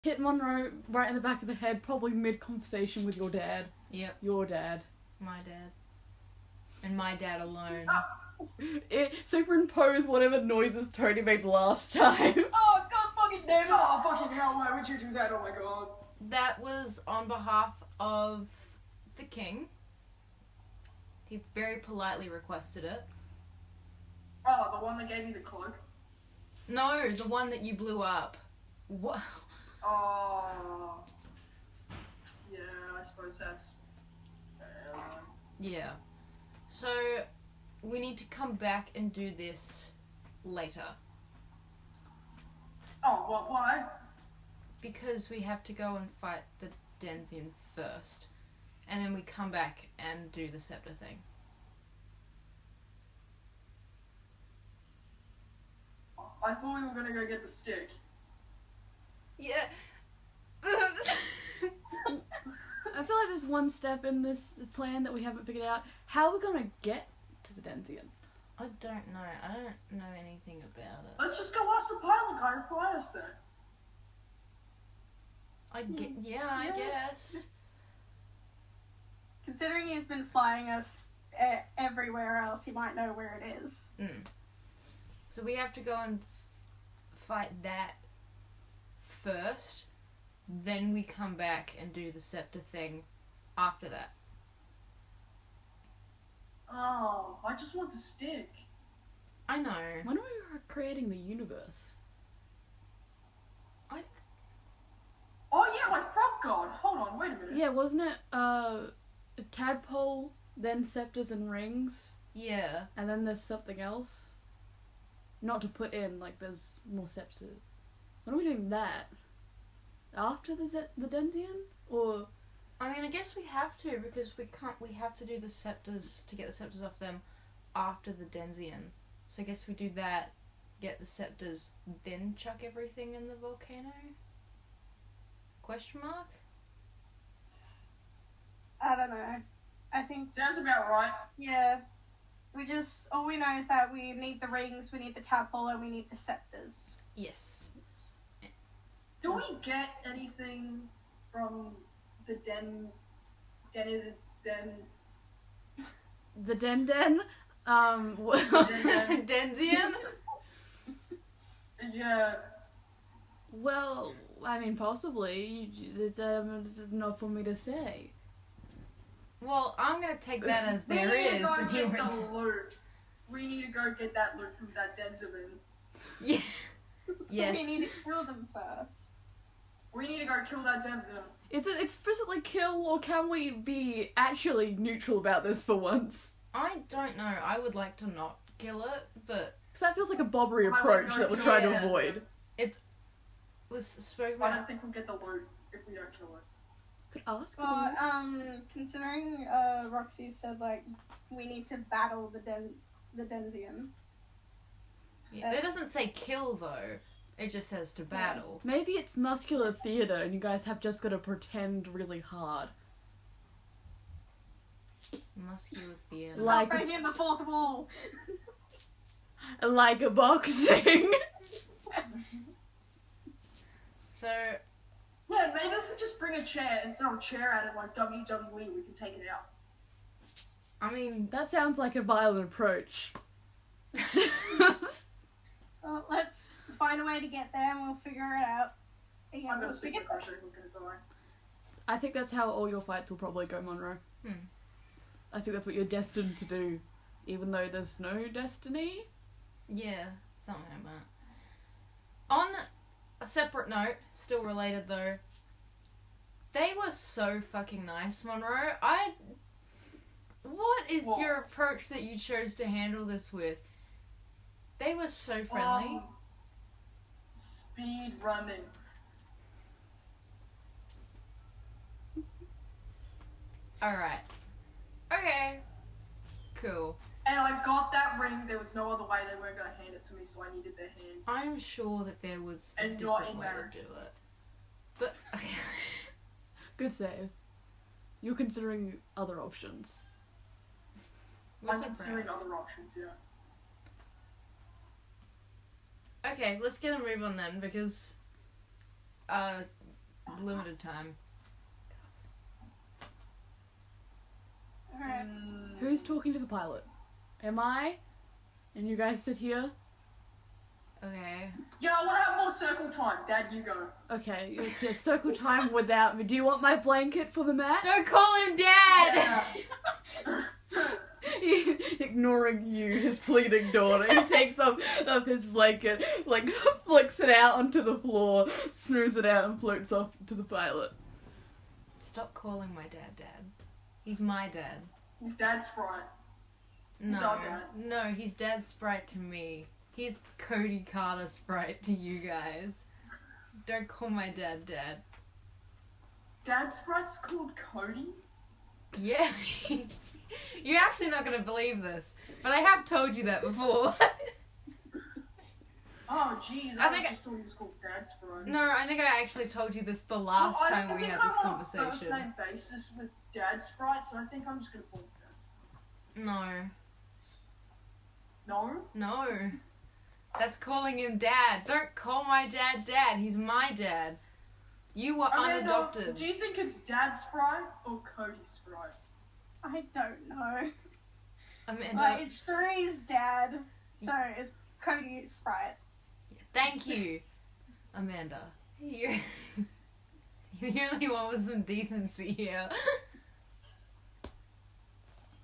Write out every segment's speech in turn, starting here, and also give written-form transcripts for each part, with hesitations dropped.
Hit Monroe right in the back of the head, probably mid-conversation with your dad. Yep. Your dad. My dad. And my dad alone. Superimpose whatever noises Toni made last time. Oh, god fucking damn it! Oh, fucking hell, why would you do that? Oh my god. That was on behalf of the king. He very politely requested it. Oh, the one that gave me the cloak? No, the one that you blew up. What? Oh. Yeah, I suppose that's fair. Yeah. So, we need to come back and do this later. Oh, well, why? Because we have to go and fight the Dndstuck first. And then we come back and do the scepter thing. I thought we were gonna go get the stick. Yeah. I feel like there's one step in this plan that we haven't figured out. How are we gonna get to the Dndstuck? I don't know. I don't know anything about it. Let's just go ask the pilot guy to fly us there. I guess. Considering he's been flying us everywhere else, he might know where it is. So we have to go and fight that first, then we come back and do the scepter thing after that. Oh, I just want the stick. I know. When are we creating the universe? Oh yeah, my frog god. Hold on, wait a minute. Yeah, wasn't it a tadpole, then scepters and rings, Yeah. and then there's something else? Not to put in, like there's more scepters. When are we doing that? After the Dndstuck? Or... I mean, I guess we have to, because we have to do the scepters, to get the scepters off them after the Dndstuck. So I guess we do that, get the scepters, then chuck everything in the volcano? Question mark? I don't know. I think, Sounds about right. yeah. All we know is that we need the rings, we need the tadpole, and we need the scepters. Yes. Do we get anything from the The Den? Dndstuck? Yeah. Well, I mean, possibly. It's not for me to say. Well, I'm gonna take that as We there need is. to go and get you- the loot. We need to go get that loot from that Dndstuck. Yeah. Yes. We need to kill them first. We need to go kill that Dndstuck. Is it explicitly kill, or can we be actually neutral about this for once? I don't know. I would like to not kill it, but Because that feels like a bobbery I would approach go that we're kill trying it. to avoid. was spoken I about. don't think we'll get the loot if we don't kill it. Could ask for Well, them. considering Roxy said, like, we need to battle the Dndstuck. Yeah, it doesn't say kill though. It just says to battle. Maybe it's muscular theatre and you guys have just got to pretend really hard. Muscular theatre. Like- Stop breaking the fourth wall. Like a boxing. So, Yeah, maybe if we just bring a chair and throw a chair at it like WWE, we can take it out. I mean, That sounds like a violent approach. Well, let's find a way to get there and we'll figure it out. Yeah, I'm gonna we'll stick figure the crochet hook in its eye. I think that's how all your fights will probably go, Monroe. I think that's what you're destined to do. Even though there's no destiny. yeah, something like that. On a separate note, still related though, they were so fucking nice, Monroe. What is What? your approach that you chose to handle this with? They were so friendly. Speed running. Alright. Okay. Cool. And I got that ring, there was no other way they weren't gonna hand it to me, so I needed their hand. I'm sure that there was a And not different in way marriage. to do it. But Good save. You're considering other options. we're I'm so considering proud. other options, yeah. Okay, let's get a move on then, because limited time. Alright. Who's talking to the pilot? Am I? And you guys sit here? Okay. Yeah, I want to have more circle time. Dad, you go. Okay, circle time without me. Do you want my blanket for the mat? Don't call him Dad! Yeah. Ignoring you, his pleading daughter. He takes up his blanket, like, flicks it out onto the floor, smooths it out, and floats off to the pilot. Stop calling my dad Dad. He's my dad. His dad's Sprite. No. He's our dad. No, he's Dad's Sprite to me. He's Cody Carter Sprite to you guys. Don't call my dad Dad. Dad's Sprite's called Cody? Yeah. You're actually not going to believe this, but I have told you that before. Oh, jeez. I I think just thought he was called Dad's Sprite. No, I think I actually told you this the last time we had this I'm on a conversation. first name basis with Dad's Sprite, so I think I'm just gonna call him Dad's Sprite. No. No? No. That's calling him Dad. Don't call my dad Dad. He's my dad. You were unadopted. Do you think it's Dad's Sprite or Cody's Sprite? I don't know. Amanda, It's Cherie's dad, so it's Cody's Sprite. thank you. Amanda. You're the only one with some decency here.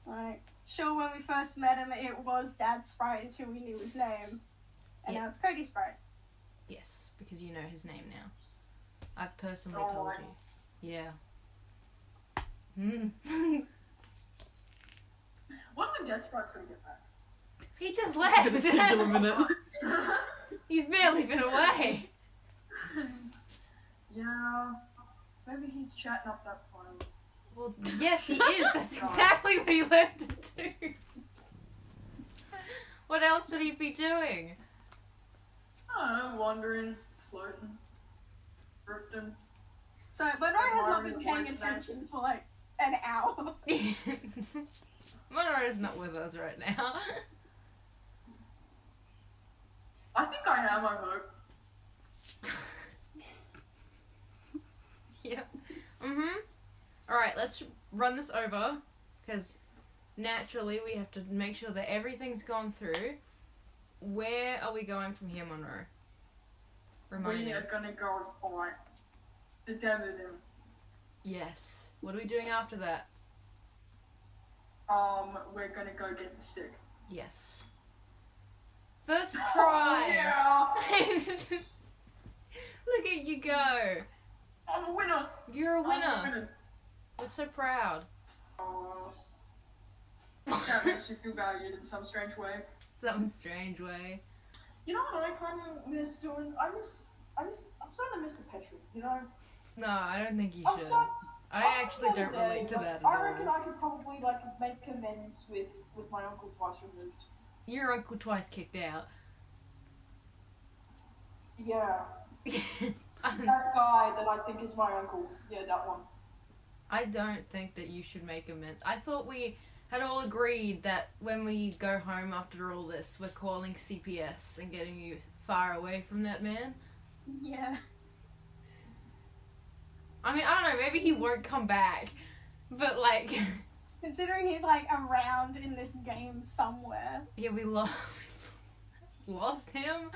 Like, sure, when we first met him, it was Dad's Sprite until we knew his name. And Yeah. now it's Cody's Sprite. Yes, because you know his name now. I've personally Oh, told right. you. Yeah. Hmm. When are Dad's Sprite's gonna get back? He just Give it a singular left. minute. He's barely been away. Yeah. Maybe he's chatting up that pilot. Well, yes, he is. That's exactly what he left to do. What else would he be doing? I don't know, wandering, floating, drifting. So Monroe has not been Admiring paying the words attention for like an hour. Monroe's not with us right now. I think I am, I hope. Yep. Alright, let's run this over, because naturally we have to make sure that everything's gone through. Where are we going from here, Monroe? Remind We me. are gonna go and fight the Demon. Yes. What are we doing after that? We're gonna go get the stick. Yes. First try! Oh, yeah! Look at you go! I'm a winner! You're a I'm a winner. winner. We're so proud. That makes you feel valued in some strange way. Some strange way. You know what I kind of miss doing? I'm starting to miss the petrol, you know? No, I don't think you I'll should. start- I I'll actually start don't a day, relate to like, that at I reckon all. I could probably, make amends with my uncle twice removed. Your uncle twice kicked out. Yeah. That guy that I think is my uncle. Yeah, that one. I don't think that you should make amends. I thought we had all agreed that when we go home after all this, we're calling CPS and getting you far away from that man. Yeah. I mean, I don't know, maybe he won't come back. But, like, Considering he's like around in this game somewhere. yeah, we lost him.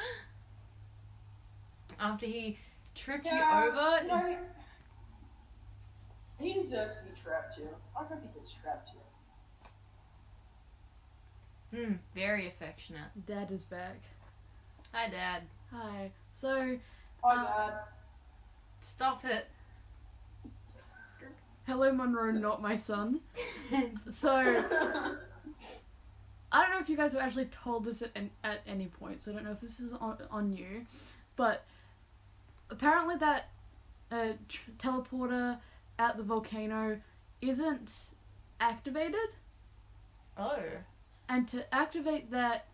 After he tripped you over. No, he deserves to be trapped here. I hope he gets trapped here. Very affectionate. Dad is back. Hi, Dad. Hi. So, Oh, Dad. Stop it. hello Monroe, not my son. So, I don't know if you guys were actually told this at any point, so I don't know if this is on you, but apparently that teleporter at the volcano isn't activated, Oh. and to activate that,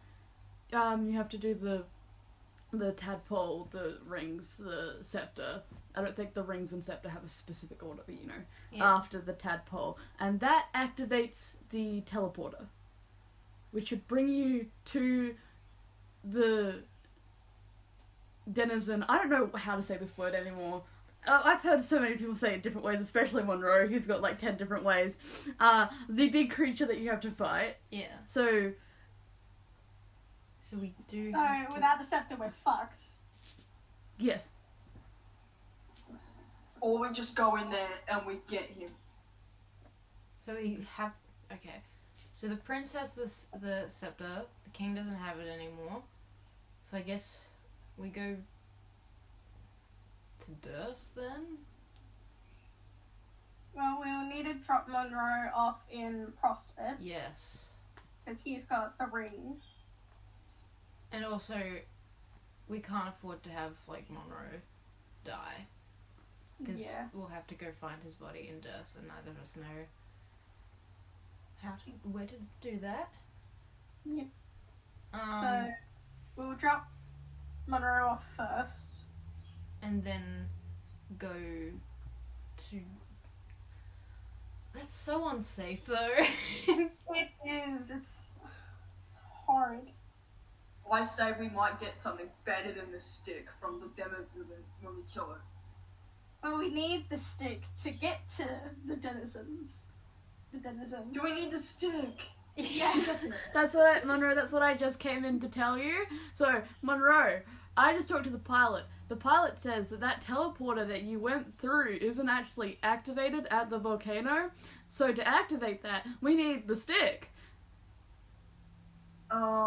you have to do the tadpole, the rings, the scepter. I don't think the rings and scepter have a specific order, but you know, Yeah. after the tadpole. And that activates the teleporter, which would bring you to the denizen. I don't know how to say this word anymore. I've heard so many people say it different ways, especially Monroe. He's got like 10 different ways. The big creature that you have to fight. Yeah. So we do. So have to- without the scepter, we're fucked. yes. Or we just go in there and we get him. So we have. Okay. So the prince has the scepter. The king doesn't have it anymore. So I guess we go to Derse then. Well, we'll need to drop Monroe off in Prospit Yes. because he's got the rings. And also, we can't afford to have like Monroe die because Yeah. we'll have to go find his body in Derse, and neither of us know where to do that. Yeah. Um, So we'll drop Monroe off first. and then go to. That's so unsafe though. It is. It's horrid. I say we might get something better than the stick from the denizens when we kill it. Well, we need the stick to get to the denizens. The denizens. Do we need the stick? Yes. Monroe, that's what I just came in to tell you. So, Monroe, I just talked to the pilot. The pilot says that teleporter that you went through isn't actually activated at the volcano. So to activate that, we need the stick.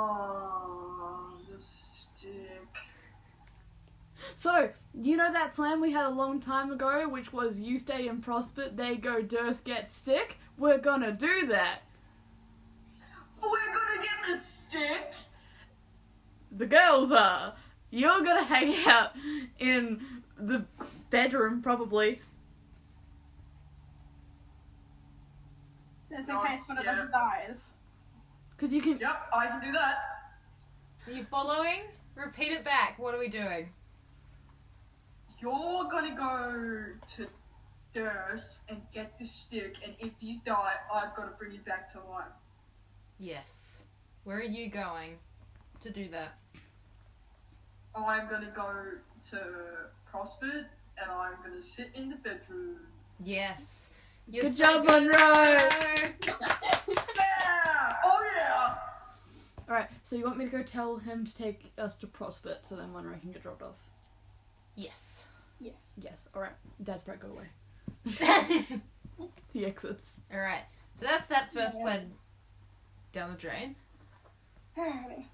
Oh, the stick. So, you know that plan we had a long time ago, which was you stay in Prospit, they go Derse, get stick? We're gonna do that. We're gonna get the stick? The girls are. You're gonna hang out in the bedroom, probably. Just in No, case one of yeah. us dies. Because you can... Yep, I can do that. Are you following? Repeat it back. What are we doing? You're gonna go to Derse and get the stick, and if you die, I've gotta bring you back to life. Yes. Where are you going to do that? I'm gonna go to Prospit, and I'm gonna sit in the bedroom. Yes. You're Good so job, good, Monroe! Yeah! Oh yeah! Alright, so you want me to go tell him to take us to Prospit so then Monroe can get dropped off? Yes. Yes. Yes, alright. Dad's break, go away. He exits. Alright. So that's that first plan down the drain. Alrighty.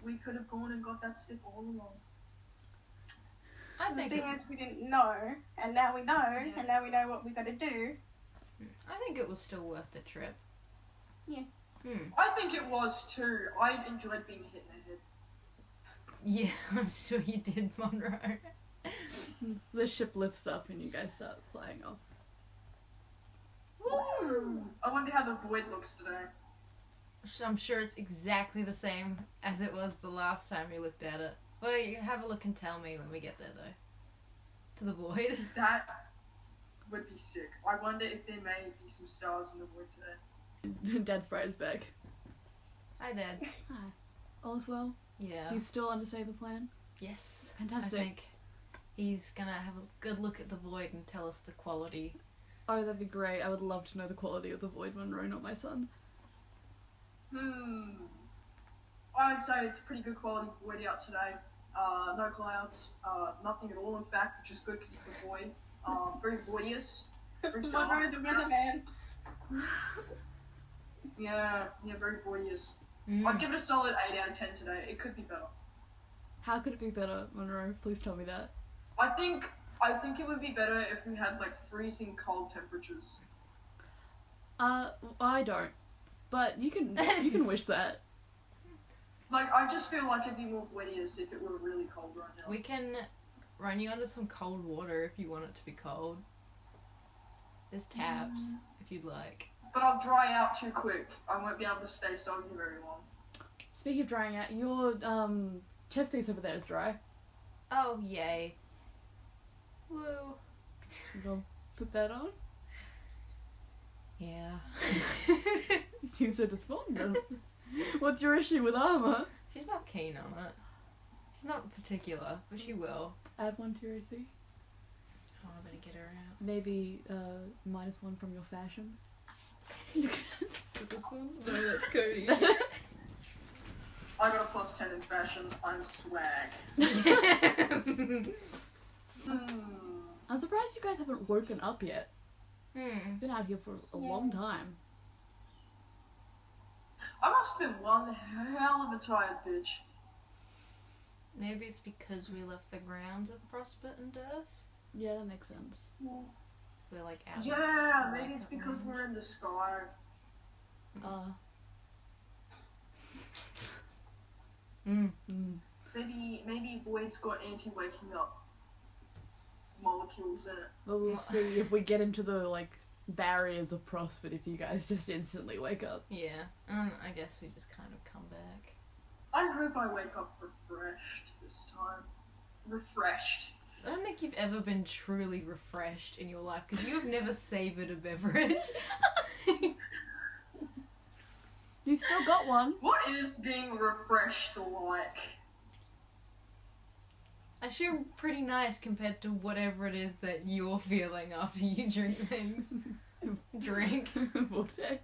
We could have gone and got that stick all along. I The think thing it, is, we didn't know, and now we know, and now we know what we gotta do. I think it was still worth the trip. Yeah. I think it was too. I enjoyed being hit in the head. Yeah, I'm sure you did, Monroe. The ship lifts up and you guys start flying off. Woo! I wonder how the void looks today. So I'm sure it's exactly the same as it was the last time we looked at it. Well, you have a look and tell me when we get there, though. To the void. That would be sick. I wonder if there may be some stars in the void today. Dad's bright is back. Hi, Dad. Hi. All is well? Yeah. He's still understanding the plan? Yes. Fantastic. I think he's gonna have a good look at the void and tell us the quality. Oh, that'd be great. I would love to know the quality of the void, Monroe, not my son. I'd say it's pretty good quality void out today. No clouds, nothing at all in fact, which is good because it's the void. Very voidious. Very dark. Monroe the weatherman. Yeah, very voidious. I'd give it a solid 8 out of 10 today. It could be better. How could it be better, Monroe? Please tell me that. I think it would be better if we had like freezing cold temperatures. I don't. But you can wish that. Like, I just feel like it'd be more voidious if it were really cold right now. We can run you under some cold water if you want it to be cold. There's taps if you'd like. But I'll dry out too quick. I won't be able to stay soggy very long. Speaking of drying out, your chest piece over there is dry. Oh, yay. Woo. You gonna put that on? Yeah. You seem so despondent. What's your issue with armor? She's not keen on it. She's not particular, but she will. Add one to your AC. Oh, I better get her out. Maybe -1 from your fashion. Is it this one? No, that's Cody. I got a +10 in fashion. I'm swag. I'm surprised you guys haven't woken up yet. Been out here for a long time. I must have been one hell of a tired bitch. Maybe it's because we left the grounds of Prospit and Derse. Yeah, that makes sense. We're like out. Yeah, maybe it's because we're in the sky. Maybe Void's got anti-waking up molecules in it. But we'll see if we get into the, like, barriers of Prospit if you guys just instantly wake up. Yeah. I guess we just kind of come back. I hope I wake up refreshed this time. Refreshed. I don't think you've ever been truly refreshed in your life because you have never savoured a beverage. You've still got one. What is being refreshed like? Actually, pretty nice compared to whatever it is that you're feeling after you drink things. Drink. Vortex.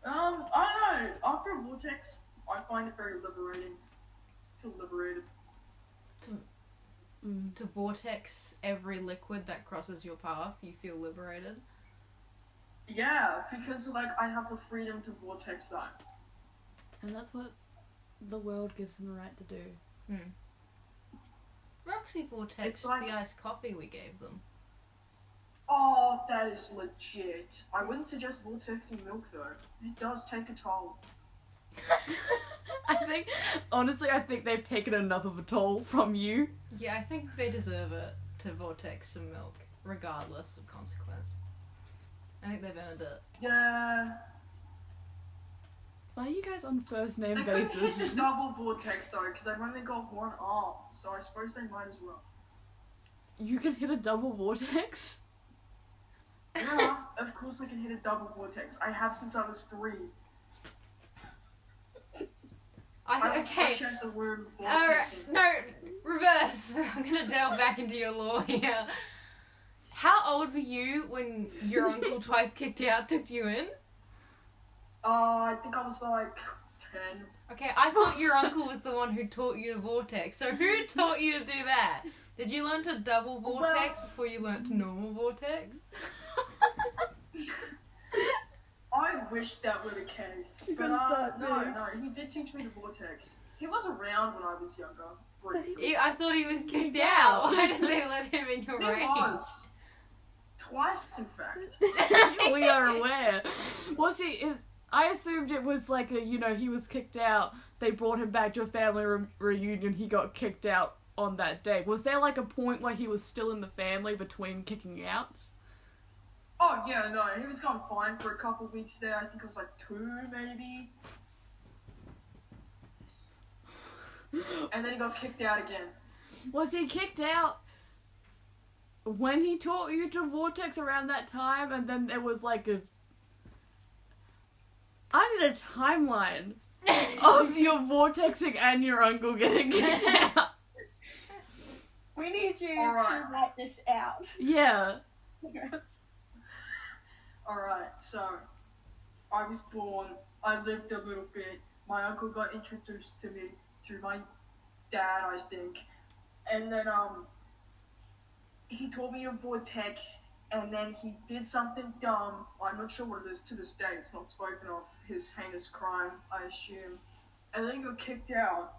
I don't know. After a vortex, I find it very liberating. I feel liberated. To vortex every liquid that crosses your path, you feel liberated. Yeah, because like I have the freedom to vortex that. And that's what the world gives them the right to do. Roxy vortexed It's like- the iced coffee we gave them. Oh, that is legit. I wouldn't suggest vortexing milk though. It does take a toll. I think they've taken enough of a toll from you. Yeah, I think they deserve it to vortex some milk, regardless of consequence. I think they've earned it. Yeah. Why are you guys on first name They couldn't hit basis? the double vortex though, because I've only got one arm, so I suppose they might as well. You can hit a double vortex? Yeah, of course I can hit a double vortex. I have since I was 3. I was fresh out the womb vortexing. Alright, no, reverse. I'm gonna delve back into your lore here. How old were you when your uncle twice kicked out took you in? I think I was like 10. Okay, I thought your uncle was the one who taught you to vortex. So who taught you to do that? Did you learn to double vortex before you learned to normal vortex? I wish that were the case. But no, he did teach me to vortex. He was around when I was younger. Briefly. I thought he was kicked out. Why did they let him in your He range? was. Twice, in fact. We are aware. Well, see, I assumed it was like he was kicked out. They brought him back to a family reunion. He got kicked out on that day. Was there like a point where he was still in the family between kicking outs? Oh, yeah, no, he was going fine for a couple weeks there. I think it was like 2, maybe. And then he got kicked out again. Was he kicked out when he taught you to vortex around that time? And then there was like I need a timeline of your vortexing and your uncle getting kicked out. We need you Alright. to write this out. Yeah. Alright, so I was born, I lived a little bit, my uncle got introduced to me through my dad, I think, and then he taught me to vortex, and then he did something dumb, I'm not sure what it is to this day, it's not spoken of, his heinous crime, I assume, and then he got kicked out,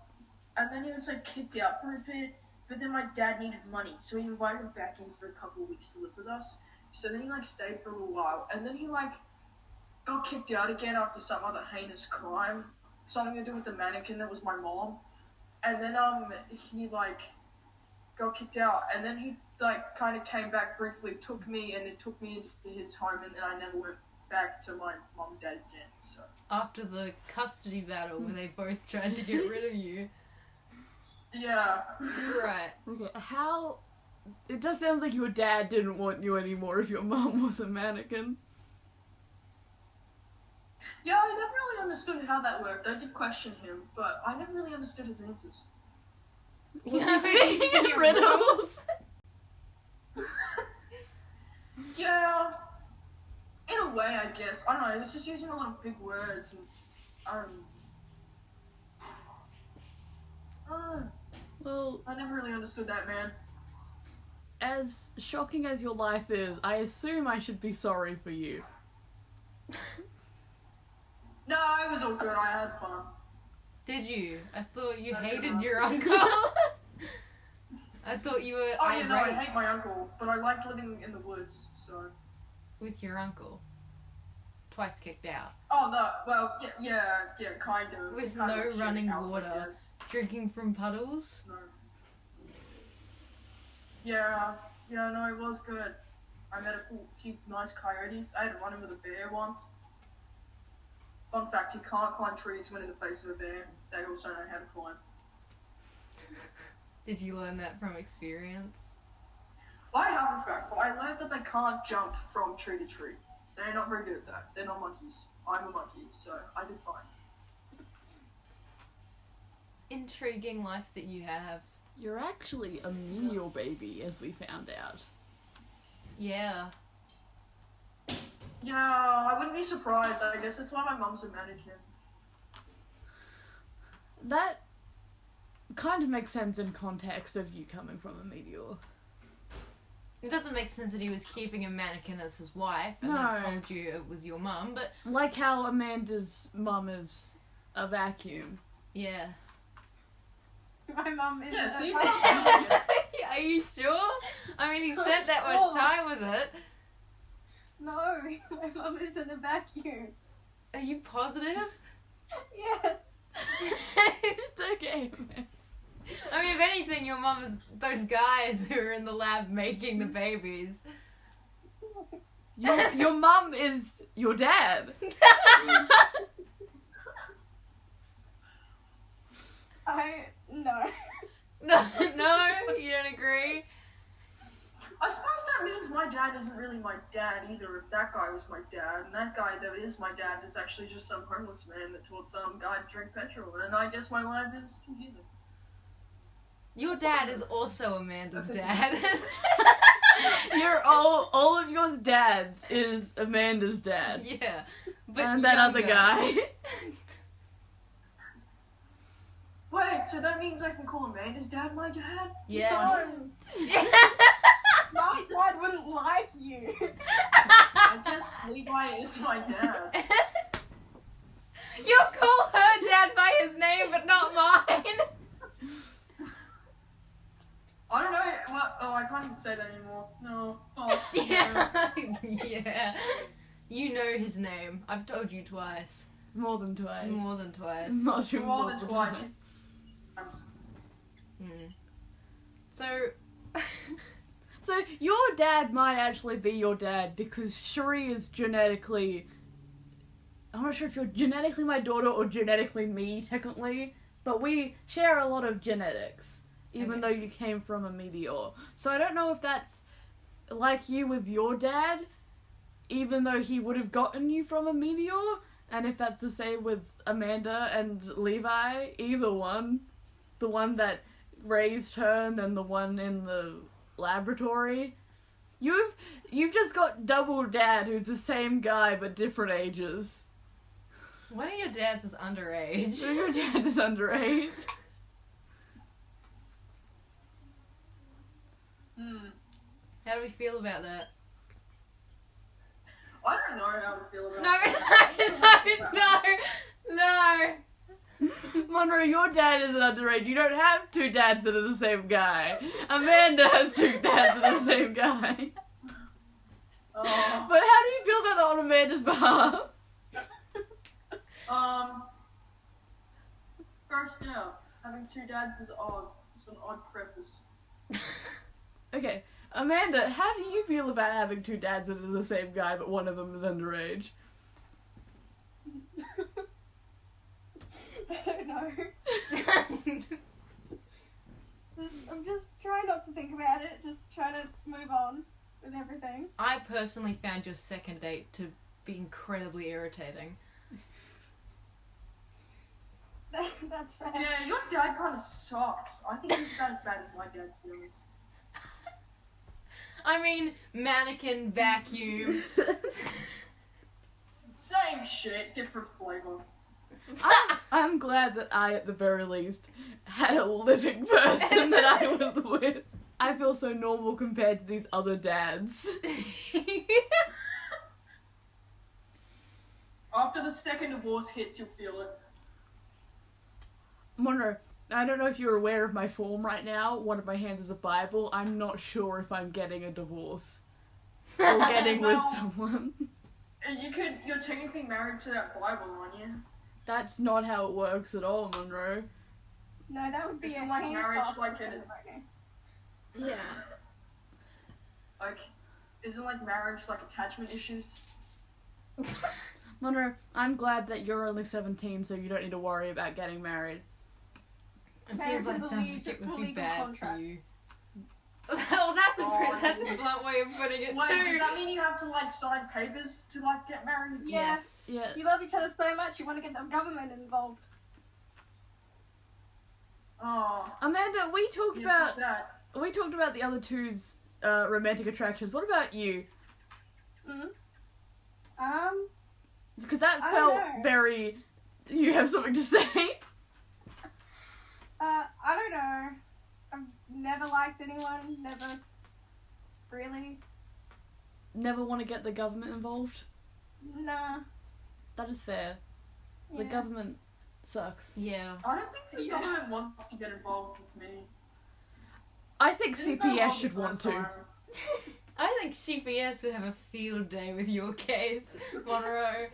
and then he was like kicked out for a bit, but then my dad needed money, so he invited him back in for a couple of weeks to live with us. So then he like stayed for a little while, and then he like got kicked out again after some other heinous crime, something to do with the mannequin that was my mom. And then he like got kicked out, and then he like kind of came back briefly, took me into his home, and then I never went back to my mom and dad again. So After the custody battle where they both tried to get rid of you. yeah. Right. Okay, how... It just sounds like your dad didn't want you anymore if your mom was a mannequin. Yeah, I never really understood how that worked. I did question him, but I never really understood his answers. Was he speaking in riddles? Yeah. In a way, I guess. I don't know, he was just using a lot of big words and Well, I never really understood that, man. as shocking as your life is, I assume I should be sorry for you. No, it was all good. I had fun. Did you? I thought you I hated did. your uncle. I thought you were Oh, yeah, no, I irate hate my uncle, but I liked living in the woods, so... with your uncle. Twice kicked out. Oh, no, well, yeah, kind of. With Kind no of shitty running house, I water. guess. Drinking from puddles. No. Yeah, no, it was good. I met a few nice coyotes. I had to run in with a bear once. Fun fact, you can't climb trees when in the face of a bear. They also know how to climb. Did you learn that from experience? I have a fact, but I learned that they can't jump from tree to tree. They're not very good at that. They're not monkeys. I'm a monkey, so I did fine. Intriguing life that you have. You're actually a meal baby, as we found out. Yeah. Yeah, I wouldn't be surprised. I guess that's why my mum's a mannequin. That kind of makes sense in context of you coming from a meteor. It doesn't make sense that he was keeping a mannequin as his wife and No. then told you it was your mum, but Like how Amanda's mum is a vacuum. yeah. My mum is. Yeah, so you a- tell me. Are you sure? I mean, he I'm spent that sure. much time with it. No, my mum isn't a vacuum. Are you positive? Yes. It's okay, man. I mean, if anything, your mum is those guys who are in the lab making the babies. Your mum is your dad. No. No, you don't agree? I suppose that means my dad isn't really my dad either, if that guy was my dad, and that guy that is my dad is actually just some homeless man that taught some guy to drink petrol, and I guess my life is confusing. Your dad is also Amanda's dad. All of your dads is Amanda's dad. Yeah. But And that other younger. guy. Wait, so that means I can call Amanda's dad my dad? Yeah. No. My dad wouldn't like you. I guess Levi is my dad. You'll call her dad by his name, but not mine. I don't know, I can't even say that anymore. No. Oh, Yeah. Yeah. You know his name. I've told you twice. More than twice. More than twice. Much More than twice. So, So your dad might actually be your dad because Cherie is genetically... I'm not sure if you're genetically my daughter or genetically me, technically, but we share a lot of genetics, even Okay. though you came from a meteor. So I don't know if that's like you with your dad, even though he would have gotten you from a meteor, and if that's the same with Amanda and Levi, either one. The one that raised her and then the one in the laboratory. You've just got double dad who's the same guy but different ages. one of your dads is underage. Your dad is underage. How do we feel about that? I don't know how to feel about No, that. no. Monroe, your dad isn't underage. You don't have two dads that are the same guy. Amanda has two dads that are the same guy. Oh. But how do you feel about that on Amanda's behalf? First, yeah, having two dads is odd. It's an odd preface. Okay, Amanda, how do you feel about having two dads that are the same guy but one of them is underage? I don't know. I'm just trying not to think about it. Just trying to move on with everything. I personally found your second date to be incredibly irritating. That's fair. Yeah, your dad kind of sucks. I think he's about as bad as my dad, to be honest. I mean, mannequin, vacuum. Same shit, different flavor. I'm glad that I, at the very least, had a living person that I was with. I feel so normal compared to these other dads. After the second divorce hits, you'll feel it. Monroe, I don't know if you're aware of my form right now. One of my hands is a Bible. I'm not sure if I'm getting a divorce. Or getting with Well- someone. You're technically married to that Bible, aren't you? That's not how it works at all, Monroe. No, that would be Isn't a like hand marriage fast like instead a- of voting. Yeah. Like, isn't like marriage like attachment issues? Monroe, I'm glad that you're only 17, so you don't need to worry about getting married. It Marriage seems like is a sounds like it would be legal bad contract. for you. Well, that's a Oh, blunt way of putting it Wait, too. does that mean you have to like sign papers to like get married? Yes. Yeah. You love each other so much, you want to get the government involved. Oh, Amanda, we talked yeah, about that. the other two's romantic attractions. What about you? Because that I felt don't know. very. You have something to say? I don't know. I've never liked anyone, never really. Never want to get the government involved? Nah. That is fair. The Yeah. government sucks. Yeah. I don't think the Yeah. government wants to get involved with me. I think Didn't go CPS well should the want first to. time. I think CPS would have a field day with your case, Monroe.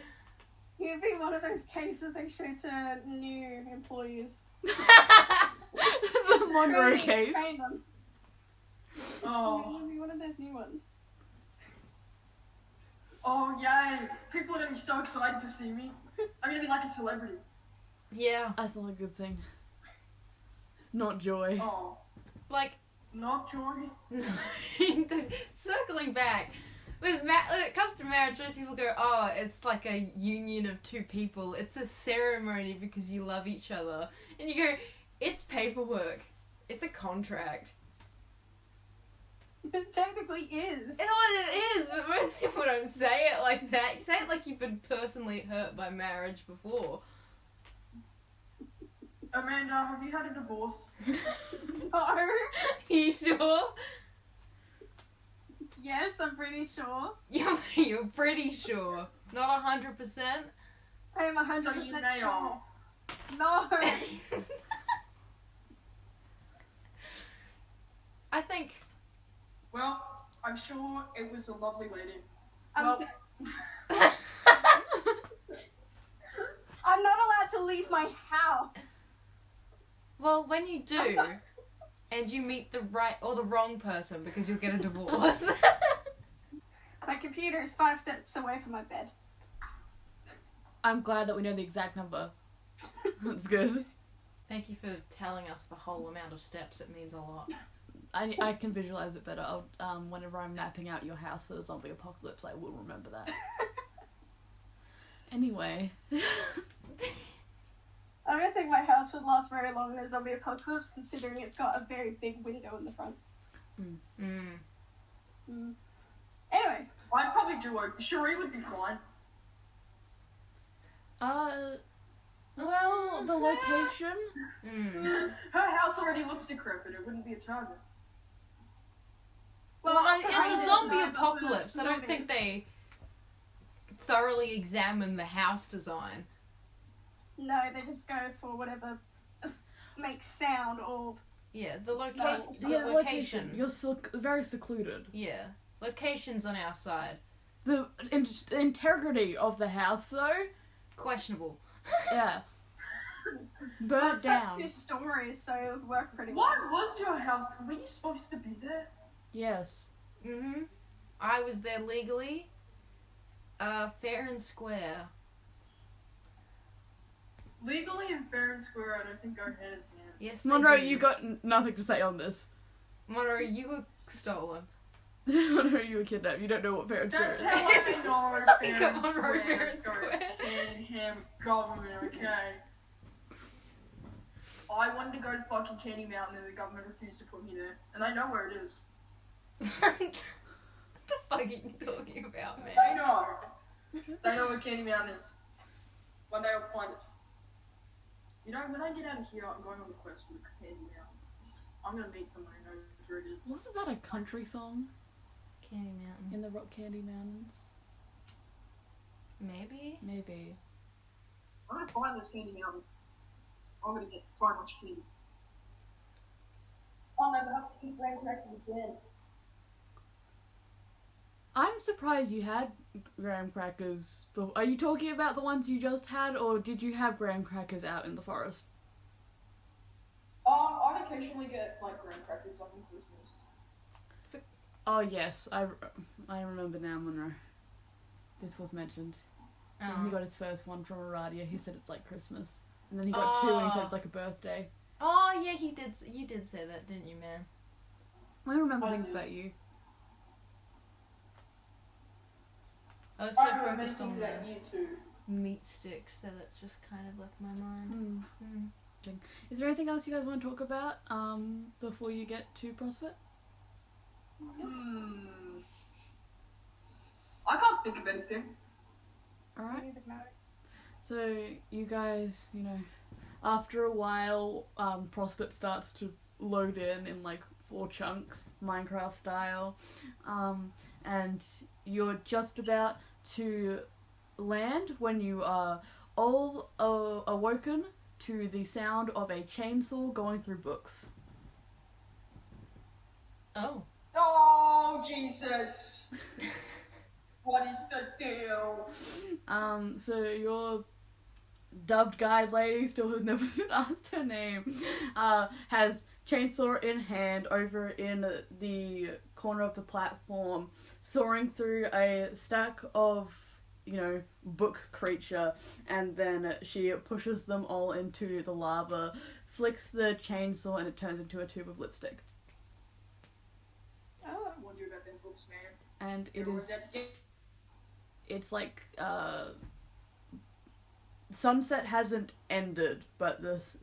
You'd be one of those cases they show to new employees. The Monroe Train- case. Train them. Oh, You'd be one of those new ones. oh yay! People are gonna be so excited to see me. I'm gonna be like a celebrity. Yeah. That's not a good thing. Not joy. Oh, Like, not joy. circling back, when it comes to marriage, most people go, oh, it's like a union of two people. It's a ceremony because you love each other. And you go, it's paperwork. It's a contract. It technically is. It's what it is, but most people don't say it like that. You say it like you've been personally hurt by marriage before. Amanda, have you had a divorce? No. You sure? Yes, I'm pretty sure. You're pretty sure. Not 100%? I am 100% So you may sure. off. No. I think... Well, I'm sure it was a lovely lady. I'm, Well, I'm not allowed to leave my house. Well, when you do, and you meet the right or the wrong person because you'll get a divorce. My computer is 5 steps away from my bed. I'm glad that we know the exact number. That's good. Thank you for telling us the whole amount of steps. It means a lot. I can visualize it better. Whenever I'm mapping out your house for the zombie apocalypse, I will remember that. Anyway. I don't think my house would last very long in a zombie apocalypse, considering it's got a very big window in the front. Anyway. I'd probably do it. Cherie would be fine. Well, the location? Her house already looks decrepit. It wouldn't be a target. Well, I it's a didn't zombie know about the apocalypse. I don't think zombies. they thoroughly examine the house design. No, they just go for whatever makes sound or... Yeah, the Smells. location. You're very secluded. Yeah, location's on our side. The integrity of the house, though, Questionable. yeah. Well, Burnt it's got down. 2 stories, so it would work pretty well. What was your house? Were you supposed to be there? Yes. I was there legally. Fair and square. Legally and fair and square, I don't think go hand in hand. Yes, they Monroe, do. you got nothing to say on this. Monroe, you were stolen. Monroe, you were kidnapped. You don't know what parents That's were. how I know fair and Monroe, fair square and go square. hand in hand government, okay? I wanted to go to fucking Candy Mountain and the government refused to put me there. And I know where it is. What the fuck are you talking about, man? They know. They know where Candy Mountain is. One day I'll find it. You know, when I get out of here, I'm going on the quest for Candy Mountain. I'm gonna meet someone who knows where it is. Wasn't that a country song? Candy Mountain. In the Rock Candy Mountains? Maybe? Maybe. I'm gonna find this Candy Mountain. I'm gonna get so much candy. I'll never have to eat graham crackers again. I'm surprised you had graham crackers. Are you talking about the ones you just had, or did you have graham crackers out in the forest? I occasionally get like graham crackers on Christmas. Oh yes, I remember now, Monroe. This was mentioned. And he got his first one from Aradia. He said it's like Christmas. And then he got two and he said it's like a birthday. Oh yeah, he did. You did say that, didn't you, man? I remember things about you. I was so I remember focused on things the about you too. meat sticks that it just kind of left my mind. Is there anything else you guys want to talk about before you get to Prospit? I can't think of anything. Alright. So, you guys, you know, after a while, Prospit starts to load in like 4 chunks, Minecraft style, and you're just about to land when you are all awoken to the sound of a chainsaw going through books. Oh. Oh, Jesus! What is the deal? So your dubbed guide lady, still has never been asked her name, has chainsaw in hand over in the corner of the platform, sawing through a stack of, you know, book creature, and then she pushes them all into the lava, flicks the chainsaw, and it turns into a tube of lipstick. Oh, I wonder about them books, man. And it's like, sunset hasn't ended, but this,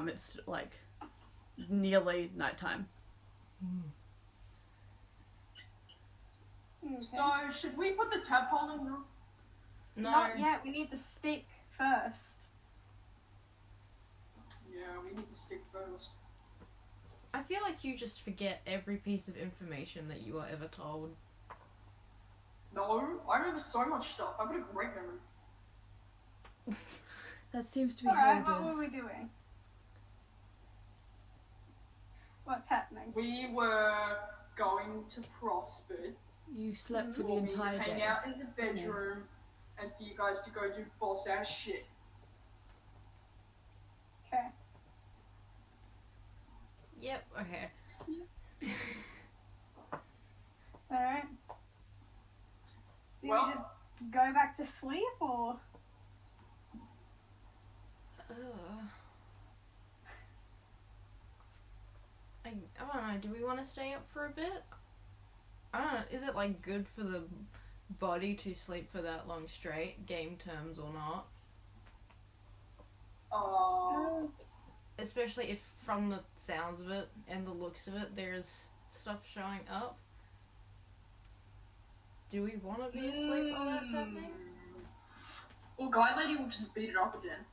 it's like nearly nighttime. Okay. So, should we put the tadpole in here? No. Not yet, we need the stick first. Yeah, we need the stick first. I feel like you just forget every piece of information that you are ever told. No, I remember so much stuff. I've got a great memory. That seems to be Alright, how it what is. were we doing? What's happening? We were going to Prospit. You slept for the For me to entire hang day. out in the bedroom, and for you guys to go do boss ass shit. Okay. Yep, okay. Alright. Do Well- we just go back to sleep or? I don't know, do we want to stay up for a bit? I don't know, is it like good for the body to sleep for that long straight, game terms or not? Especially if from the sounds of it and the looks of it there's stuff showing up. Do we want to be asleep while that's happening? Well, Guy Lady will just beat it up again.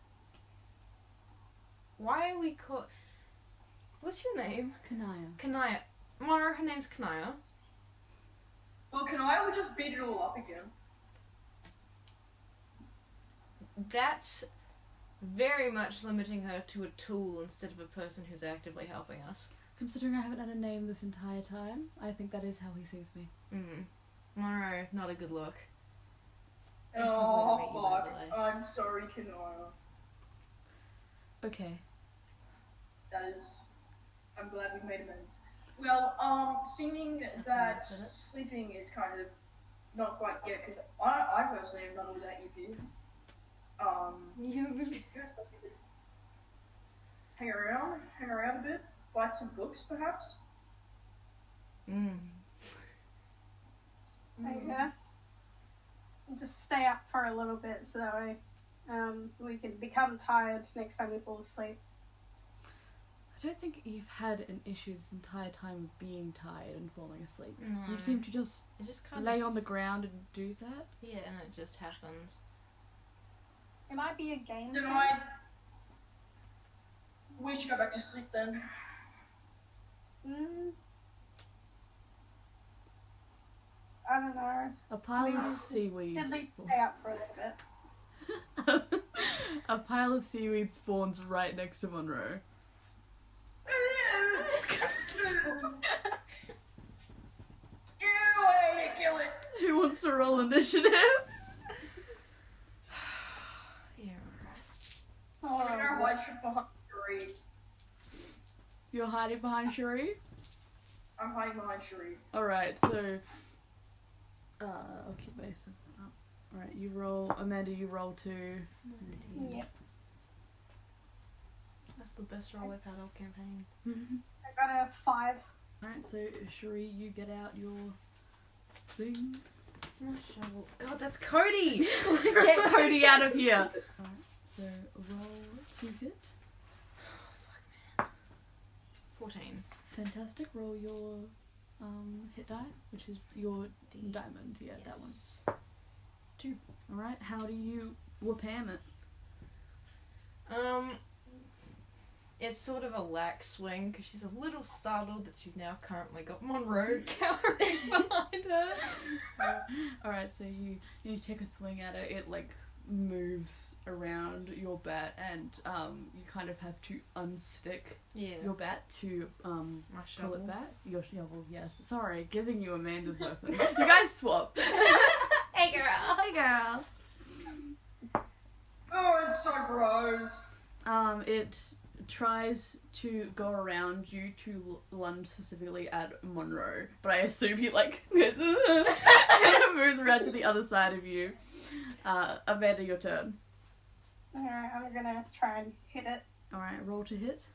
Why are we call... What's your name? Kanaya. Kanaya. Monroe, her name's Kanaya. Well, can I will just beat it all up again? That's very much limiting her to a tool instead of a person who's actively helping us. Considering I haven't had a name this entire time, I think that is how he sees me. Monroe, not a good look. Oh, fuck. I'm sorry, Kanaya. Okay. That is... I'm glad we made amends. Well, seeming that sleeping is kind of not quite yet, because I personally am not all that EP. Hang around a bit, fight some books, perhaps? I guess. We'll just stay up for a little bit so that way we can become tired next time we fall asleep. I don't think you've had an issue this entire time of being tired and falling asleep. No. You seem to just It just kind lay of... on the ground and do that. Yeah, and it just happens. It might be a game. Then we should go back to sleep then. I don't know. A pile of At seaweed. least stay up for a little bit. A pile of seaweed spawns right next to Monroe. Ew, I hate to kill it. Who wants to roll initiative? Yeah, I'm gonna hide behind Cherie. You're hiding behind Cherie? I'm hiding behind Cherie. Alright, so... I'll keep my stuff up. Alright, you roll... Amanda, you roll 2. Yep. That's the best roll I've had all campaign. I got a 5. Alright, so Cherie, you get out your thing. My shovel. God, that's Cody! Get Cody out of here! Alright, so roll to hit. 14. Fantastic. Roll your hit die, which is your diamond. Yeah, that one. 2. Alright, how do you Wapam it? It's sort of a lax swing because she's a little startled that she's now currently got Monroe cowering behind her. Alright, so you take a swing at it, it like moves around your bat and you kind of have to unstick your bat to My pull shovel. it back. Your shovel, yes. Sorry, giving you Amanda's weapon. You guys swap. Hey girl! Hey girl! Oh, it's so gross. It tries to go around you to lunge specifically at Monroe, but I assume he like and it moves around to the other side of you. Amanda, your turn. Alright, I'm gonna try and hit it. Alright, roll to hit,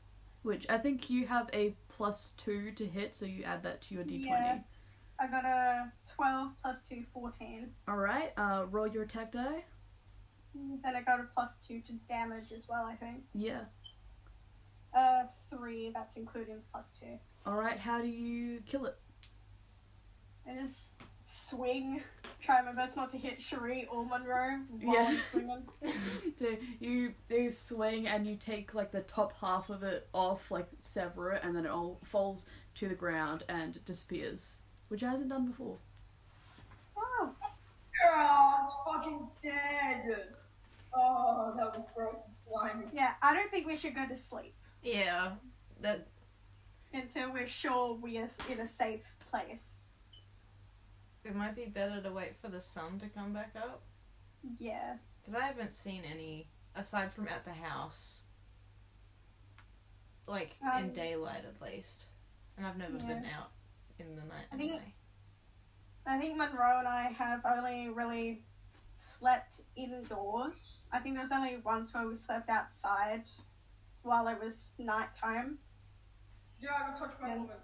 which I think you have a +2 to hit, so you add that to your d20. Yeah. I got a 12 plus 2, 14. Alright, roll your attack die. Then I got a +2 to damage as well, I think. Yeah. 3, that's including +2. Alright, how do you kill it? I just swing, try my best not to hit Cherie or Monroe while I'm swinging. So you swing and you take like the top half of it off, like sever it, and then it all falls to the ground and disappears, which hasn't done before. Oh, Oh, it's fucking dead. Oh, that was gross and slimy. yeah, I don't think we should go to sleep Yeah. That. until we're sure we are in a safe place. It might be better to wait for the sun to come back up. Yeah. Because I haven't seen any, aside from at the house. Like, in daylight at least. And I've never been out in the night anyway. I think Monroe and I have only really slept indoors. I think there was only once where we slept outside while it was nighttime. Yeah, I haven't touched my woman.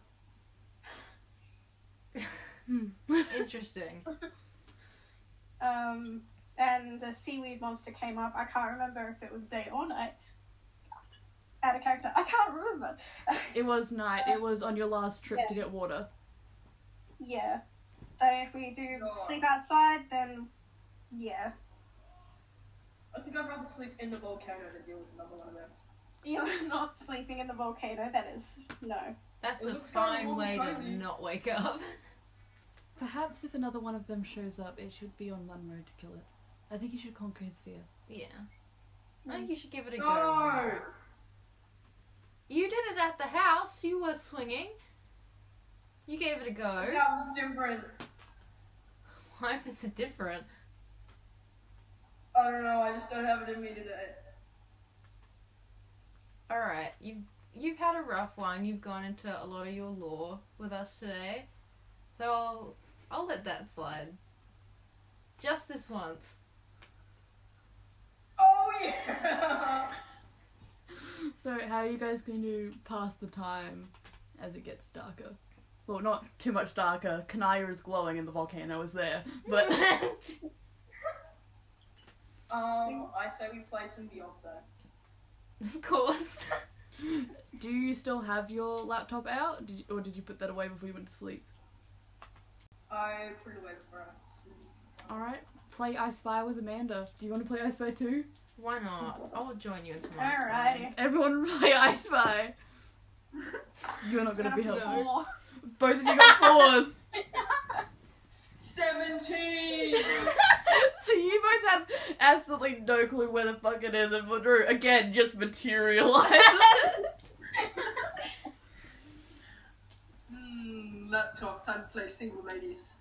Interesting. And a seaweed monster came up. I can't remember if it was day or night. Out of character. I can't remember. It was night. It was on your last trip to get water. Yeah. So if we do sleep outside, then yeah. I think I'd rather sleep in the volcano than deal with another one of them. You're not sleeping in the volcano, that is no. That's It a looks kinda fine warm way and to cozy. not wake up. Perhaps if another one of them shows up, it should be on Monroe to kill it. I think you should conquer his fear. Yeah. I think you should give it a go. No! You did it at the house. You were swinging. You gave it a go. That was different. Why was it different? I don't know, I just don't have it in me today. Alright, you've had a rough one. You've gone into a lot of your lore with us today. So I'll let that slide. Just this once. Oh yeah! So how are you guys going to pass the time as it gets darker? Well, not too much darker. Kanaya is glowing and the volcano is there. But I say we play some Beyonce. Of course. Do you still have your laptop out? Or did you put that away before you went to sleep? I put it away before I went to sleep. Alright, play I Spy with Amanda. Do you want to play I Spy too? Why not? I'll join you in some ice Alrighty. Everyone play I Spy. You're not gonna be Got a helpful. 4. Both of you got 4s. 17! So you both have absolutely no clue where the fuck it is, and Monroe, again, just materializes. Laptop, time to play Single Ladies.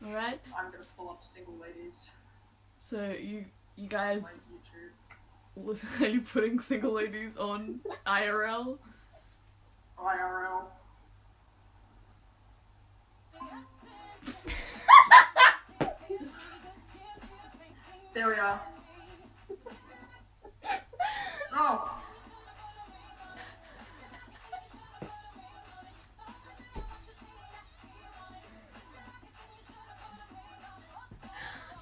Alright, I'm gonna pull up Single Ladies. so you My guys, YouTube. are you putting Single Ladies on IRL? IRL. There we are. Oh!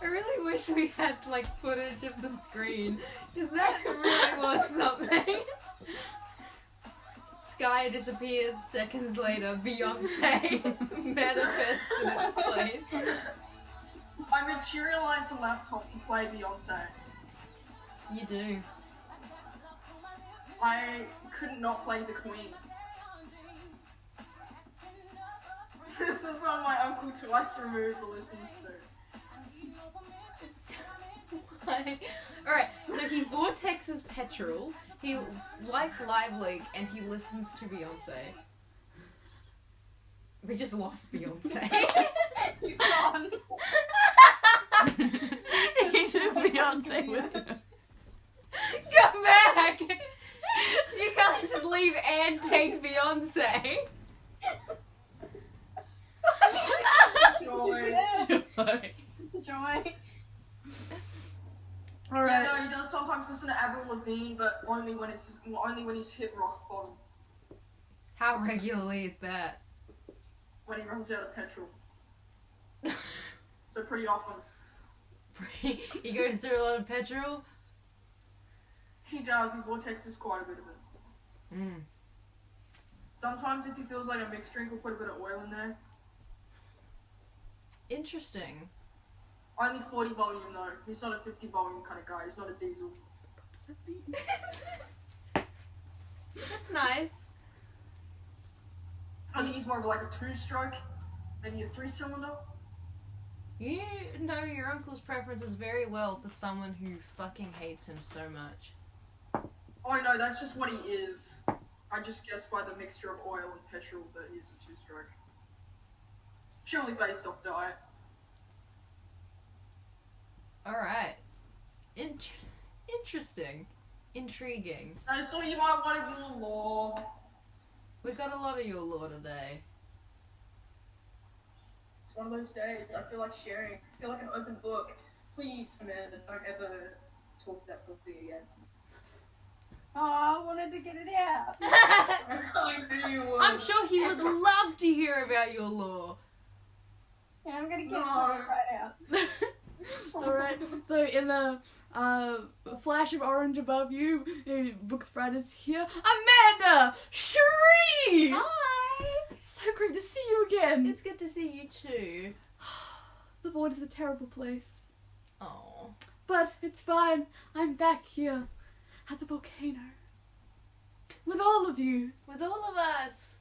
I really wish we had like footage of the screen, because that really was something. Skaia disappears, seconds later, Beyonce manifests in its place. I materialized the laptop to play Beyonce. You do. I couldn't not play the Queen. This is what my uncle twice removed listens to. Alright, so he vortexes petrol, he likes Live Leak, and he listens to Beyonce. We just lost Beyonce. He's gone. He took Beyonce with him. Come back! You can't just leave and take Beyonce. Joy. Joy. Alright. Yeah, no, he does sometimes listen to Avril Lavigne, but only when he's hit rock bottom. How regularly is that? When he runs out of petrol. So pretty often. He goes through a lot of petrol? He does, he vortexes quite a bit of it. Mm. Sometimes if he feels like a mixed drink, we'll put a bit of oil in there. Interesting. Only 40 volume though. He's not a 50 volume kind of guy. He's not a diesel. That's nice. I think he's more of like a 2-stroke. Maybe a 3-cylinder. You know your uncle's preferences very well for someone who fucking hates him so much. Oh no, that's just what he is. I just guessed by the mixture of oil and petrol that he's a 2-stroke. Purely based off diet. Alright. Interesting. Intriguing. I saw you might want to do a law. We got a lot of your lore today. It's one of those days. I feel like sharing. I feel like an open book. Please, Amanda, don't ever talk to that book again. Oh, I wanted to get it out. I knew you would. I'm sure he would love to hear about your lore. Yeah, I'm gonna get No. it right out. Alright, so in the flash of orange above you, Book Sprite is here. Amanda! Cherie! Hi! So great to see you again! It's good to see you too. The board is a terrible place. Oh. But it's fine. I'm back here at the volcano. With all of you. With all of us.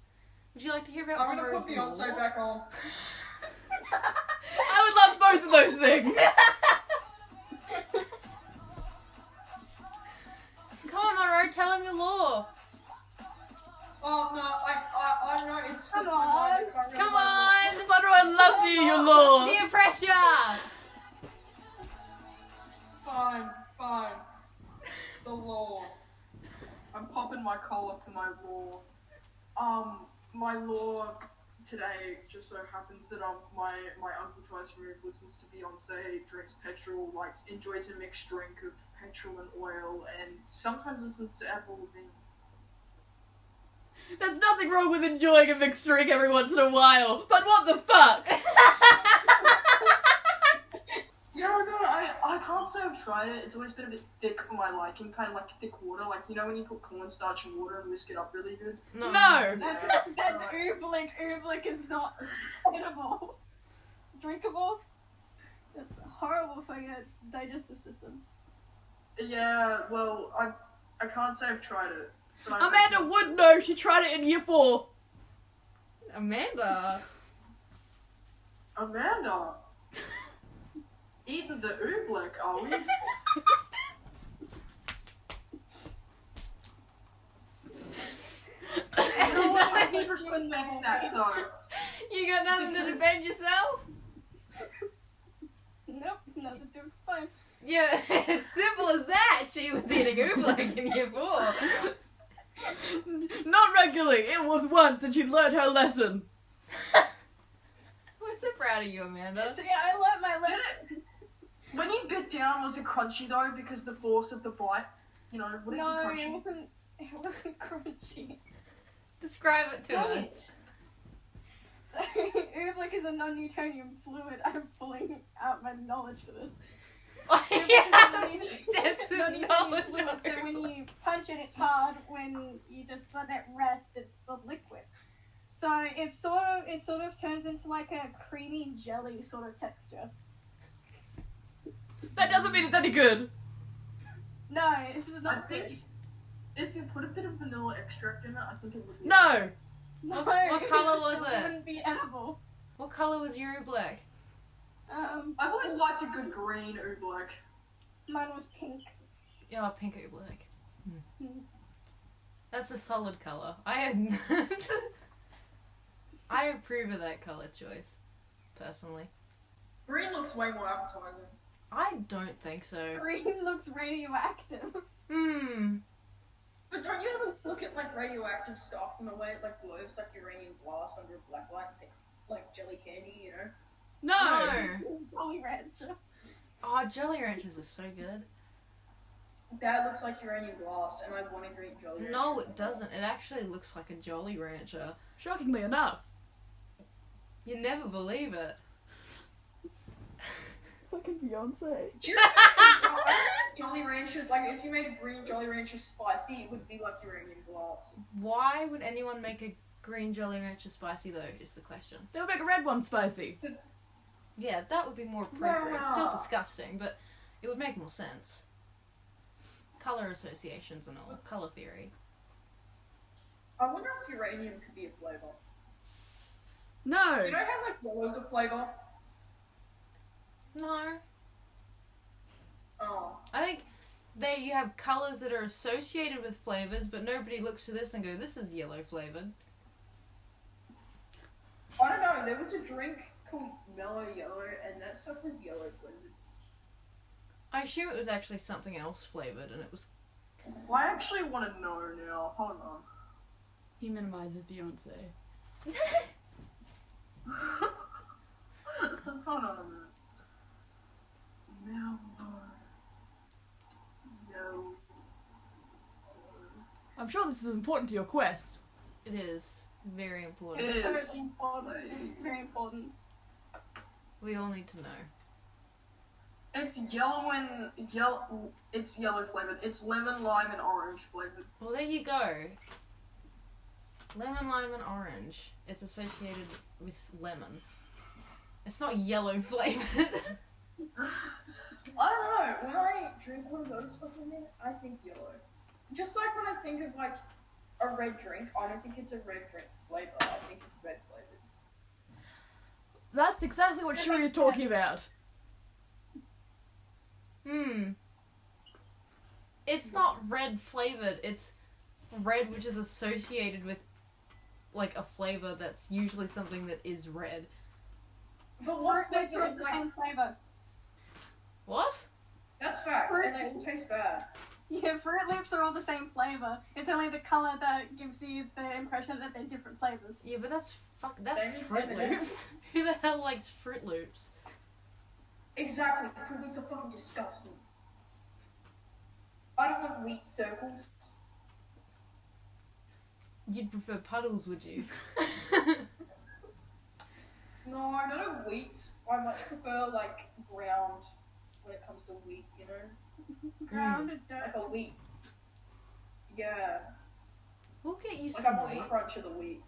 Would you like to hear about I'm gonna Monroe's put Beyonce lore? back on. I would love both of those things. Come on, Monroe, tell him your lore. Oh no, I know it's. Come my on. mind, I can't remember Come my on! Monroe, I'd love to hear your lore. Peer pressure! Fine. The law. I'm popping my collar for my law. My law today just so happens that my uncle twice removed listens to Beyonce, drinks petrol, enjoys a mixed drink of petrol and oil, and sometimes listens to Avril Lavigne. There's nothing wrong with enjoying a mixed drink every once in a while, but what the fuck? Yeah, no, I can't say I've tried it. It's always been a bit thick for my liking, kind of like thick water. Like, you know when you put cornstarch in water and whisk it up really good? No! That's oobleck. Oobleck is not edible. Drinkable. It's horrible for your digestive system. Yeah, well, I can't say I've tried it. But Amanda would know. She tried it in year 4. Amanda. Amanda! Eating the oobleck, are we? I didn't respect that though. You got nothing to defend yourself? Nope, nothing to explain. Yeah, it's simple as that. She was eating oobleck in year 4. Not regularly. It was once and she learned her lesson. I'm so proud of you, Amanda. So yeah, I learnt my lesson. When you bit down, was it crunchy though? Because the force of the bite, you know, would it be No, crunchy? it wasn't crunchy. Describe it to Dang us. So, oobleck is a non-Newtonian fluid. I'm pulling out my knowledge for this. You have extensive Non-Newtonian knowledge fluid, on so when oobleck. you punch it, it's hard. When you just let it rest, it's a liquid. So it sort of turns into like a creamy jelly sort of texture. That doesn't mean it's any good. No, this is I not think good. if you put a bit of vanilla extract in it, I think it would be. No! No, What colour it was still it? wouldn't be edible. What colour was your oobleck? I've always liked a good green oobleck. Mine was pink. Yeah, pink oobleck. Hmm. That's a solid colour. I approve of that colour choice, personally. Green looks way more appetizing. I don't think so. Green looks radioactive. But don't you ever look at like radioactive stuff and the way it like glows like uranium glass under a black light, like jelly candy, you know? No! Jolly Rancher. Oh, Jolly Ranchers are so good. That looks like uranium glass, and I want to drink Jolly Rancher. No, it doesn't. It actually looks like a Jolly Rancher. Shockingly enough. You never believe it. Fucking Beyonce. Do you remember Jolly Ranchers? Like, if you made a green Jolly Rancher spicy, it would be like uranium glass. Why would anyone make a green Jolly Rancher spicy, though, is the question. They'll make a red one spicy. Yeah, that would be more appropriate. It's still Wow. disgusting, but it would make more sense. Colour associations and all. Colour theory. I wonder if uranium could be a flavor. No! You know how like yellow's a flavor? No. Oh. I think you have colours that are associated with flavours, but nobody looks to this and go, this is yellow flavoured. I don't know, there was a drink called Mellow Yellow, and that stuff was yellow flavored. I assume it was actually something else flavoured, and it was... Well, I actually want to know now. Hold on. He minimizes Beyonce. Hold on a minute. Mellow. No. I'm sure this is important to your quest. It is very important. It It's is. very important. It's very important. We all need to know. It's yellow and yellow. It's yellow flavored. It's lemon, lime, and orange flavored. Well, there you go. Lemon, lime, and orange. It's associated with lemon. It's not yellow flavoured. I don't know. When I drink one of those fucking things, I think yellow. Just like when I think of like a red drink, I don't think it's a red drink flavor. I think it's red flavored. That's exactly what That Cherie is makes talking sense. about. It's not red flavoured. It's red which is associated with like a flavour that's usually something that is red. But what Fruit Loops flavor are is the like? same flavor. What? That's facts, Fruit- and they all taste bad. Yeah, Fruit Loops are all the same flavor. It's only the color that gives you the impression that they're different flavors. Yeah, but that's Same as Fruit M&Ms. Loops. Who the hell likes Fruit Loops? Exactly. Fruit Loops are fucking disgusting. I don't want wheat circles. You'd prefer puddles, would you? No, not a wheat. I much prefer like ground when it comes to wheat. You know? Grounded Like dirt. a wheat. Yeah. We'll get you Like some I'm on the wheat. crunch of the wheat.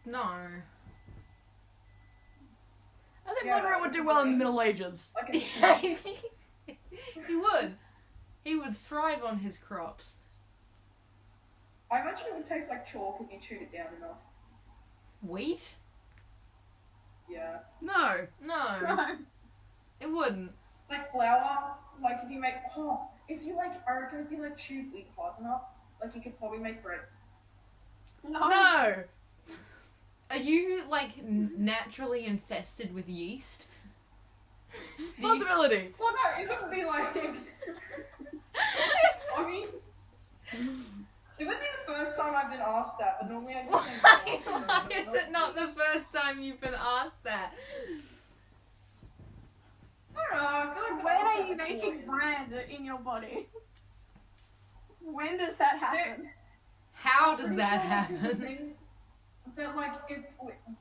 No. I think Yeah, Monroe would do well in the Middle Ages. Like a He would. He would thrive on his crops. I imagine it would taste like chalk if you chewed it down enough. Wheat? Yeah. No. No. It wouldn't. Like flour, like if you make, I reckon if you like chewed wheat hard enough, like you could probably make bread. No. Are you, like, naturally infested with yeast? Possibility. Well, no, it wouldn't be like. I mean, it wouldn't be the first time I've been asked that, but normally I just say no. Why is it not the first time you've been asked that? I don't know, I feel like When I've are asked you that making before. bread in your body? When does that happen? How does Pretty that sure it's a happen? thing that like if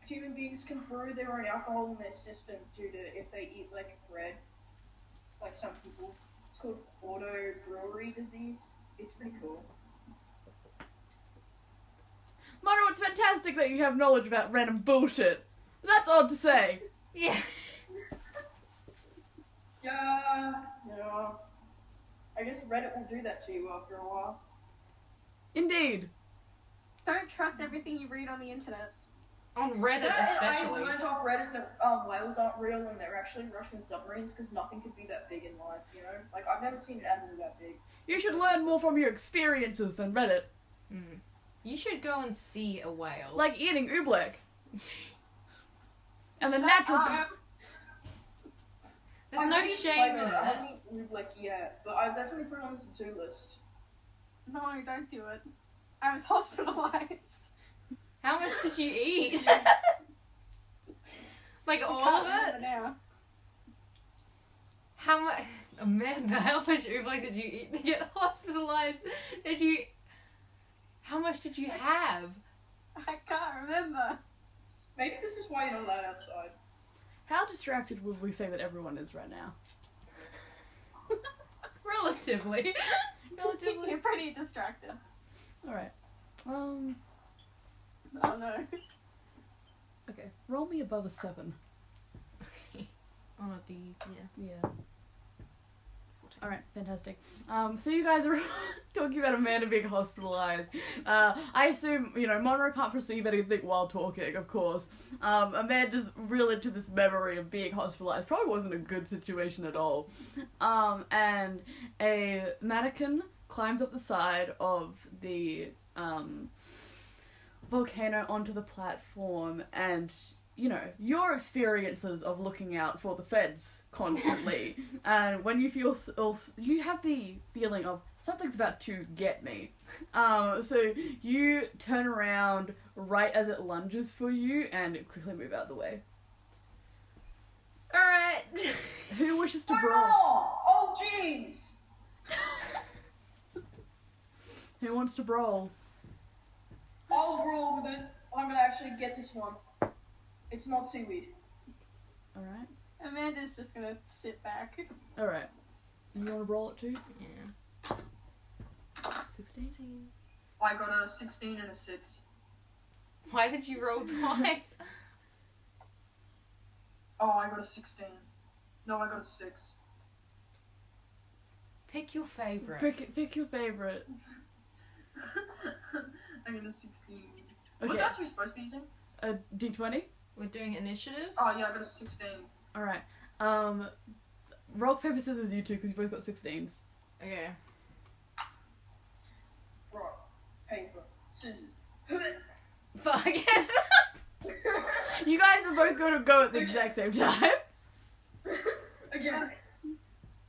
human beings can brew their own alcohol in their system due to if they eat like bread, like some people, it's called auto brewery disease. It's pretty cool. Monroe, it's fantastic that you have knowledge about random bullshit. That's odd to say. Yeah. Yeah. I guess Reddit will do that to you after a while. Indeed. Don't trust everything you read on the internet. On Reddit Yeah, especially. I learned off Reddit that whales aren't real and they're actually Russian submarines because nothing could be that big in life, you know? Like, I've never seen an animal that big. You should learn more from your experiences than Reddit. Mm. You should go and see a whale. Like eating oobleck. And the Shut natural... up. There's I've no eaten shame in flavor, I it. haven't eaten oobleck yet, but I've definitely put it on the to-do list. No, don't do it. I was hospitalized. How much did you eat? Like all of it? Now. How much? Amanda, how much oobleck did you eat to get hospitalized? Did you? How much did you have? I can't remember. Maybe this is why you're not allowed outside. How distracted would we say that everyone is right now? Relatively. Relatively. You're pretty distracted. Alright. Oh no. Okay. Roll me above a 7. Okay. On a D, yeah. Yeah. Alright, fantastic. So you guys are talking about Amanda being hospitalized. I assume, Monroe can't perceive anything while talking, of course. Amanda's real into this memory of being hospitalized. Probably wasn't a good situation at all. And a mannequin climbs up the side of the, volcano onto the platform and... your experiences of looking out for the feds constantly, and when you feel, you have the feeling of something's about to get me. So you turn around right as it lunges for you and quickly move out of the way. Alright. Who wishes to Oh, brawl? no! Oh, jeez! Who wants to brawl? I'll brawl with it. I'm gonna actually get this one. It's not seaweed. Alright. Amanda's just gonna sit back. Alright. You want to brawl it too? Yeah. 16? I got a 16 and a 6. Why did you roll twice? Oh, I got a 16. No, I got a 6. Pick your favorite. Pick your favorite. I got a 16. Okay. What dice are we supposed to be using? A D20? We're doing initiative. Oh, yeah, I got a 16. Alright. Rock, paper, scissors, you two, because you both got 16s. Okay. Rock, paper, scissors. Fuck. You guys are both going to go at the exact same time. Again.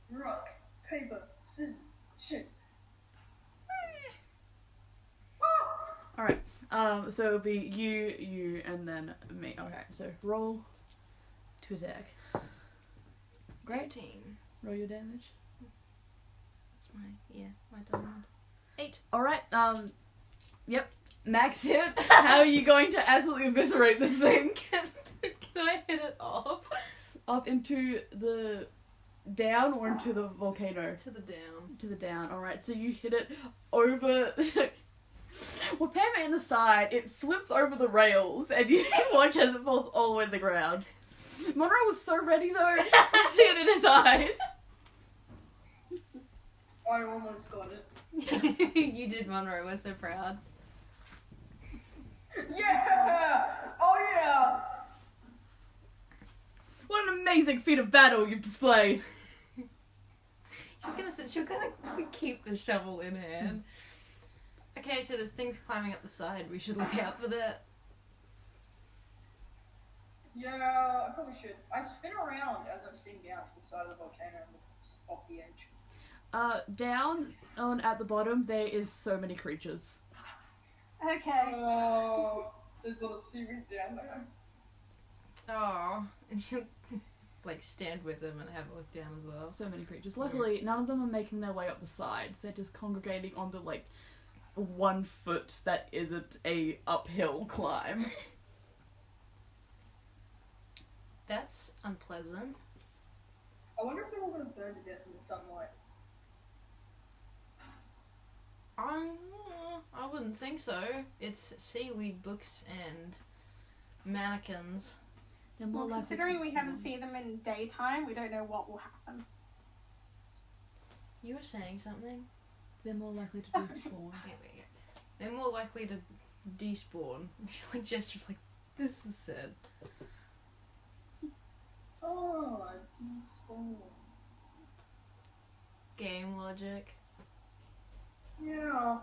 Rock, paper, scissors, shit. Alright, so it'll be you, and then me. Okay, so roll to attack. Great. 15. Roll your damage. That's my diamond. 8. Alright, yep, max hit. How are you going to absolutely eviscerate this thing? Can I hit it off? Up into the down or into the volcano? To the down. To the down. Alright, so you hit it over... Well, Pam in the side, it flips over the rails, and you watch as it falls all the way to the ground. Monroe was so ready, though. You see it in his eyes. I almost got it. You did, Monroe. We're so proud. Yeah! Oh yeah! What an amazing feat of battle you've displayed. She'll gonna keep the shovel in hand. Okay, so there's things climbing up the side. We should look out for that. Yeah, I probably should. I spin around as I'm sitting down to the side of the volcano and look off the edge. Down on at the bottom, there is so many creatures. Okay. Oh, there's a little seaweed down there. Oh, and she'll like stand with him and have a look down as well. So many creatures. Luckily, none of them are making their way up the sides. They're just congregating on the, like, 1 foot that isn't a uphill climb. That's unpleasant. I wonder if they're all gonna burn to death in the sunlight. I wouldn't think so. It's seaweed, books, and mannequins. They're more Well, likely considering to we haven't spawn. seen them in daytime, we don't know what will happen. You were saying something? They're more likely to despawn. Here we go. They're more likely to despawn. Like gestures like, this is sad. Oh, despawn. Game logic. Yeah.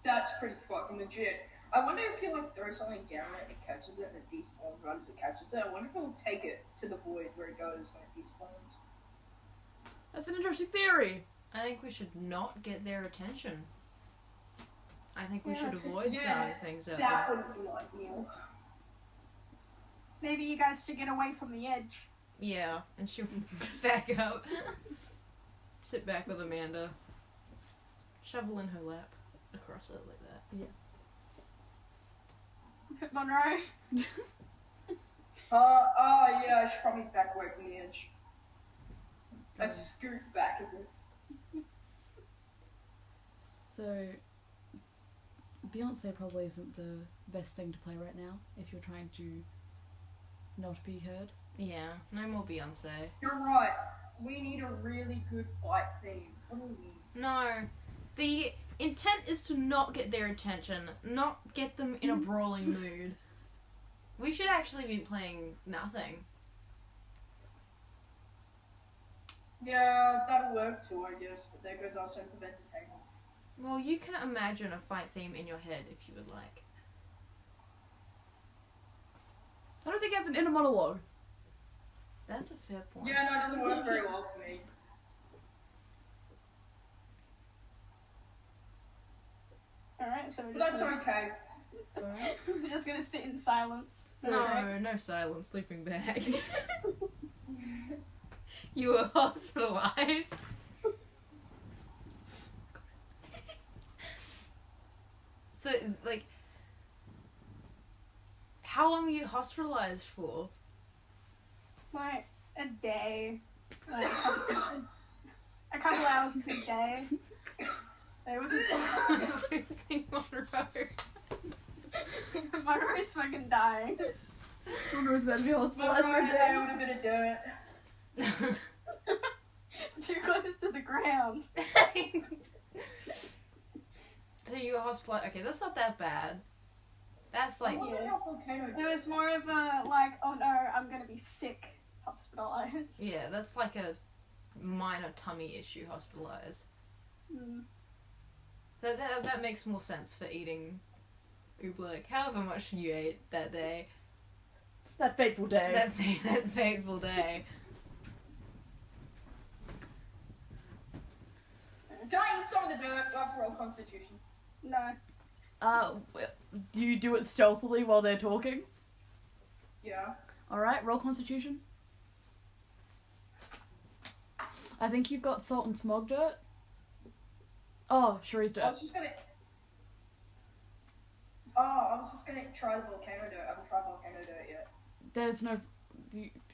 That's pretty fucking legit. I wonder if you like throw something down it and it catches it and it despawns right as it catches it. I wonder if it'll take it to the void where it goes when it despawns. That's an interesting theory. I think we should not get their attention. I think we Yeah, should it's just- avoid yeah, throwing things at That them. wouldn't be ideal. Maybe you guys should get away from the edge. Yeah, and she'll back up. Sit back with Amanda. Shovel in her lap. Across it like that. Monroe. Yeah, I should probably back away from the edge. I scoot back a bit. So, Beyonce probably isn't the best thing to play right now if you're trying to not be heard. Yeah, no more Beyonce. You're right. We need a really good fight theme. What do we need? No. The intent is to not get their attention, not get them in a brawling mood. We should actually be playing nothing. Yeah, that'll work too, I guess, but there goes our sense of entertainment. Well, you can imagine a fight theme in your head if you would like. I don't think it has an inner monologue. That's a fair point. Yeah, no, it doesn't work very well for me. Alright, so But that's okay. we're just gonna sit in silence. No, no silence, sleeping bag. You were hospitalized. So, like, how long were you hospitalized for? Like, a day. Like, a couple hours a day. It wasn't Losing Monroe. Monroe's fucking dying. Monroe's about to be hospitalized for a Monroe, day. a little bit of dirt. Too close to the ground. So you were hospitalized. Okay, that's not that bad. That's like, I wonder how Volcano It was more of a, like, oh no, I'm gonna be sick, hospitalized. yeah, that's like a minor tummy issue hospitalized. Mm. That makes more sense for eating oobleck, however much you ate that day. That fateful day. That fateful day. Can I eat some of the dirt after roll Constitution? No. Do you do it stealthily while they're talking? Yeah. Alright, roll Constitution. I think you've got salt and smog dirt. Oh, Cherie's dirt. I was just gonna try the volcano dirt. I haven't tried volcano dirt yet. There's no...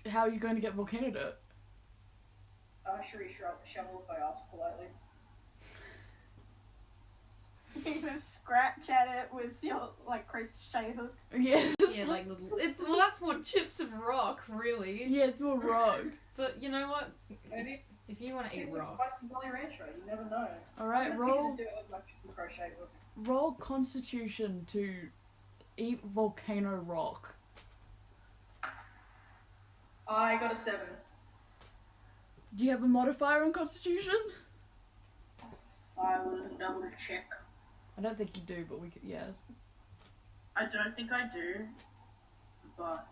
How are you going to get volcano dirt? Cherie shovel if I ask politely. You just scratch at it with your like crochet hook. Yes. Yeah, like little. Well, that's more chips of rock, really. Yeah, it's more rock. But you know what? Maybe If you want to eat it's some rock, spicy Jolly Rancher. You never know. Alright, I'm roll gonna do it with my crochet hook. roll Constitution to eat volcano rock. I got a 7. Do you have a modifier on Constitution? I will double check. I don't think you do, but we could, yeah. I don't think I do, but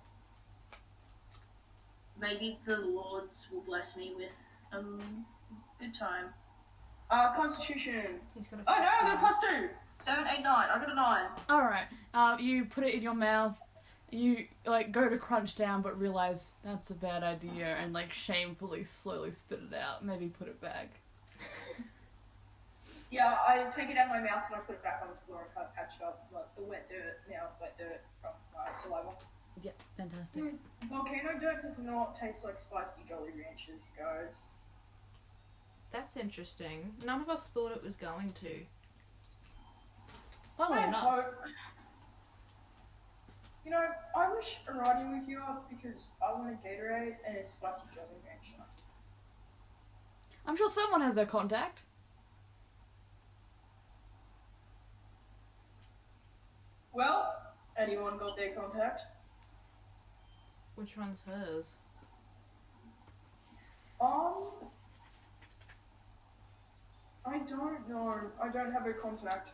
maybe the lords will bless me with a good time. Constitution. he's got a. Oh no, I got a +2. 7, 8, 9. I got a 9. Alright, you put it in your mouth, you, like, go to crunch down, but realize that's a bad idea, and, like, shamefully, slowly spit it out. Maybe put it back. Yeah, I take it out of my mouth and I put it back on the floor and kind of patch it up like the wet dirt from my saliva. Yeah, fantastic. Volcano dirt does not taste like spicy Jolly Ranchers, guys. That's interesting. None of us thought it was going to. Funnily I enough. hope. You know, I wish Arati was here because I want a Gatorade and it's spicy Jolly Rancher. I'm sure someone has their contact. Well, anyone got their contact? Which one's hers? I don't know. I don't have a contact.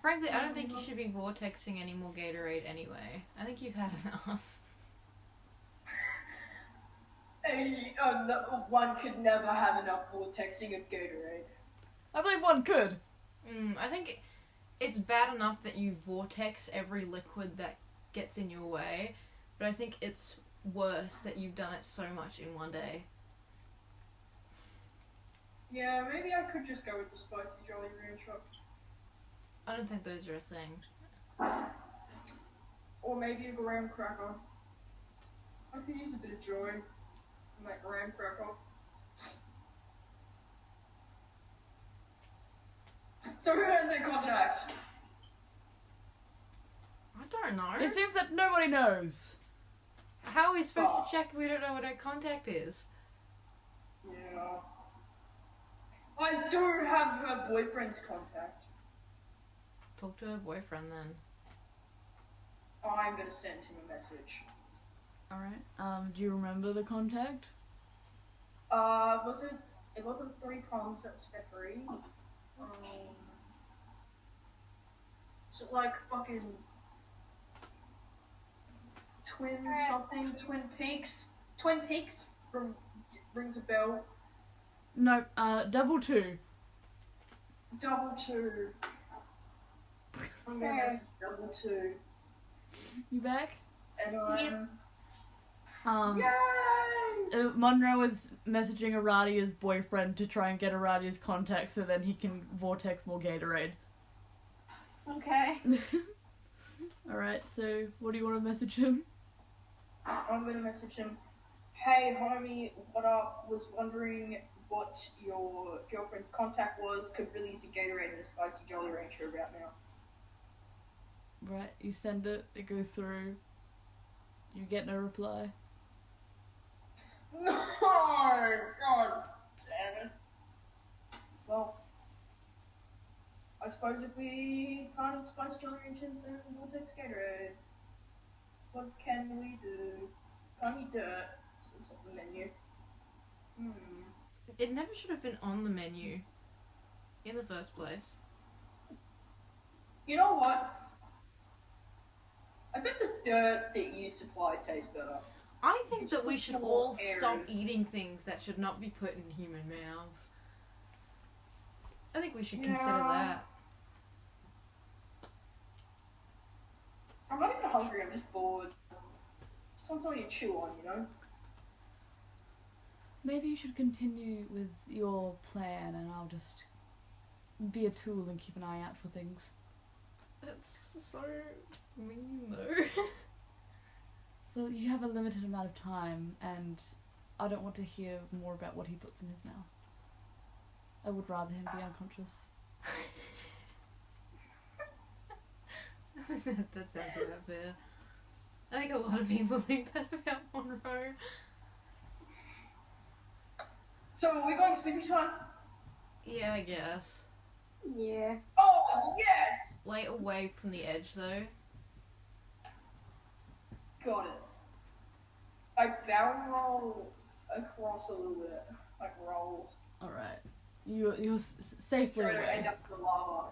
Frankly, I don't think you should be vortexing any more Gatorade anyway. I think you've had enough. One could never have enough vortexing of Gatorade. I believe one could. I think it's bad enough that you vortex every liquid that gets in your way, but I think it's worse that you've done it so much in one day. Yeah, maybe I could just go with the spicy Jolly Rancher. I don't think those are a thing. Or maybe a graham cracker. I could use a bit of joy in that graham cracker. So who has their contact? I don't know. It seems that nobody knows. How are we supposed to check if we don't know what our contact is? Yeah. I do have her boyfriend's contact. Talk to her boyfriend then. I'm gonna send him a message. Alright. Do you remember the contact? It wasn't 3 prongs, that's free. So like fucking Twin something, Twin Peaks rings a bell. No, double 2. Double 2. I'm gonna message double 2. You back? And I'm Yay! Monroe is messaging Aradia's boyfriend to try and get Aradia's contact so then he can vortex more Gatorade. Okay. Alright, so what do you want to message him? I'm gonna message him. Hey homie, what up? Was wondering what your girlfriend's contact was. Could really use a Gatorade and a spicy Jolly Rancher about now. Right, you send it, it goes through. You get no reply. No! God damn it. Well, I suppose if we can't eat spicy Jolly Ranchers, then we'll take Gatorade. What can we do? Can't eat dirt, so it's off the menu. It never should have been on the menu in the first place. You know what? I bet the dirt that you supply tastes better. I think It that just we looks should more all airy. stop eating things that should not be put in human mouths. I think we should consider Yeah. that. I'm not even hungry, I'm just bored. Just want something to chew on, you know? Maybe you should continue with your plan and I'll just be a tool and keep an eye out for things. That's so mean, though. Well, you have a limited amount of time and I don't want to hear more about what he puts in his mouth. I would rather him be unconscious. That sounds about fair. I think a lot of people think that about Monroe. So are we going sleepy time? Yeah, I guess. Yeah. Oh, yes! Lay away from the edge, though. Got it. I barrel roll across a little bit. Like roll. Alright. You're safely Try to away. end up in the lava.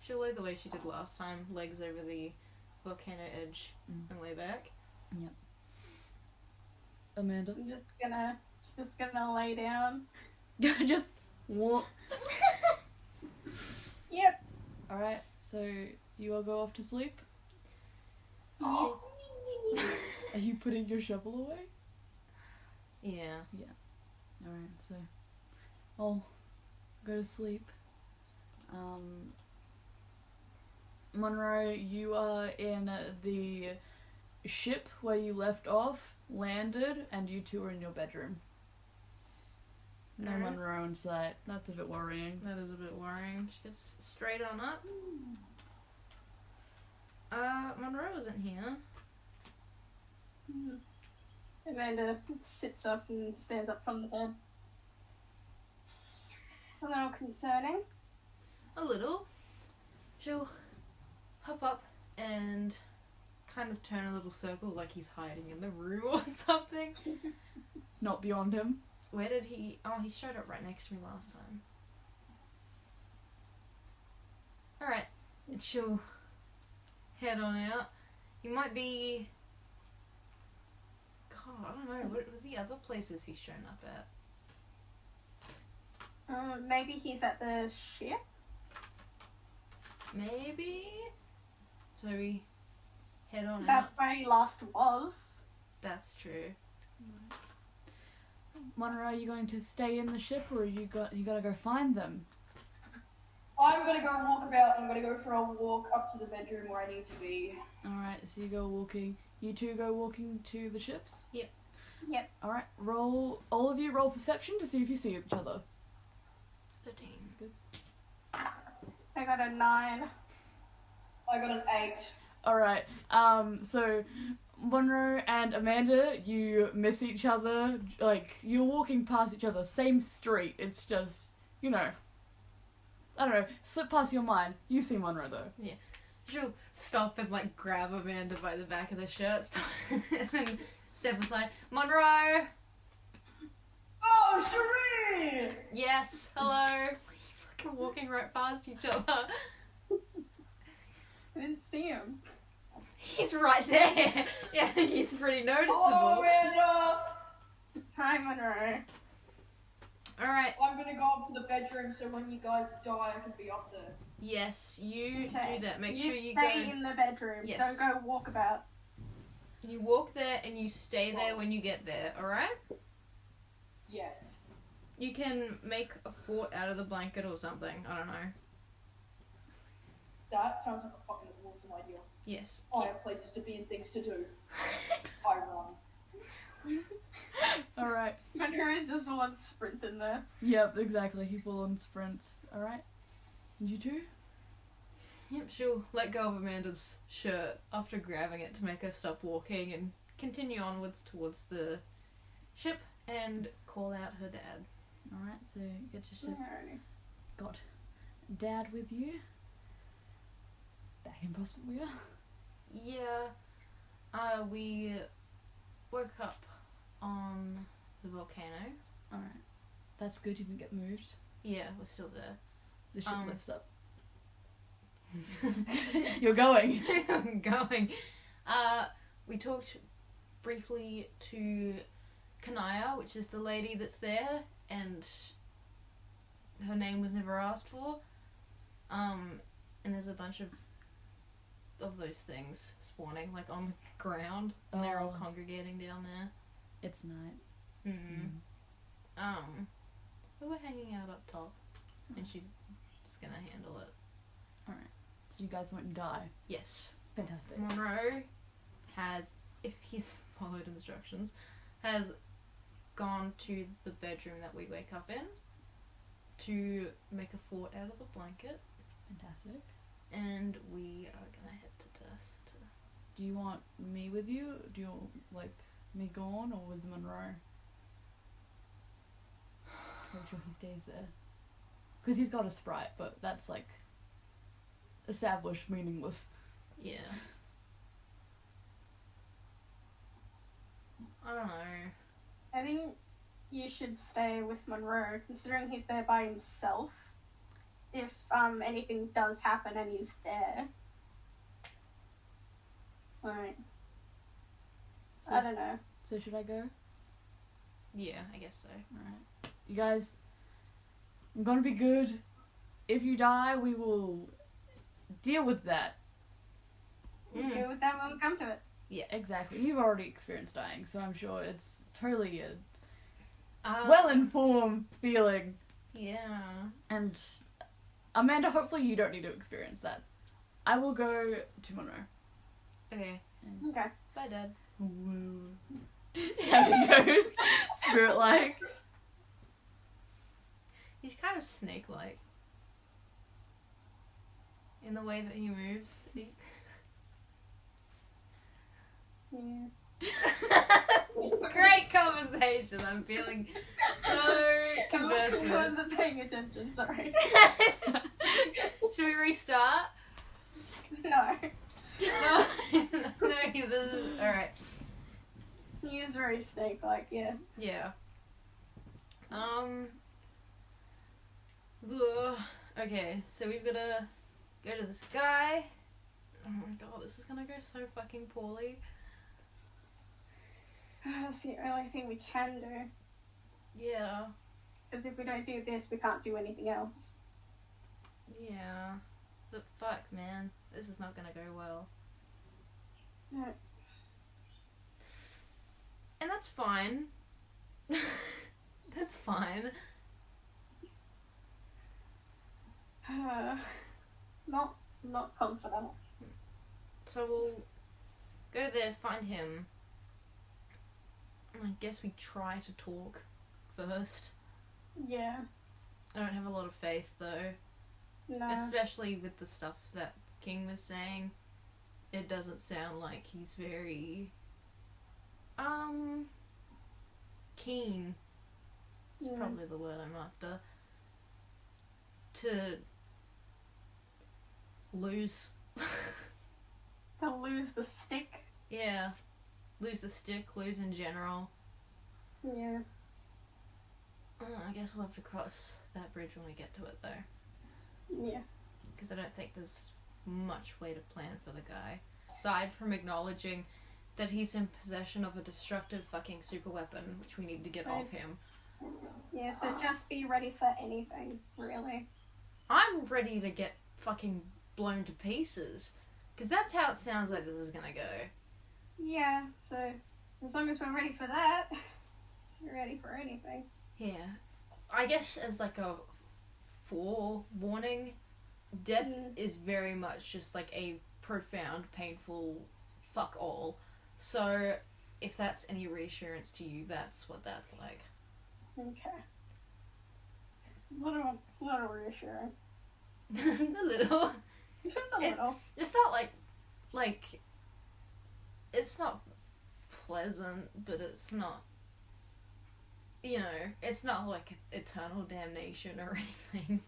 She'll lay the way she did last time, legs over the volcano edge and lay back. Amanda? I'm just gonna lay down. Just what? Yep. Alright, so you all go off to sleep? Oh, Are you putting your shovel away? Yeah. Alright, so I'll go to sleep. Monroe, you are in the ship where you left off, landed, and you two are in your bedroom. No Alright. Monroe in sight. That's a bit worrying. That is a bit worrying. She gets straight on up. Monroe isn't here. Amanda sits up and stands up from the bed. A little concerning. A little. She'll hop up and kind of turn a little circle like he's hiding in the room or something. Not beyond him. Where did he... Oh, he showed up right next to me last time. Alright. And she'll head on out. He might be... God, I don't know. What are the other places he's shown up at? Maybe he's at the ship. Maybe? So we head on out. That's where he last was. That's true. Monroe, are you going to stay in the ship or you gotta go find them? I'm gonna go walk about. I'm gonna go for a walk up to the bedroom where I need to be. Alright, so you go walking. You two go walking to the ships? Yep. Yep. Alright, all of you roll perception to see if you see each other. 13. I got a 9. I got an 8. Alright, so Monroe and Amanda, you miss each other, like, you're walking past each other, same street, it's just, you know, I don't know, slip past your mind. You see Monroe though. She'll stop and like grab Amanda by the back of the shirt and then step aside. Monroe! Oh, Cherie! Yes, hello. We're fucking walking right past each other. I didn't see him. He's right there. Yeah, I think he's pretty noticeable. Hello, Amanda! Hi, Monroe. Alright, I'm gonna go up to the bedroom so when you guys die, I can be up there. yes, you Okay. do that. Make You sure you stay go. in the bedroom. Yes. Don't go walk about. You walk there and you stay there when you get there, alright? Yes. You can make a fort out of the blanket or something. I don't know. That sounds like a fucking awesome idea. Yes. I have places to be and things to do. I run. Alright. Monroe is just full on sprinting there. Yep, exactly, he full on sprints. Alright. And you two? Yep, she'll let go of Amanda's shirt after grabbing it to make her stop walking and continue onwards towards the ship and call out her dad. Alright, so get your ship. Alrighty. Got Dad with you. Back in Prospit we are. Yeah, we woke up on the volcano. Alright. That's good, you didn't get moved. Yeah, we're still there. The ship lifts up. You're You're going. I'm going. We talked briefly to Kanaya, which is the lady that's there, and her name was never asked for. And there's a bunch of those things spawning, like on the ground, and they're all Oh. congregating down there. It's night. We were hanging out up top, and she's gonna handle it. So you guys won't die. Yes. Fantastic. Monroe has, if he's followed instructions, has gone to the bedroom that we wake up in to make a fort out of a blanket. Fantastic. And we are gonna head to Derse. Do you want me with you? Do you want, like, me gone or with Monroe? Make sure he stays there. Because he's got a sprite, but that's, like, established meaningless. Yeah. I don't know. I think you should stay with Monroe, considering he's there by himself. If anything does happen and he's there. Right. So, I don't know. So should I go? Yeah, I guess so. Alright. You guys, I'm gonna be good. If you die, we will deal with that. We'll deal with that when we come to it. Yeah, exactly. You've already experienced dying, so I'm sure it's totally a Um, well-informed feeling. Yeah. And Amanda, hopefully you don't need to experience that. I will go to Monroe. Okay. Okay. Bye, Dad. Woo. How he goes, spirit-like. He's kind of snake-like. In the way that he moves. Yeah. Great conversation. I'm feeling so I conversed with. wasn't paying attention, sorry. Should we restart? No. No, this is alright. He is very snake-like, yeah. Yeah. Okay, so we've gotta go to this guy. Oh my god, this is gonna go so fucking poorly. That's the only thing we can do. Yeah. Because if we don't do this, we can't do anything else. Yeah. But fuck, man. This is not gonna go well. No. And that's fine. That's fine. Not confident. So we'll go there, find him. And I guess we try to talk first. Yeah. I don't have a lot of faith though. No. Especially with the stuff that King was saying. It doesn't sound like he's very keen. It's Yeah. probably the word I'm after. To lose. To lose the stick. Yeah. Lose the stick, lose in general. Yeah. I guess we'll have to cross that bridge when we get to it though. Yeah. Because I don't think there's much way to plan for the guy. Aside from acknowledging that he's in possession of a destructive fucking super weapon, which we need to get off him. Yeah, so just be ready for anything, really. I'm ready to get fucking blown to pieces. Because that's how it sounds like this is gonna go. Yeah, so as long as we're ready for that, we're ready for anything. Yeah. I guess as like a forewarning, death is very much just like a profound, painful fuck all. So if that's any reassurance to you, that's what that's like. Okay. Little reassuring. A little. Just a little. It's not like it's not pleasant, but it's not, you know, it's not like eternal damnation or anything.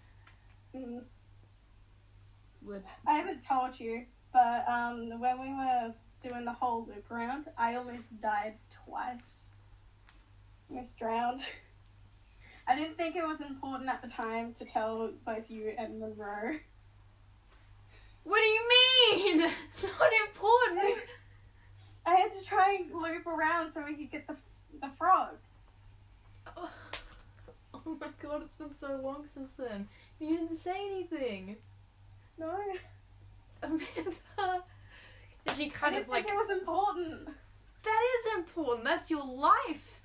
Mm. Would I haven't told you, but when we were doing the whole loop around, I almost died twice. Almost drowned. I didn't think it was important at the time to tell both you and Monroe. What do you mean? Not important. I had to try and loop around so we could get the frog. Oh my god, it's been so long since then. You didn't say anything. No, Amanda. Is she I kind didn't of like, think it was important. that is important. That's your life.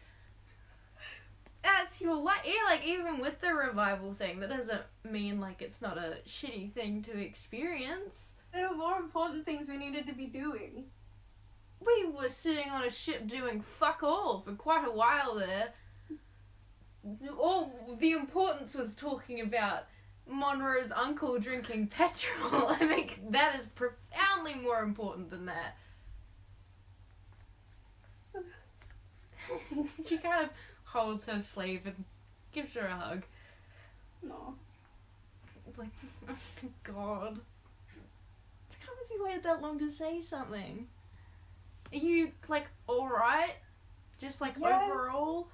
That's your life. Yeah, like even with the revival thing, that doesn't mean like it's not a shitty thing to experience. There were more important things we needed to be doing. we were sitting on a ship doing fuck all for quite a while there. All the importance was talking about Monroe's uncle drinking petrol. I think that is profoundly more important than that. She kind of holds her sleeve and gives her a hug. No. Like, oh my god. I can't believe you waited that long to say something. Are you, like, alright? Just, like, Yeah. overall?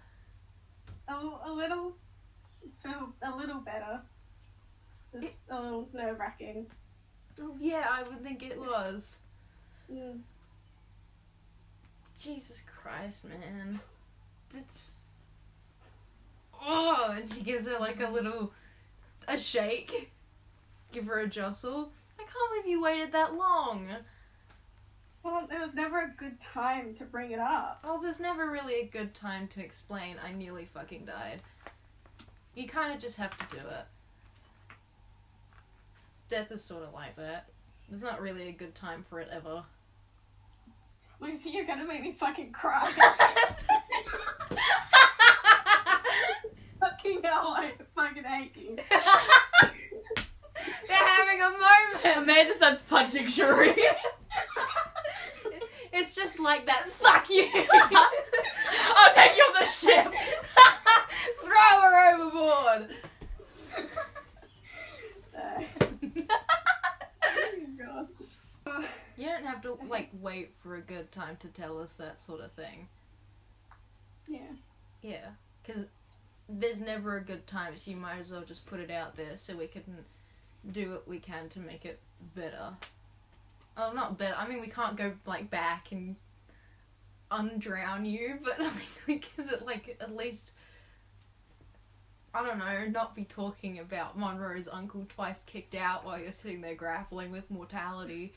A little. Feel a little better. It's a little nerve-wracking. Oh, yeah, I would think it was. Mm. Jesus Christ, man. It's... Oh, and she gives her, like, a shake. Give her a jostle. I can't believe you waited that long. Well, it was never a good time to bring it up. Oh, there's never really a good time to explain I nearly fucking died. You kind of just have to do it. Death is sort of like that. There's not really a good time for it ever. Lucy, you're gonna make me fucking cry. Fucking hell, I fucking hate you. They're having a moment! Amanda starts punching Cherie. It's just like that. Fuck you! I'll take you on the ship. Throw her overboard! Oh, God. You don't have to, like, wait for a good time to tell us that sort of thing. Yeah. Yeah, because there's never a good time, so you might as well just put it out there so we can do what we can to make it better. Oh, not better. I mean, we can't go, like, back and undrown you, but, like, we can, like, at least, I don't know, not be talking about Monroe's uncle twice kicked out while you're sitting there grappling with mortality.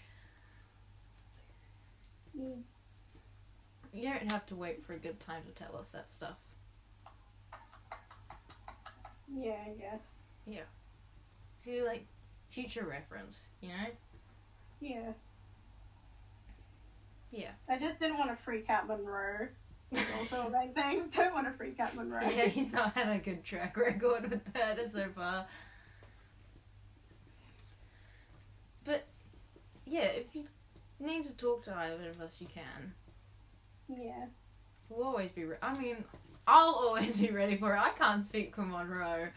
Mm. You don't have to wait for a good time to tell us that stuff. Yeah, I guess. See, like, future reference, you know? Yeah. Yeah. I just didn't want to freak out Monroe. It's also a main thing. Don't want to freak out Monroe. Yeah, he's not had a good track record with that so far. But, yeah, if you need to talk to either of us, you can. Yeah. We'll always be I'll always be ready for it. I can't speak for Monroe.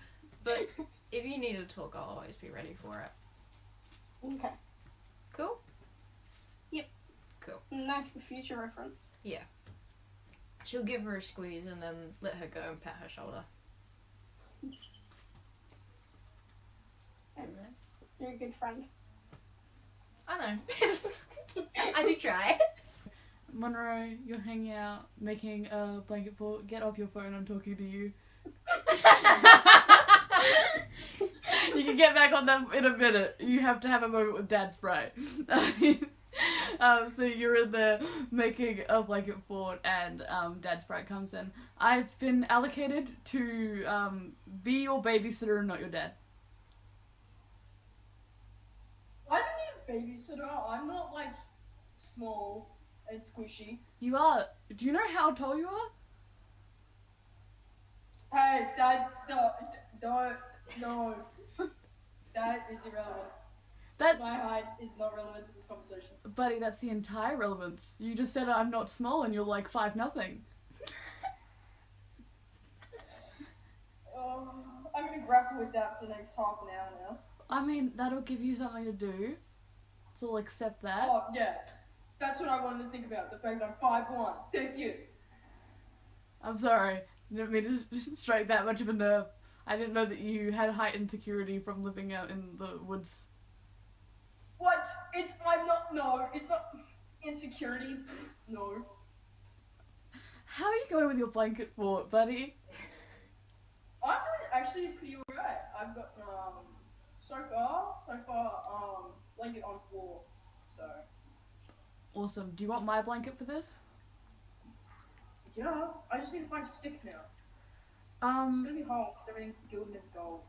But if you need to talk, I'll always be ready for it. Okay. Cool? Yep. Cool. No, for future reference. She'll give her a squeeze and then let her go and pat her shoulder. Thanks. You're a good friend. I know. I do try. Monroe, you're hanging out, making a blanket fort. Get off your phone, I'm talking to you. You can get back on that in a minute. You have to have a moment with Dad Sprite. So you're in there making a blanket fort and Dad Sprite comes in. I've been allocated to be your babysitter and not your dad. I don't need a babysitter. I'm not, like, small and squishy. You are. Do you know how tall you are? Hey, no. That is irrelevant. That's, My height is not relevant to this conversation. buddy, that's the entire relevance. You just said I'm not small and you're like 5'0". I'm gonna grapple with that for the next half an hour now. I mean, that'll give you something to do. So I'll accept that. Oh, yeah. That's what I wanted to think about, the fact that I'm 5'1". Thank you. I'm sorry. Didn't mean to strike that much of a nerve. I didn't know that you had height insecurity from living out in the woods. What? It's not insecurity. No. How are you going with your blanket fort, buddy? I'm doing actually pretty alright. I've got, so far, blanket on floor, so. Awesome. Do you want my blanket for this? Yeah, I just need to find a stick now. It's gonna be hard because everything's gilded and gold.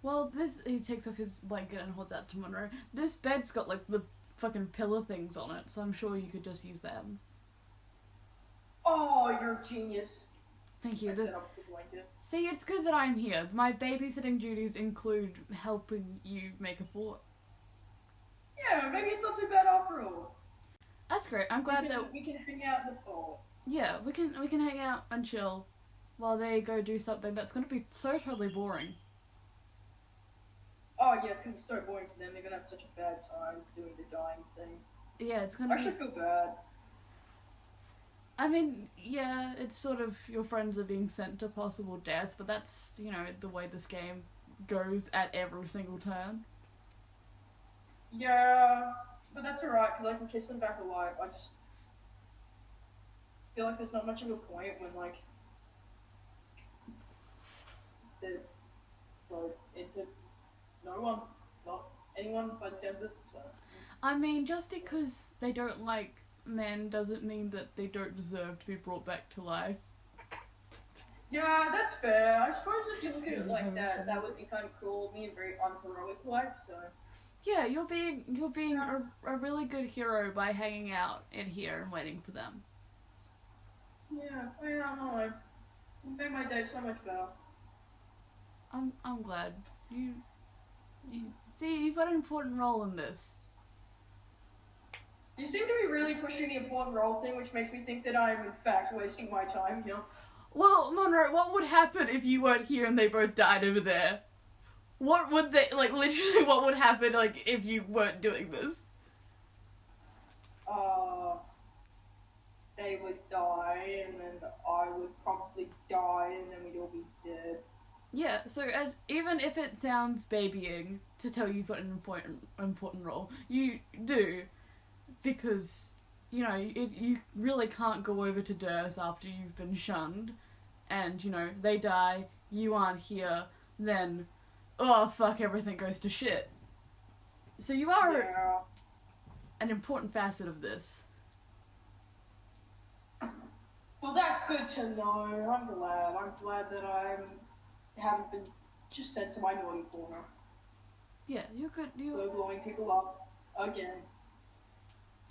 Well, he takes off his blanket and holds out to Monroe. This bed's got, like, the fucking pillar things on it, so I'm sure you could just use them. Oh, you're a genius. Thank you. I set up the blanket. See, it's good that I'm here. My babysitting duties include helping you make a fort. Yeah, maybe it's not too bad after all. That's great. I'm glad that we can hang out in the fort. yeah, we can hang out and chill while they go do something that's going to be so totally boring. Oh yeah, it's gonna be so boring for them. They're gonna have such a bad time doing the dying thing. Yeah, it's I going to be... actually feel bad. I mean, yeah, it's sort of your friends are being sent to possible death, but that's, you know, the way this game goes at every single turn. Yeah, but that's alright, because I can kiss them back alive. I just feel like there's not much of a point when, like, they're both into no one, not anyone by the sound of it, so. I mean, just because they don't like men doesn't mean that they don't deserve to be brought back to life. Yeah, that's fair. I suppose if you look at it like that, that would be kind of cool. Me and very unheroic like, so. Yeah, you're being a really good hero by hanging out in here and waiting for them. Yeah, I don't know. It made my day so much better. I'm glad. You see, you've got an important role in this. You seem to be really pushing the important role thing, which makes me think that I'm in fact wasting my time, you know? Well, Monroe, what would happen if you weren't here and they both died over there? What would they, like, literally what would happen, like, if you weren't doing this? They would die, and then I would probably die, and then we'd all be dead. Yeah, so even if it sounds babying to tell you've got an important role, you do, because, you know, you really can't go over to Derse after you've been shunned, and, you know, they die, you aren't here, then, oh fuck, everything goes to shit. So you are an important facet of this. Well, that's good to know. I'm glad that I haven't been just sent to my naughty corner. Yeah, you could. For blowing people up again.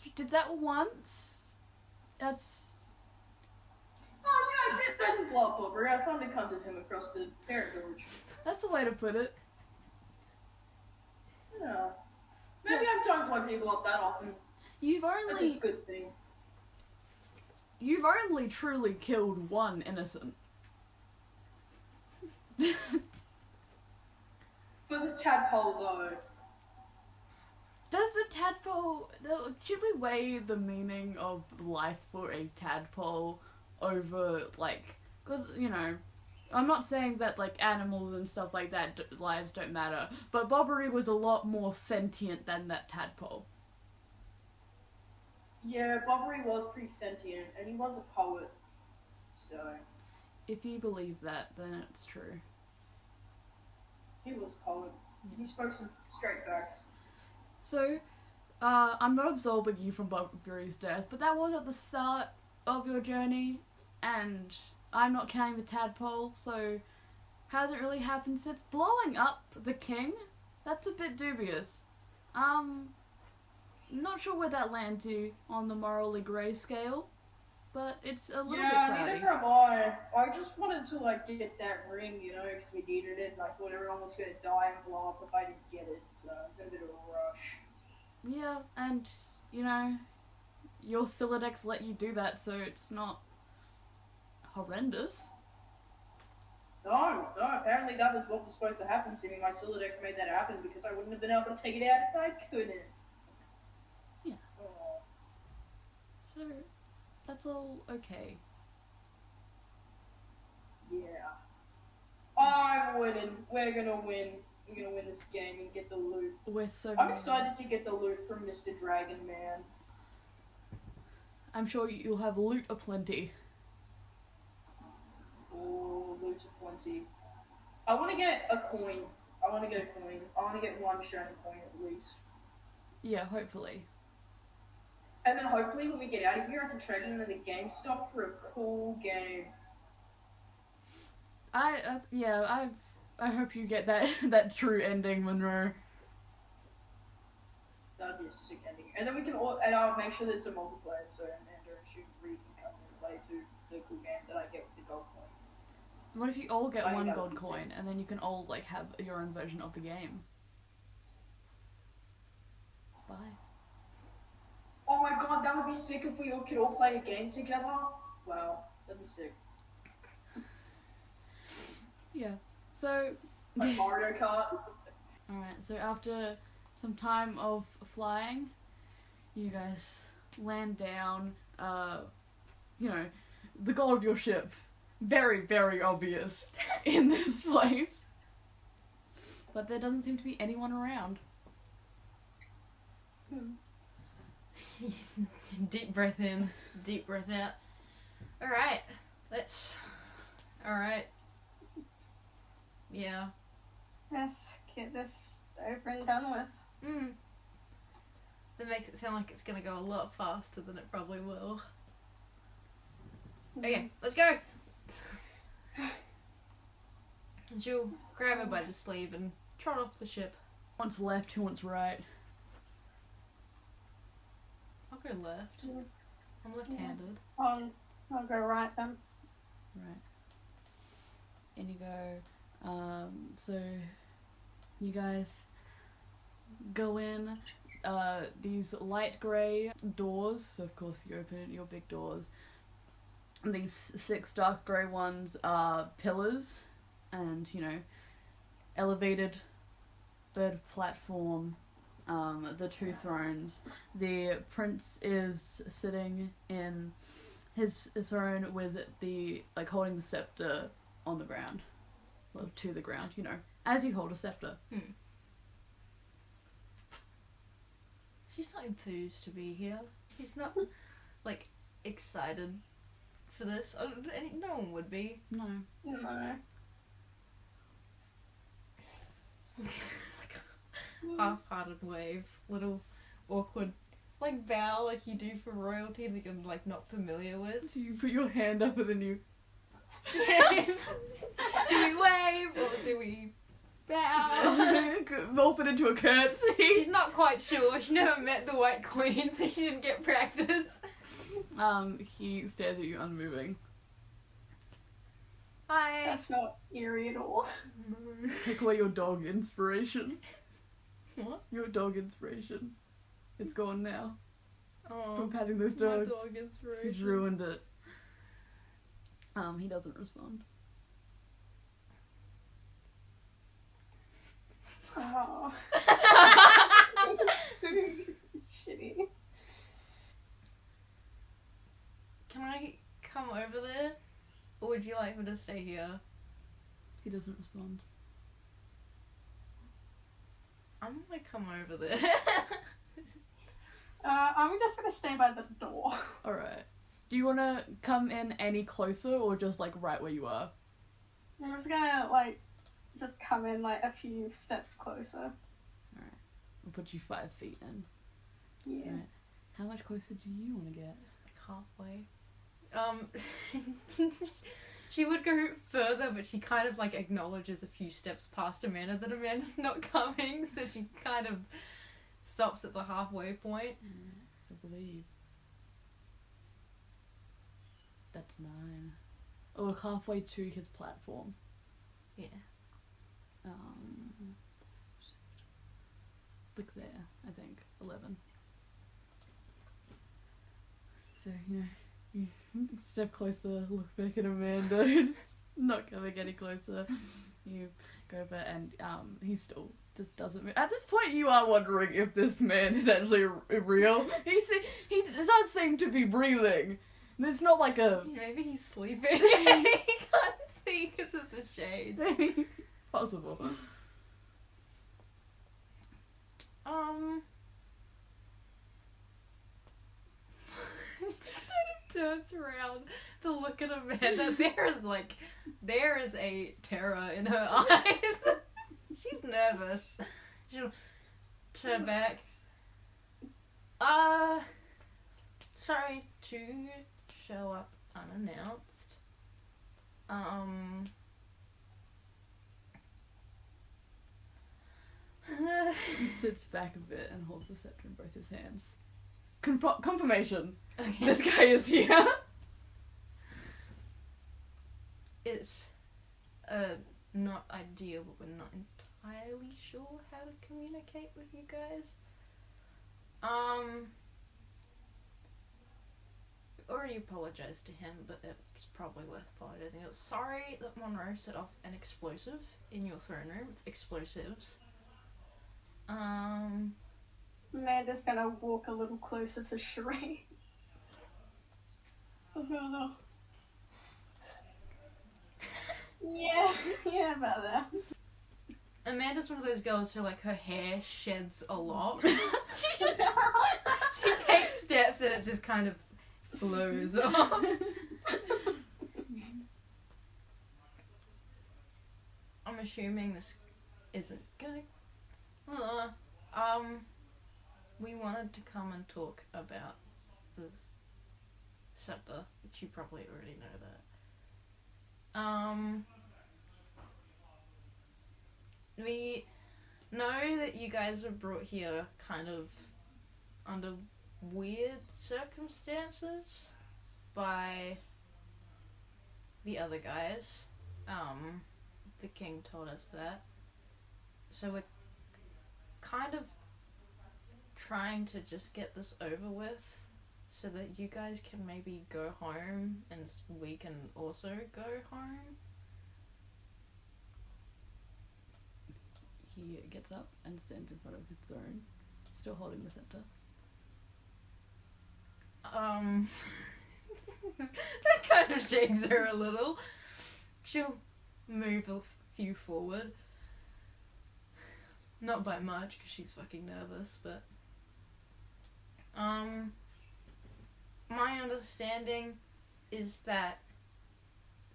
You did that once. That's. Oh yeah, I didn't blow up over. I found and hunted him across the territory. That's the way to put it. Yeah. Maybe I don't blow people up that often. That's a good thing. You've only truly killed one innocent. For the tadpole, though. Does the tadpole... Should we weigh the meaning of life for a tadpole over, like... Because, you know, I'm not saying that, like, animals and stuff like that, lives don't matter, but Bobbery was a lot more sentient than that tadpole. Yeah, Bobbery was pretty sentient, and he was a poet, so... If you believe that, then it's true. He was a poet. He spoke some straight facts. So, I'm not absolving you from Bobbery's death, but that was at the start of your journey, and I'm not counting the tadpole, so hasn't really happened since. Blowing up the king? That's a bit dubious. Not sure where that lands you on the morally grey scale, but it's a little bit cloudy. Yeah, neither am I. I just wanted to, like, get that ring, you know, because we needed it, and I thought everyone was going to die and blow up if I didn't get it, so it's a bit of a rush. Yeah, and, you know, your Silodex let you do that, so it's not horrendous. No, apparently that was what was supposed to happen to me. My Silodex made that happen because I wouldn't have been able to take it out if I couldn't. Yeah. So, that's all okay. Yeah. I'm winning. We're gonna win. We're gonna win this game and get the loot. I'm excited to get the loot from Mr. Dragon Man. I'm sure you'll have loot aplenty. Oh, loot aplenty. I want to get a coin. I want to get one shiny coin at least. Yeah, hopefully. And then hopefully when we get out of here, I can trade it into the GameStop for a cool game. I hope you get that true ending, Monroe. That'd be a sick ending. And then we can all, and I'll make sure there's some multiplayer, so Amanda and Cherie can come and play to the cool game that I get with the gold coin. What if you all get I think one that gold would be coin, and then you can all, like, have your own version of the game? Bye. Oh my god, that would be sick if we all could all play a game together. Wow, that'd be sick. Yeah. So, Like Mario Kart. alright, so after some time of flying, you guys land down, you know, the goal of your ship. Very, very obvious in this place. But there doesn't seem to be anyone around. Deep breath in, deep breath out. Alright, alright. Yeah. Let's get this over and done with. That makes it sound like it's gonna go a lot faster than it probably will. Okay, let's go! And she'll grab her by the sleeve and trot off the ship. Who wants left, who wants right? I'll go left. I'm left-handed. I'll go right then. Right. And you go, so you guys go in, these light grey doors, so of course you open your big doors. And these 6 dark grey ones are pillars and, you know, elevated third platform, the 2 thrones. The prince is sitting in his throne with the, like, holding the scepter on the ground. Well, to the ground, you know, as you hold a scepter. She's not enthused to be here. She's not, like, excited for this. No one would be. No. No. Like half-hearted wave, little awkward, like bow like you do for royalty that you're like not familiar with. So you put your hand up and then you... Do we wave or do we bow? Morph it into a curtsy. She's not quite sure. She never met the White Queen, so she didn't get practice. He stares at you unmoving. Hi. That's not eerie at all. Take away your dog inspiration. What? Your dog inspiration. It's gone now. Oh, From patting those my dogs. dog inspiration. He's ruined it. He doesn't respond. Oh. Shitty. Can I come over there? Or would you like me to stay here? He doesn't respond. I'm gonna come over there. I'm just gonna stay by the door. Alright. Do you want to come in any closer or just like right where you are? I'm just gonna like just come in like a few steps closer. Alright. We'll put you 5 feet in. Yeah. Alright. How much closer do you want to get? Just like halfway. She would go further, but she kind of like acknowledges a few steps past Amanda that Amanda's not coming, so she kind of stops at the halfway point. I believe. That's 9. Oh, look, halfway to his platform. Yeah. Look there, I think. 11. So, you know, you step closer, look back at Amanda, not coming any closer. You go over and he still just doesn't move. At this point you are wondering if this man is actually real. He does seem to be breathing. It's not like a... Maybe he's sleeping. He can't see because of the shades. Possible. Turns around to look at Amanda. There is a terror in her eyes. She's nervous. She'll turn back. Sorry to show up unannounced. He sits back a bit and holds the scepter in both his hands. Confirmation. Okay. This guy is here. It's not ideal, but we're not entirely sure how to communicate with you guys. We already apologized to him, but it's probably worth apologizing. Sorry that Monroe set off an explosive in your throne room with explosives. Amanda's gonna walk a little closer to Cherie. Yeah, about that. Amanda's one of those girls who, like, her hair sheds a lot. She takes steps and it just kind of flows off. I'm assuming this isn't gonna... we wanted to come and talk about the scepter, which you probably already know that. We know that you guys were brought here kind of under weird circumstances by the other guys. The king told us that. So we're kind of trying to just get this over with so that you guys can maybe go home and we can also go home. He gets up and stands in front of his throne, still holding the scepter. That kind of shakes her a little. She'll move a few forward. Not by much, because she's fucking nervous, but... my understanding is that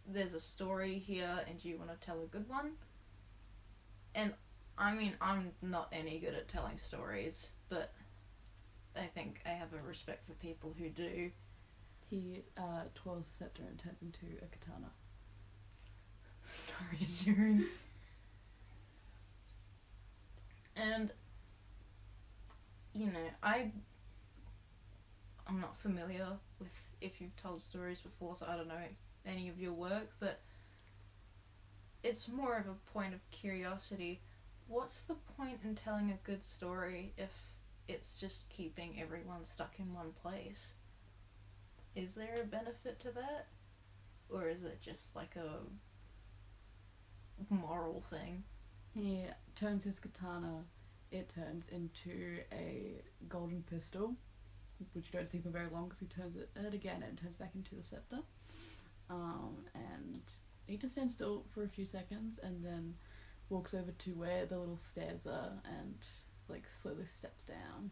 there's a story here and you want to tell a good one. And, I mean, I'm not any good at telling stories, but I think I have a respect for people who do. He twirls the scepter and turns into a katana. Sorry, Cherie. And, you know, I'm not familiar with if you've told stories before, so I don't know any of your work, but it's more of a point of curiosity. What's the point in telling a good story if it's just keeping everyone stuck in one place? Is there a benefit to that? Or is it just like a moral thing? He turns his katana, it turns into a golden pistol, which you don't see for very long because he turns it again and it turns back into the scepter. And he just stands still for a few seconds and then walks over to where the little stairs are and like slowly steps down.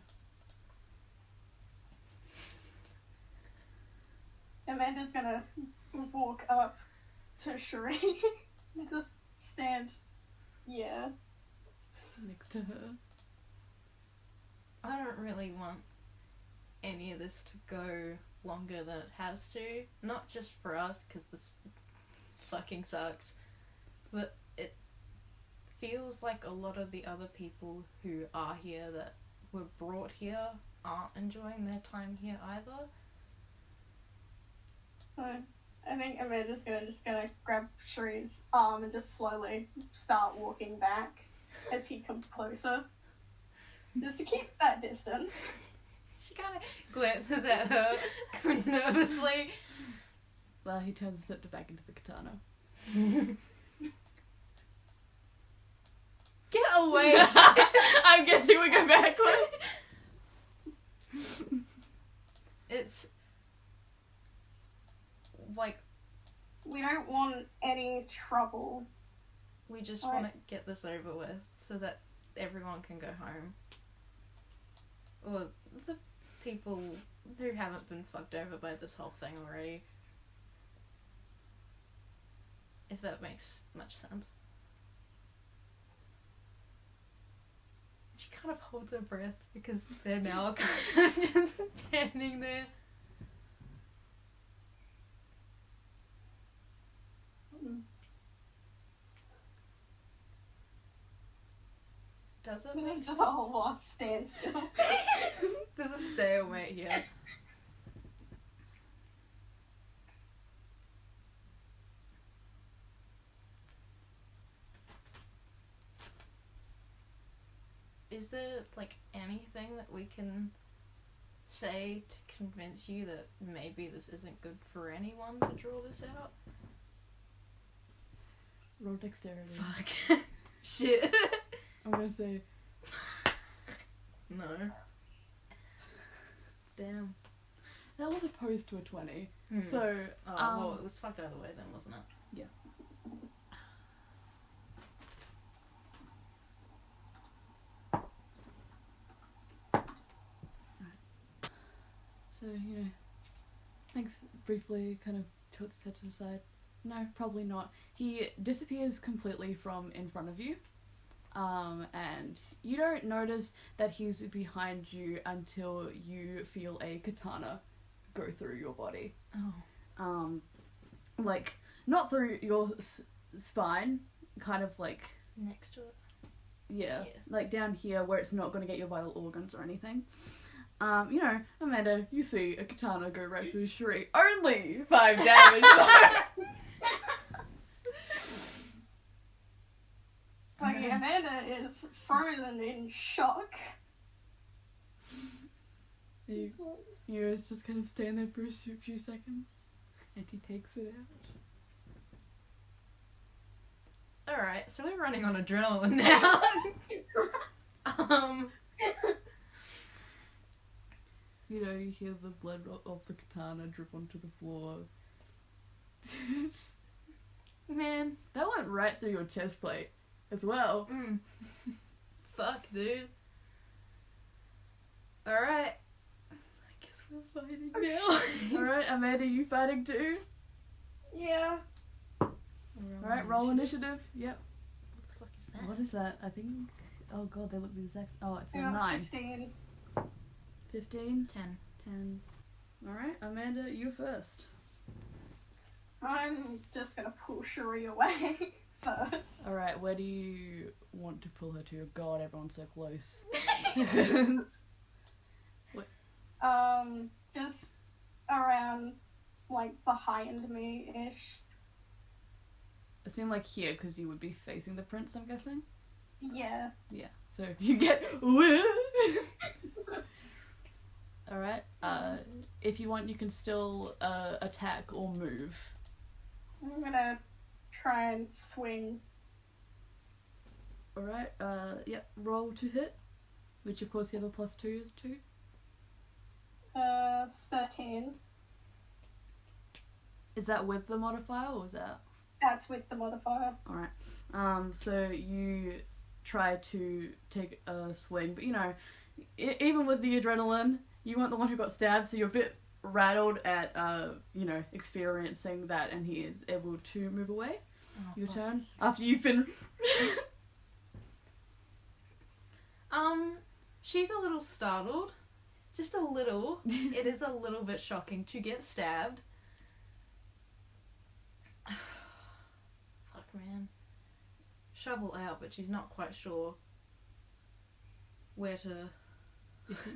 Amanda's gonna walk up to Cherie and just stand, Next to her. I don't really want any of this to go longer than it has to. Not just for us, because this fucking sucks, but it feels like a lot of the other people who are here that were brought here aren't enjoying their time here either. So I think Amanda's gonna grab Cherie's arm and just slowly start walking back as he comes closer. Just to keep that distance. She kind of glances at her nervously. Well, he turns the scepter back into the katana. Get away! I'm guessing we go backwards. It's like We don't want any trouble. we just Alright. want to get this over with so that everyone can go home. Or the people who haven't been fucked over by this whole thing already. If that makes much sense. She kind of holds her breath because they're now kind of just standing there. Does it This make is sense? just a whole lost standstill. There's a stalemate here. Is there, like, anything that we can say to convince you that maybe this isn't good for anyone to draw this out? Roll dexterity. Fuck. Shit. I'm gonna say No. Damn. that was opposed to a 20. Hmm. So well, it was fucked either way then, wasn't it? So, you know, thanks briefly kind of tilts his head to the side. No, probably not. He disappears completely from in front of you. And you don't notice that he's behind you until you feel a katana go through your body. Oh. Like, not through your spine, kind of like, Next to it. yeah, Yeah. like down here where it's not going to get your vital organs or anything. You know, Amanda, you see a katana go right through Cherie. Only 5 damage. Like, Amanda is frozen in shock. you guys just kind of stand there for a few seconds, and he takes it out. Alright, so we're running on adrenaline now. You know, you hear the blood of the katana drip onto the floor. Man. That went right through your chest plate as well. Fuck, dude. Alright. I guess we're fighting now. Alright, Amanda, you fighting too? Yeah. Alright, roll initiative. Yep. What the fuck is that? What is that? I think... Oh god, they look the exact... Oh, it's a Yeah, 9. 15. 15? 10. 10. Alright, Amanda, you first. I'm just gonna pull Cherie away first. Alright, where do you want to pull her to? God, everyone's so close. Just around, like, behind me-ish. Assume like here, because you would be facing the prince, I'm guessing? Yeah. Yeah. So you get... Alright, if you want, you can still attack or move. I'm gonna try and swing. Alright, yep, roll to hit, which of course you have a +2 is 2. 13. Is that with the modifier, or is that... That's with the modifier. Alright, so you try to take a swing, but you know, even with the adrenaline, you weren't the one who got stabbed, so you're a bit rattled at, you know, experiencing that, and he is able to move away. Oh, Your fuck. turn. After you've been... She's a little startled. Just a little. It is a little bit shocking to get stabbed. Fuck, man. Shovel out, but she's not quite sure where to...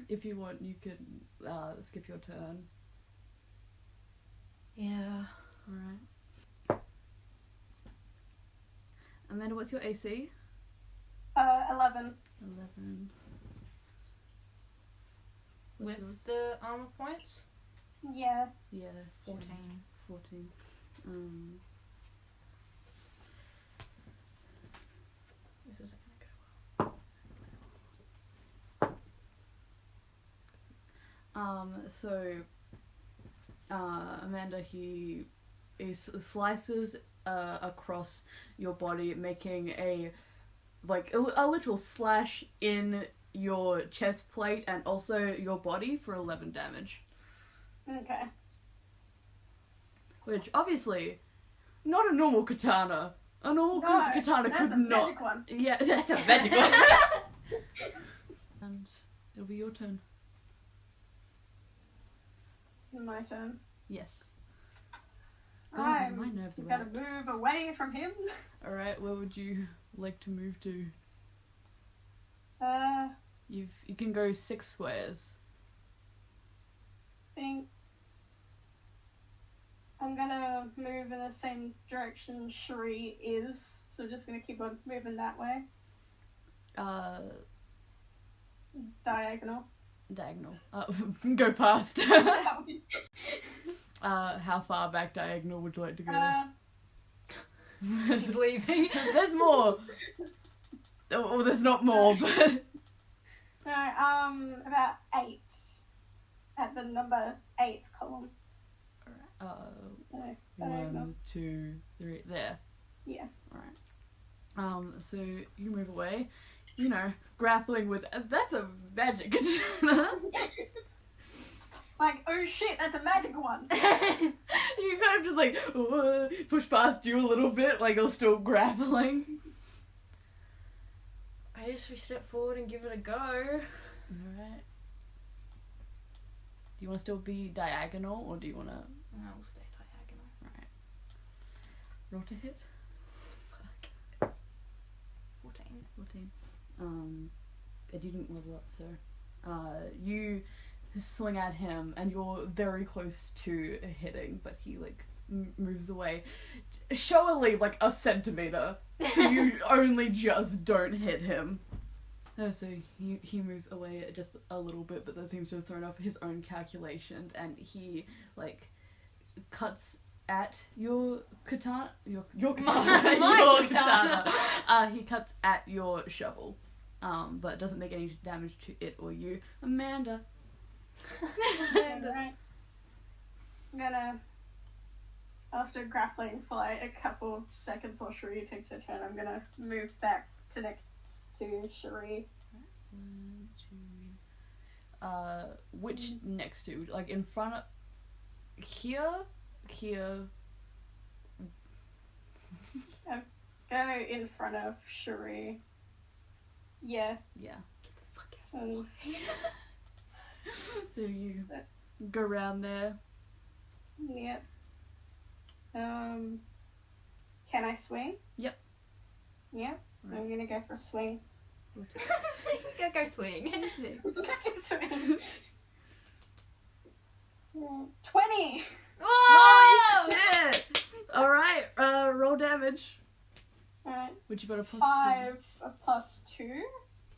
If you want, you can skip your turn. Yeah. Alright. Amanda, what's your AC? 11. 11. What's With yours? the armor points? Yeah. Yeah, 14. 14. This isn't gonna go well. So, Amanda, he slices across your body, making a literal slash in your chest plate and also your body for 11 damage. Okay. Which, obviously, not a normal katana. A normal katana that's could a not... magic one. Yeah, that's a magic one. And it'll be your turn. My turn. Yes. God, my nerves are Gotta right. move away from him. Alright, where would you like to move to? You can go 6 squares. Think I'm gonna move in the same direction Cherie is, so just gonna keep on moving that way. Diagonal. Go past. How far back diagonal would you like to go? She's leaving. There's more. Oh, there's not more, but... No, about 8. At the number 8 column. Alright. So, diagonal. 1, 2, 3, there. Yeah. Alright. So you move away, grappling with, that's a magic katana. Like, oh shit, that's a magic one. You kind of just like, push past you a little bit, like you're still grappling. I guess we step forward and give it a go. Alright. Do you want to still be diagonal, or do you want to... No, we'll stay diagonal. Alright. Roll to hit. Fuck. 14. It didn't level up, so... you swing at him, and you're very close to hitting, but he, like, moves away. Showily, like, a centimeter. So you only just don't hit him. So he moves away just a little bit, but that seems to have thrown off his own calculations, and he, like, cuts at your katana. Your katana. Your katana. He cuts at your shovel, but doesn't make any damage to it or you. Amanda. Right. I'm gonna, after grappling for like a couple seconds while Cherie takes her turn, I'm gonna move back to next to Cherie. 1, 2. Which next to? Like in front of. Here? Go in front of Cherie. Yeah. Yeah. Get the fuck out of the way. So you go around there. Yep. Can I swing? Yep. Yep. Right. I'm gonna go for a swing. Go swing. Swing. 20! Holy shit! Alright, roll damage. Alright. Which you got a plus 5 plus 2. 2.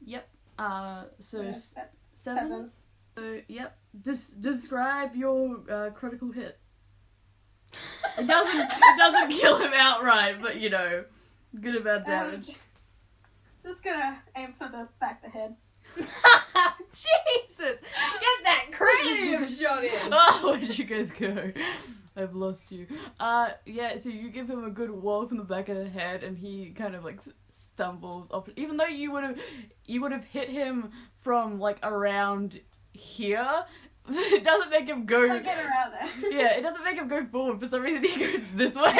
Yep. So Yeah, 7. 7. So, yep. Describe your critical hit. It doesn't kill him outright, but good amount of damage. Just gonna aim for the back of the head. Jesus! Get that cranium shot in! Oh, where'd you guys go? I've lost you. Yeah, so you give him a good wallop in the back of the head, and he kind of like stumbles off. Even though you would have hit him from like around here, it doesn't make him go. I'll get around there. Yeah, it doesn't make him go forward. For some reason, he goes this way.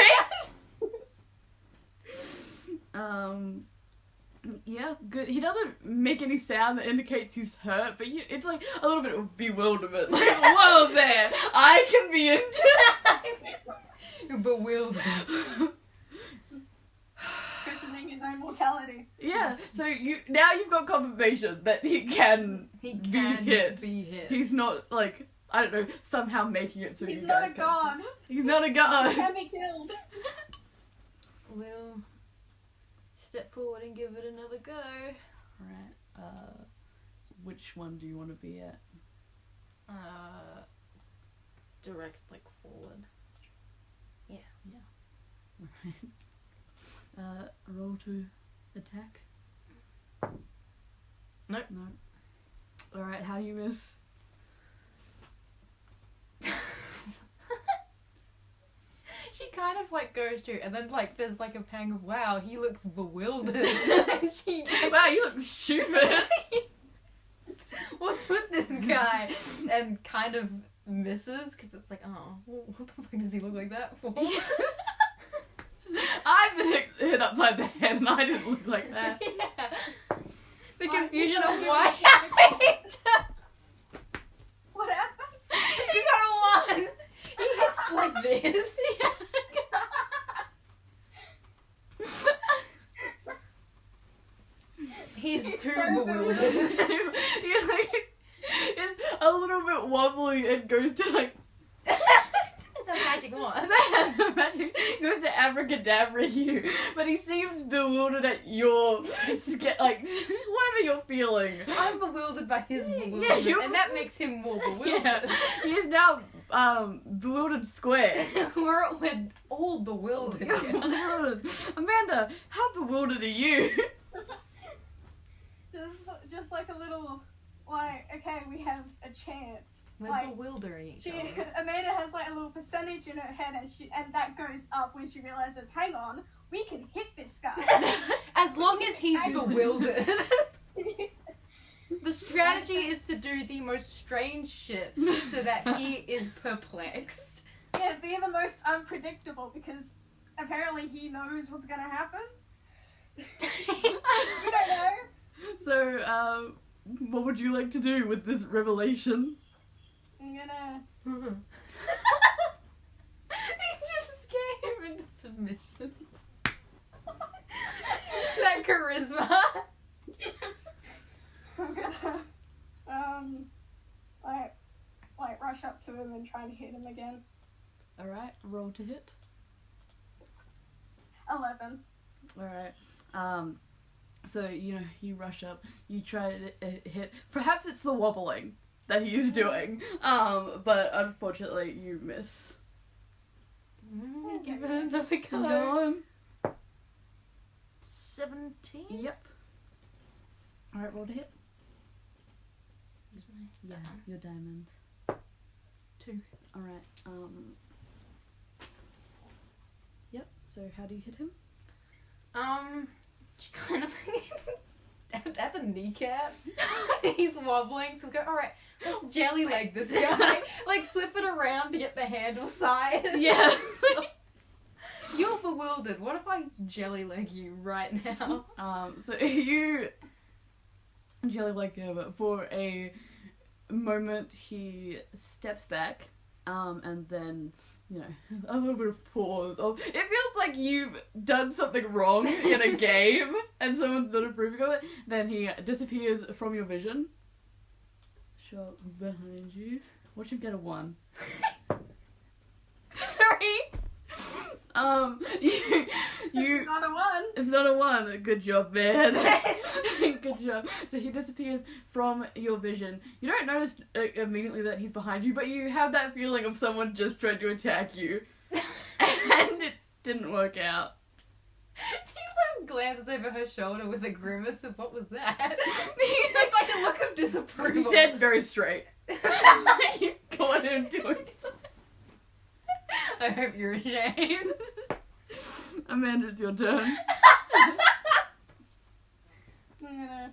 Yeah, good. He doesn't make any sound that indicates he's hurt, but it's like a little bit of bewilderment. Like, whoa there, I can be injured. You're bewildered. Questioning his own mortality. Yeah, so you've got confirmation that he can be hit. He's not like, I don't know, somehow making it so He's you not guys a god. He's not a god. He can be killed. We'll step forward and give it another go. Right. Which one do you want to be at? Direct, like, forward. Yeah. Right. Roll to attack. Nope. No. Alright, how do you miss? She kind of like goes through, and then like there's like a pang of wow, he looks bewildered. And she Wow, you look stupid. What's with this guy? And kind of misses because it's like, oh, what the fuck does he look like that for? I've been hit upside the head, and I didn't look like that. Yeah. The confusion of why. What happened? He got a 1. He hits like this. He's too so bewildered. He like is a little bit wobbly and goes to like It's a magic wand. magic goes to abracadabra you, but he seems bewildered at your like whatever you're feeling. I'm bewildered by his bewilderment, Yeah, you're- and that makes him more bewildered. Yeah, he is now bewildered square. We're all bewildered. You're bewildered. Amanda, how bewildered are you? just like a little, like, okay, we have a chance. We're Like, bewildering each she, other. Amanda has like a little percentage in her head, and that goes up when she realizes, hang on, we can hit this guy. As long as he's Actually- bewildered. The strategy is to do the most strange shit so that he is perplexed. Yeah, be the most unpredictable because apparently he knows what's gonna happen. We don't know. So, what would you like to do with this revelation? I'm gonna. He just scare him into submission. That charisma. I'm gonna. Like rush up to him and try to hit him again. Alright, roll to hit. 11. Alright, so, you know, you rush up, you try to hit, perhaps it's the wobbling that he's doing, but unfortunately you miss. Give it another Go go. on. 17? Yep. Alright, roll to hit. Is my Yeah, your diamond. 2. Alright, yep, so how do you hit him? She kind of at the kneecap. He's wobbling, so we go, alright, let's jelly leg this guy. Like flip it around to get the handle side. Yeah. You're bewildered. What if I jelly leg you right now? So you jelly like him for a moment. He steps back, and then you know a little bit of pause. It feels like you've done something wrong in a game, and someone's not approving of it. Then he disappears from your vision. Show up behind you. Watch him get a 1. 3. You It's not a 1. It's not a 1. Good job, man. Good job. So he disappears from your vision. You don't notice immediately that he's behind you, but you have that feeling of someone just tried to attack you. And it didn't work out. She like glances over her shoulder with a grimace of what was that? It's like a look of He disapproval. said very straight. Go on and do it. I hope you're ashamed. Amanda, it's your turn. I'm gonna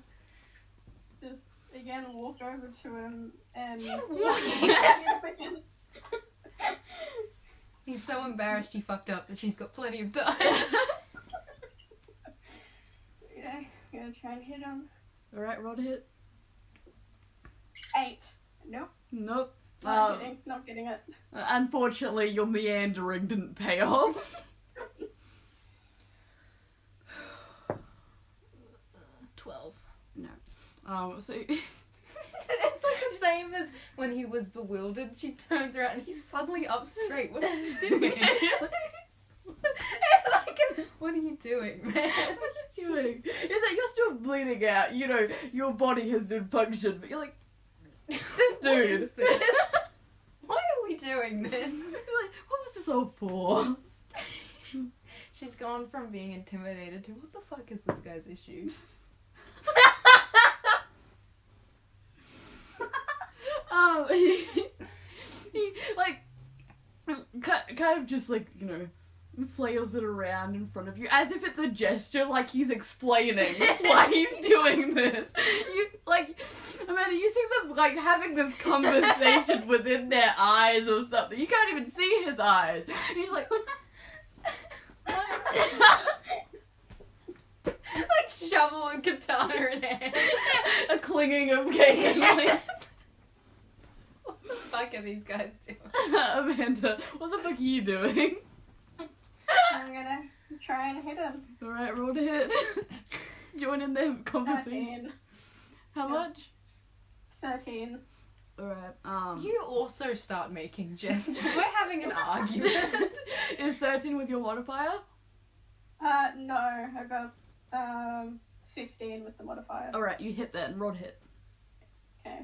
just again walk over to him and. She's walking. He's so embarrassed he fucked up that she's got plenty of time. Yeah, I'm gonna try and hit him. Alright, roll to hit. 8. Nope. Nope. Not getting it. Unfortunately, your meandering didn't pay off. 12. No. So It's like the same as when he was bewildered. She turns around and he's suddenly up straight. What is he doing? What are you doing, man? What are you doing? Is that you're still bleeding out? You know, your body has been punctured, but you're like, this What dude. is this? Why are we doing this? You're like, what was this all for? She's gone from being intimidated to what the fuck is this guy's issue? He like kind of just like, you know, flails it around in front of you as if it's a gesture, like he's explaining why he's doing this. You like, Amanda, you see them like having this conversation within their eyes or something. You can't even see his eyes. And he's like, Like shovel and katana in hand. a clinging of cake. What the fuck are these guys doing? Amanda, what the fuck are you doing? I'm gonna try and hit him. Alright, roll to hit. Join in the conversation. How much? 13. Alright, You also start making gestures. We're having an argument. Is 13 with your modifier? No, I got 15 with the modifier. Alright, you hit then. Rod hit. Okay.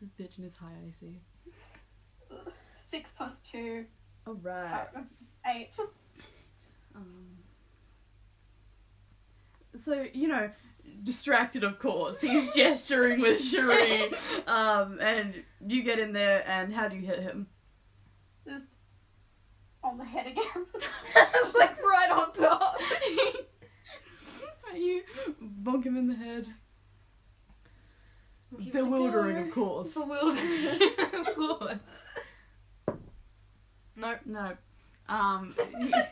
This bitch in his high AC. 6 plus 2. Alright. 8. So, you know, distracted of course. He's gesturing with Cherie. And you get in there and how do you hit him? Just on the head again. Like right on top. You bonk him in the head. We'll give it a Bewildering, go. of course. Bewildering, of course. Nope. No. A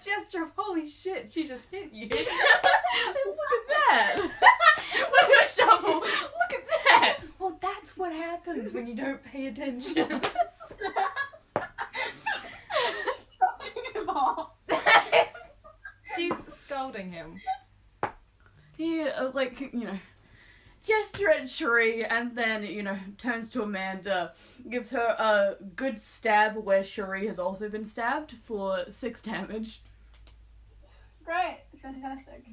gesture of holy shit, she just hit you. Look at that! Look at her shovel! Look at that! Well, that's what happens when you don't pay attention. Just telling him off. She's scolding him. He, like, you know, gesture at Cherie and then, you know, turns to Amanda, gives her a good stab where Cherie has also been stabbed for 6 damage. Great. Fantastic.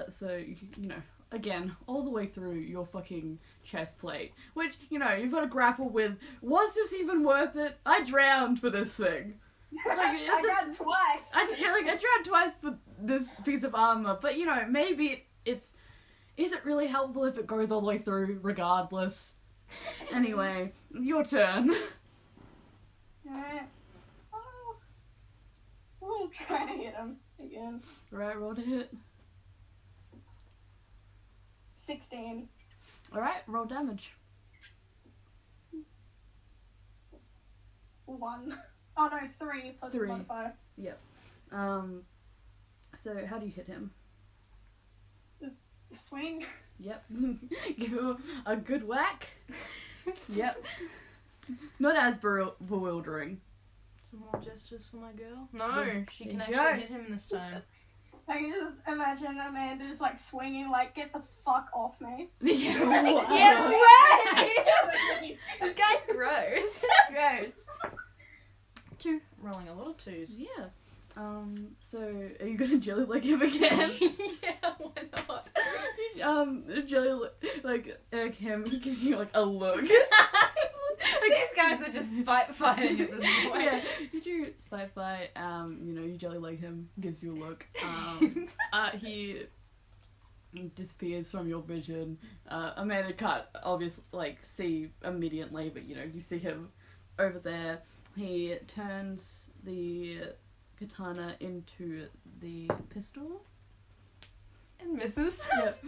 So, you know, again, all the way through your fucking chest plate, which, you know, you've got to grapple with, was this even worth it? I drowned for this thing. Like, I got twice. I drowned twice for this piece of armor, but, you know, maybe is it really helpful if it goes all the way through, regardless? Anyway, your turn. Alright. Oh. We'll try to hit him again. Right, roll to hit. 16. Alright, roll damage. 1. Oh no, 3 plus 3. the modifier. Yep. So how do you hit him? Swing. Yep. Give him a good whack. Yep. Not as bewildering. Some more gestures for my girl? No, Yeah. she can There you actually go. hit him this time. I can just imagine Amanda's like swinging, like, get the fuck off me. Yeah. Get away! This guy's gross. Gross. 2. Rolling a lot of 2s. Yeah. So are you gonna jelly leg him again? Yeah, why not? Jelly like him gives you like a look. These guys are just fighting at this point. Yeah, you do spite fight. You know, you jelly leg him, gives you a look. He disappears from your vision. Amanda can't obviously like see immediately, but you know, you see him over there. He turns the katana into the pistol. And misses. Yep.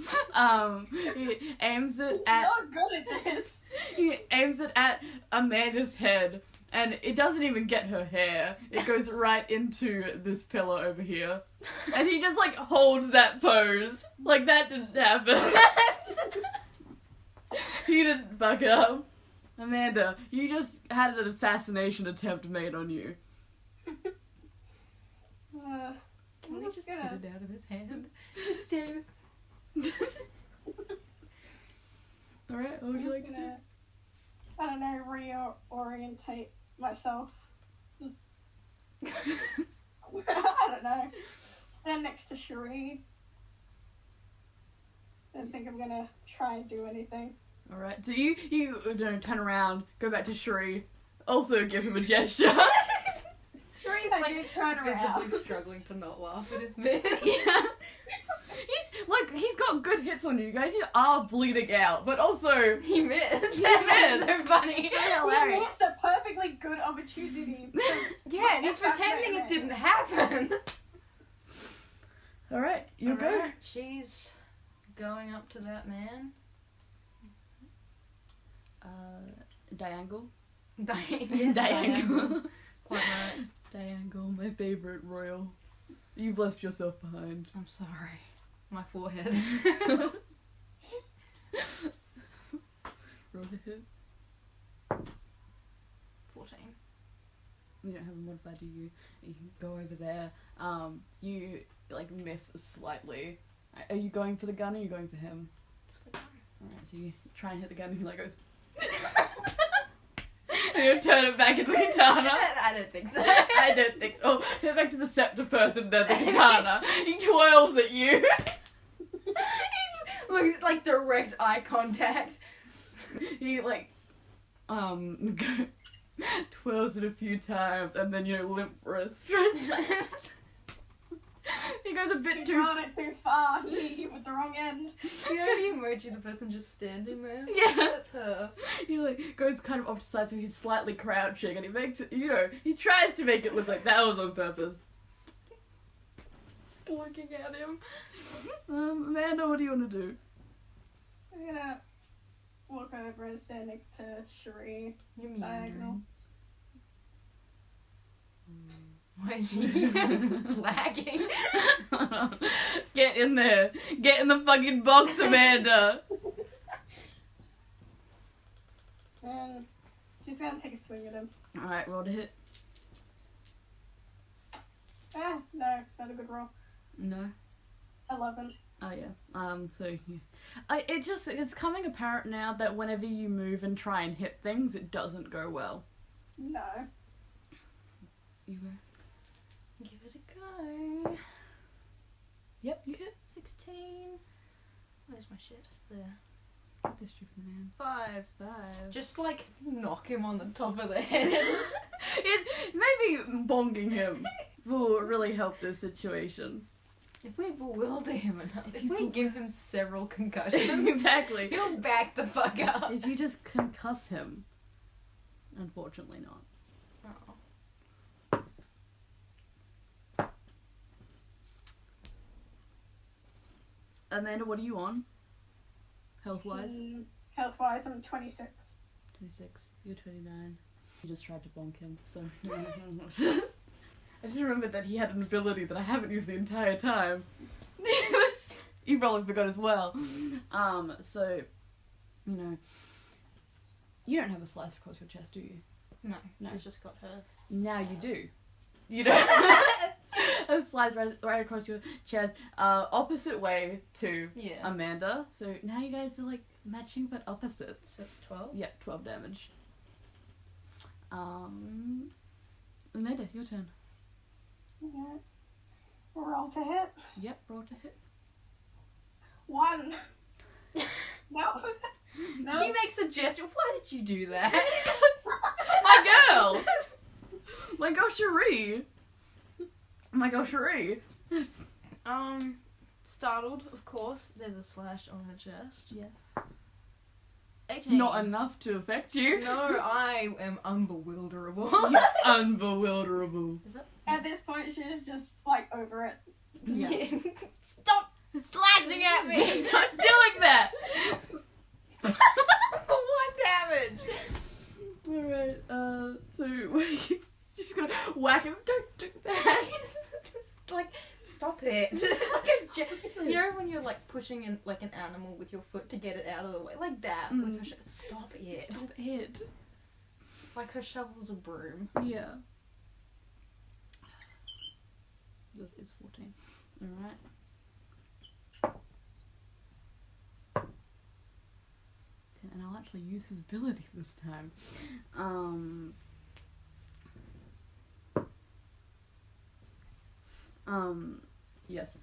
He aims it He's at. not good at this. He aims it at Amanda's head, and it doesn't even get her hair. It goes right into this pillow over here, and he just like holds that pose like that didn't happen. He didn't fuck up. Amanda, you just had an assassination attempt made on you. Can we I'm just gonna- get it out of his hand? Just do. Alright, what would you I'm like just to do? gonna, I don't know, reorientate myself. Just, I don't know. Stand next to Cherie. Don't think I'm gonna try and do anything. Alright, so you know, turn around, go back to Cherie, also give him a gesture. Cherie's I like do turn around. visibly struggling to not laugh at his miss. Yeah. He's got good hits on you guys. You are bleeding out, but also He missed. He That's missed. so funny. We hilarious. missed a perfectly good opportunity. Yeah, just pretending it didn't happen. All right, you go. Alright, she's going up to that man. Diangle. Diangle. Quite right. Diangle, my favorite royal. You've left yourself behind. I'm sorry. My forehead. Roll to hit. 14. you don't have a modifier, do you? You can go over there. You like miss slightly. Are you going for the gun or are you going for him? For the gun. Alright, so you try and hit the gun and he like goes. And you turn it back into the katana. I don't think so. I don't think so. Hit it back to the scepter first and then the katana. He twirls at you. Look, like direct eye contact. He like twirls it a few times and then limp wrist. He goes a bit You too. twirled it too far. You hit you with the wrong end. You know the emoji, the person just standing there? Yeah. That's her. He like goes kind of off to the side, so he's slightly crouching, and he makes it. He tries to make it look like that was on purpose. Just looking at him. Amanda, what do you want to do? I'm gonna walk over and stand next to Cherie. You're Diagonal. Why is she lagging? Get in there. Get in the fucking box, Amanda. And she's gonna take a swing at him. Alright, roll to hit. Ah, no, not a good roll. No. 11. Oh yeah. It's coming apparent now that whenever you move and try and hit things, it doesn't go well. No. You go. Give it a go. Yep, you hit. 16. Where's my shit? There. This stupid man. 5. 5. Just like knock him on the top of the head. Maybe bonking him will really help this situation. If we bewilder him enough, if we give him several concussions, Exactly. he'll back the fuck up. If you just concuss him, unfortunately not. Oh. Amanda, what are you on? Health-wise? Health-wise, I'm 26. 26. You're 29. You just tried to bonk him, so... I just remembered that he had an ability that I haven't used the entire time. You probably forgot as well. So, you don't have a slice across your chest, do you? No, No. she's just got her. Now you do. You don't. A slice right across your chest, opposite way to Yeah. Amanda. So now you guys are like matching but opposites. So it's 12. Yeah, 12 damage. Amanda, your turn. Yeah. Roll to hit. Yep, roll to hit. 1. No. No. She makes a gesture. Why did you do that? My girl! My girl Cherie! My girl Cherie! Startled, of course. There's a slash on her chest. Yes. 18. Not enough to affect you. No, I am unbewilderable. You're unbewilderable. Is that? At this point, she's just like over it. Yeah. Stop slashing at me! I'm not doing that! For what damage? Alright, so you're just gonna whack him. Don't do that. Like, stop it. You know when you're like pushing in like an animal with your foot to get it out of the way? Like that. With her stop it. Stop it. Like her shovel's a broom. Yeah. Yours is 14. Alright. And I'll actually use his ability this time. Yes.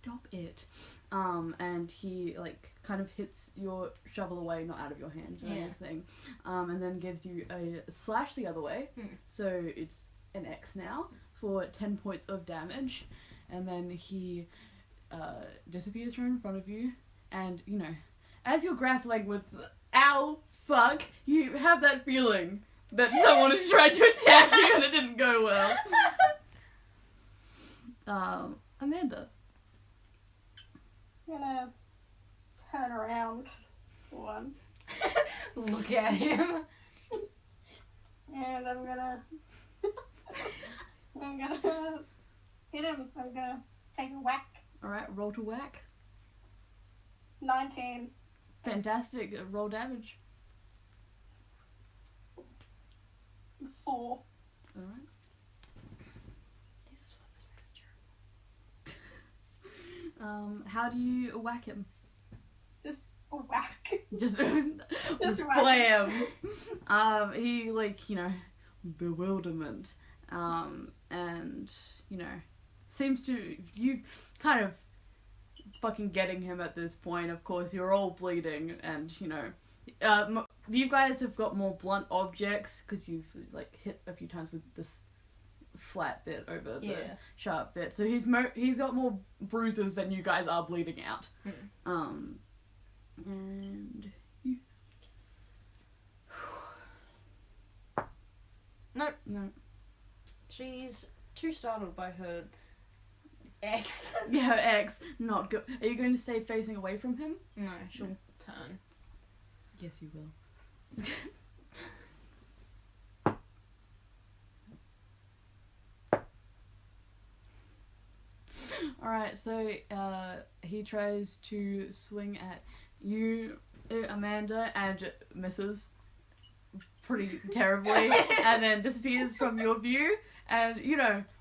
Stop it. And he like kind of hits your shovel away, not out of your hands or anything. And then gives you a slash the other way. So it's an X now for 10 points of damage. And then he disappears from in front of you. And, as you're grappling with ow, fuck, you have that feeling that someone is trying to attack you and it didn't go well. Amanda. I'm gonna turn around. 1. Look at him. And I'm gonna hit him. I'm gonna take a whack. Alright, roll to whack. 19. Fantastic, roll damage. 4. Alright. How do you whack him? Just whack. Just whack. blam. He bewilderment. And seems to you kind of fucking getting him at this point. Of course, you're all bleeding, and you guys have got more blunt objects because you've hit a few times with this flat bit over the sharp bit. So he's got more bruises than you guys are bleeding out. And you. Nope. No. She's too startled by her ex. Yeah, her ex. Not good. Are you going to stay facing away from him? No, she'll turn. Yes, you will. Alright, so he tries to swing at you, Amanda, and misses pretty terribly, and then disappears from your view, and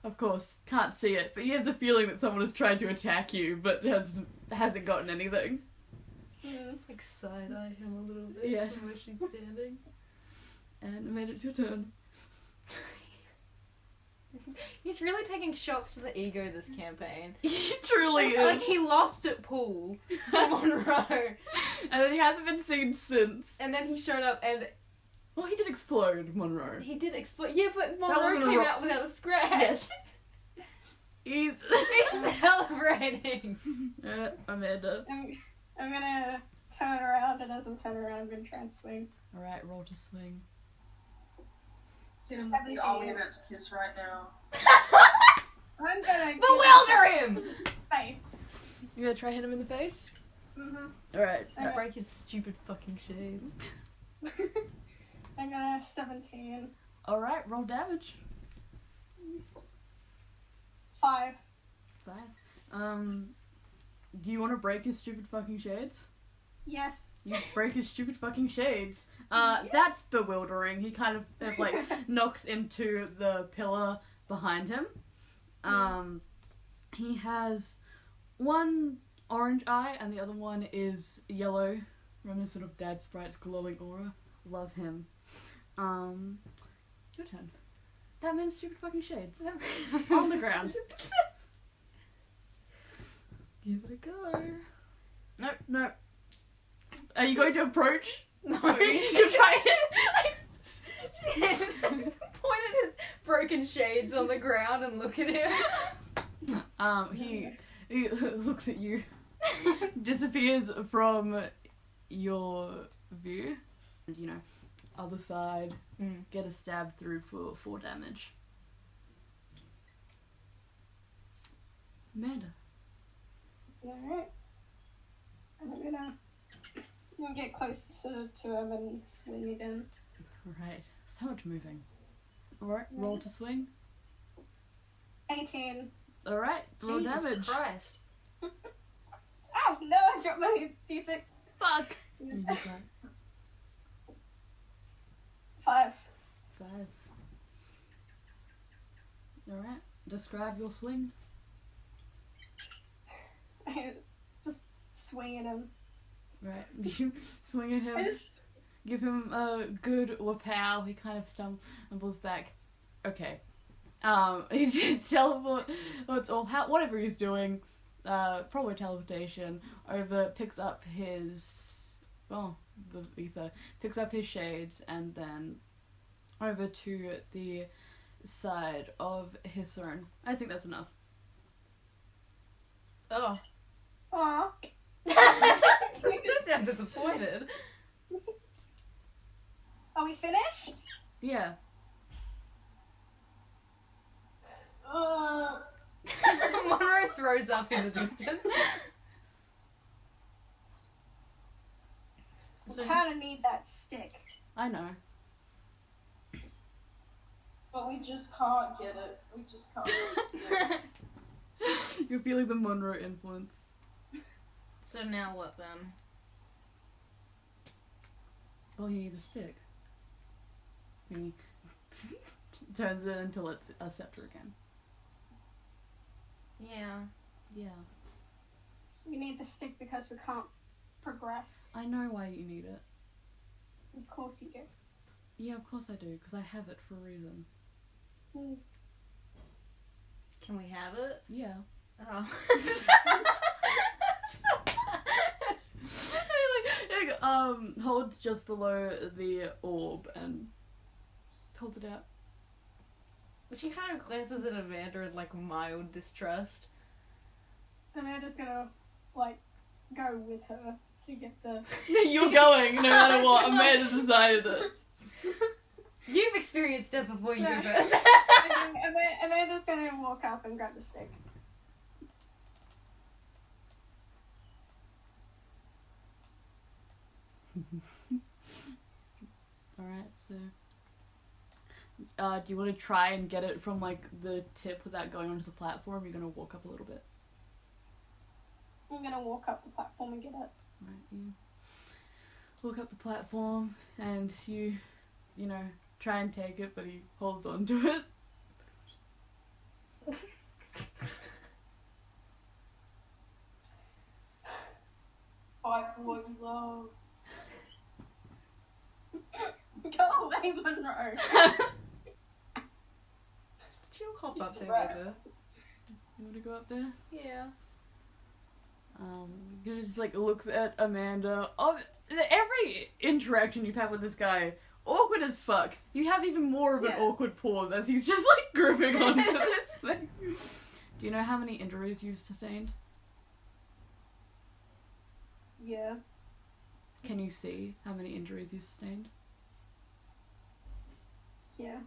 of course, can't see it, but you have the feeling that someone has tried to attack you, but hasn't gotten anything. It's like side-eye him a little bit from where she's standing. And Amanda, it's your turn. He's really taking shots to the ego this campaign. He truly is. Like, he lost at pool to Monroe. And then he hasn't been seen since. And then he showed up and... Well, he did explode, Monroe. He did explode. Yeah, but Monroe came out without a scratch. Yes. He's celebrating. Amanda. I'm gonna turn around, and as I'm turning around, I'm gonna try and swing. Alright, roll to swing. Him, we all we about to kiss right now. I'm gonna bewilder him! Face. You gonna try hit him in the face? Mhm. Alright. Break his stupid fucking shades. I'm gonna 17. Alright, roll damage. 5. 5. Do you want to break his stupid fucking shades? Yes. You break his stupid fucking shades. That's bewildering. He kind of knocks into the pillar behind him. He has one orange eye and the other one is yellow, reminiscent of Dad Sprite's glowing aura. Love him. Your turn. That man's stupid fucking shades. On the ground. Give it a go. Nope. Are you going to approach? No. You're trying to... Point at his broken shades on the ground and look at him. He looks at you, disappears from your view, and other side, get a stab through for 4 damage. Amanda. Alright. I'm gonna get closer to him and swing again. Alright, so much moving. Alright, roll to swing. 18. Alright, roll Jesus damage. Christ. Oh no, I dropped my d6. Fuck! You did that. 5. 5. Alright, describe your swing. Just swing at him. Right, you swing at him. I just... Give him a good wapow. He kind of stumbles back. Okay. He teleports or whatever he's doing. Probably teleportation. Over, picks up his the ether. Picks up his shades and then over to the side of his throne. I think that's enough. Oh. Aww. Don't sound disappointed. Are we finished? Yeah. Monroe throws up in the distance. We kind of need that stick. I know. But we just can't get it. We just can't get it. You're feeling the Monroe influence. So now what then? Well, you need a stick. He turns it into a scepter again. Yeah. Yeah. We need the stick because we can't progress. I know why you need it. Of course you do. Yeah, of course I do, because I have it for a reason. Can we have it? Yeah. Oh. He holds just below the orb and holds it out. She kind of glances at Amanda in like mild distrust. Amanda's gonna, like, go with her to get the... You're going, no matter what. Amanda decided it. You've experienced it before you No. do. Amanda's gonna walk up and grab the stick. Alright, so... do you want to try and get it from, like, the tip without going onto the platform? You're gonna walk up a little bit. I'm gonna walk up the platform and get it. Right, you walk up the platform and you know, try and take it, but he holds on to it. Fight for what you love. Go away, Monroe. She'll hop up She's there right. with her. You want to go up there? Yeah. He just, like, looks at Amanda. Oh, every interaction you've had with this guy, awkward as fuck. You have even more of an Yeah. awkward pause as he's just, like, gripping onto this thing. Do you know how many injuries you've sustained? Yeah. Can you see how many injuries you sustained? Yeah.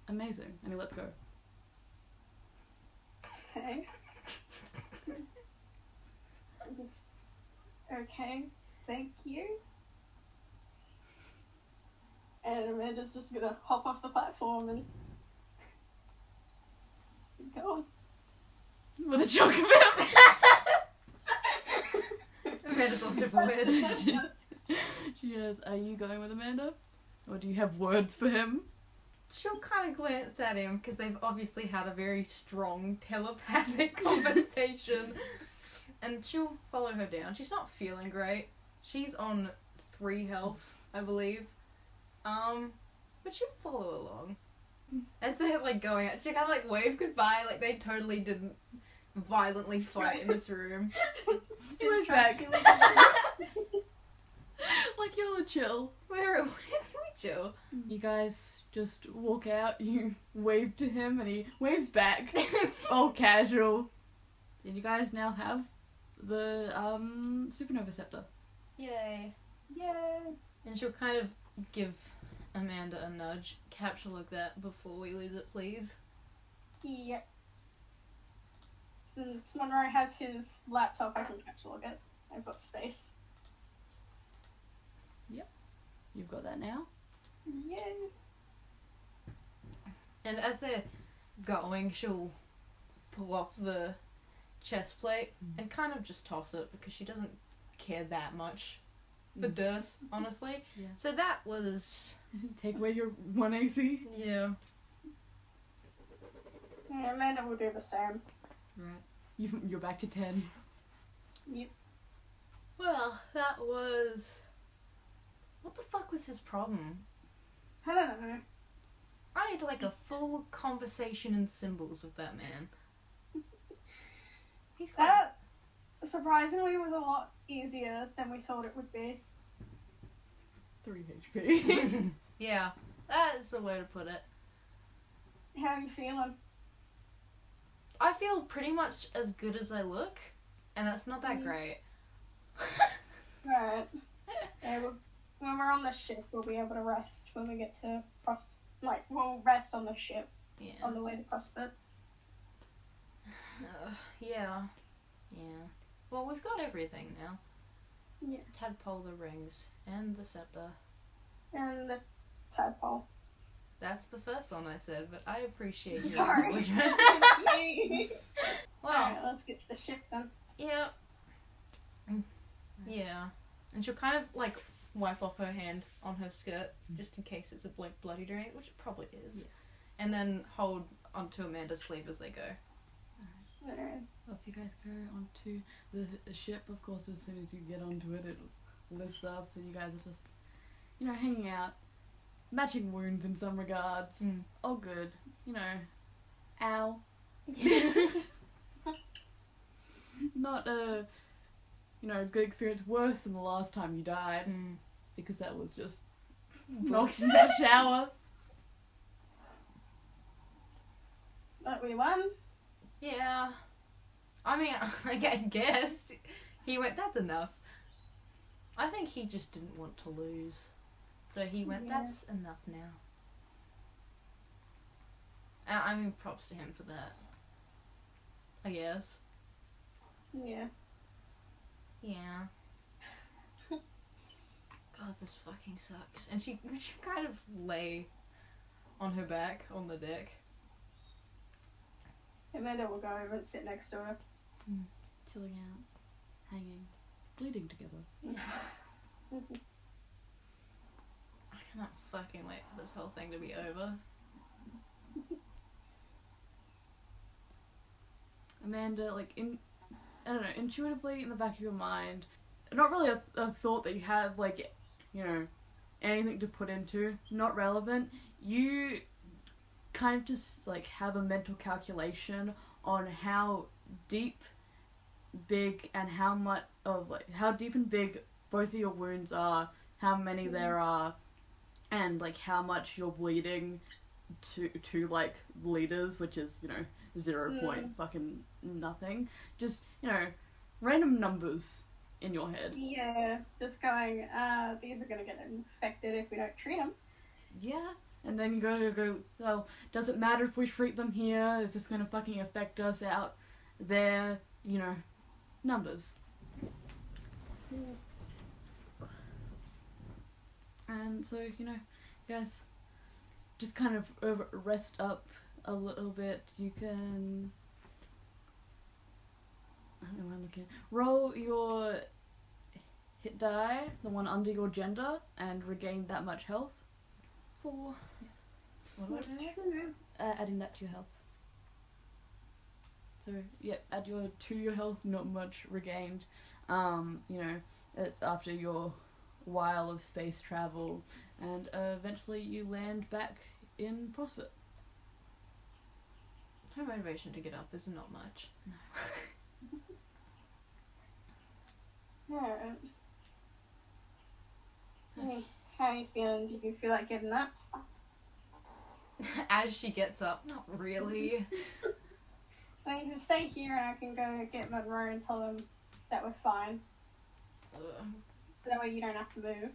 Amazing. And he lets go. Okay. Okay. Thank you. And Amanda's just gonna hop off the platform and go on. With a chunk of him. Amanda's lost her voice. She goes, are you going with Amanda? Or do you have words for him? She'll kind of glance at him because they've obviously had a very strong telepathic conversation. And she'll follow her down. She's not feeling great. She's on 3 health, I believe. But she'll follow along. As they're like going out, she kind of like wave goodbye, like they totally didn't violently fight in this room. He was back. Like, y'all are chill. Where we chill. You guys just walk out, you wave to him, and he waves back. All casual. And you guys now have the supernova scepter. Yay. Yay. And she'll kind of give Amanda a nudge. Capture like that before we lose it, please. Yep. Since Monroe has his laptop, I can capture log it. I've got space. You've got that now. Yay. And as they're going, she'll pull off the chest plate and kind of just toss it because she doesn't care that much for Derse, honestly. Yeah. So that was... Take away your 1 AC. Yeah. Yeah, Amanda will do the same. Right. You're back to 10. Yep. Well, that was... What the fuck was his problem? I don't know. I had like a full conversation in symbols with that man. He's quite... That surprisingly was a lot easier than we thought it would be. 3 HP. Yeah, that is the way to put it. How are you feeling? I feel pretty much as good as I look, and that's not that Mm. great. Right. Yeah, when we're on the ship, we'll be able to rest when we get to we'll rest on the ship Yeah. on the way to Prospit. Yeah. Yeah. Well, we've got everything now. Yeah. Tadpole, the rings, and the scepter. And the tadpole. That's the first one I said, but I appreciate your Sorry. acknowledgement. Well, Alright, let's get to the ship then. yeah. Yeah. And she'll kind of, like, wipe off her hand on her skirt, just in case it's a bloody during it, which it probably is. Yeah. And then hold onto Amanda's sleeve as they go. Alright. Well, if you guys go onto the ship, of course, as soon as you get onto it, it lifts up, and you guys are just, you know, hanging out, matching wounds in some regards. All good, you know. Ow. Not a, you know, good experience. Worse than the last time you died, because that was just knocked in that shower. But we won. Yeah. I mean, I guess he went, that's enough. I think he just didn't want to lose. So he went, that's enough now. I mean, props to him for that. I guess. Yeah. Yeah. God, this fucking sucks. And she kind of lay on her back on the deck. Amanda will go over and sit next to her. Chilling out, hanging, bleeding together. I cannot fucking wait for this whole thing to be over. Amanda, like, I don't know, intuitively in the back of your mind, not really a thought that you have, like, you know, anything to put into, not relevant, you kind of just, like, have a mental calculation on how deep, big, and how much of, like, how deep and big both of your wounds are, how many there are, and, like, how much you're bleeding to like, liters, which is, you know, 0 point fucking nothing. Just, you know, random numbers in your head. Yeah, just going, these are gonna get infected if we don't treat them. Yeah, and then you go, well, does it matter if we treat them here? Is this gonna fucking affect us out there? You know, numbers. And so, you know, guys, just kind of rest up a little bit. You can, I don't know what I'm looking at. Roll your hit die, the one under your gender, and regain that much health. 4. Yes. What do I do? Adding that to your health. So, yeah, add to your health, not much regained. You know, it's after your while of space travel, and eventually you land back in Prospit. Her motivation to get up is not much. No. Alright. How are you feeling? Do you feel like getting up? As she gets up, not really. Well, you can stay here and I can go get Monroe and tell them that we're fine. So that way you don't have to move.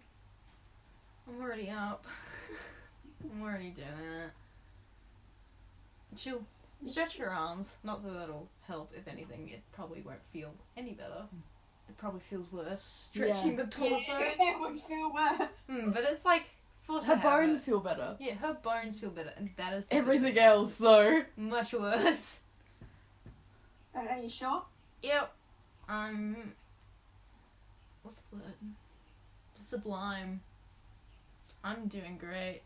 I'm already up. I'm already doing it. She'll stretch her arms. Not that that'll help. If anything, it probably won't feel any better. It probably feels worse stretching the torso. Yeah, it would feel worse. But it's like Her bones feel better. Yeah, her bones feel better, and that is the Everything else, though. much worse. Are you sure? Yep. What's the word? Sublime. I'm doing great.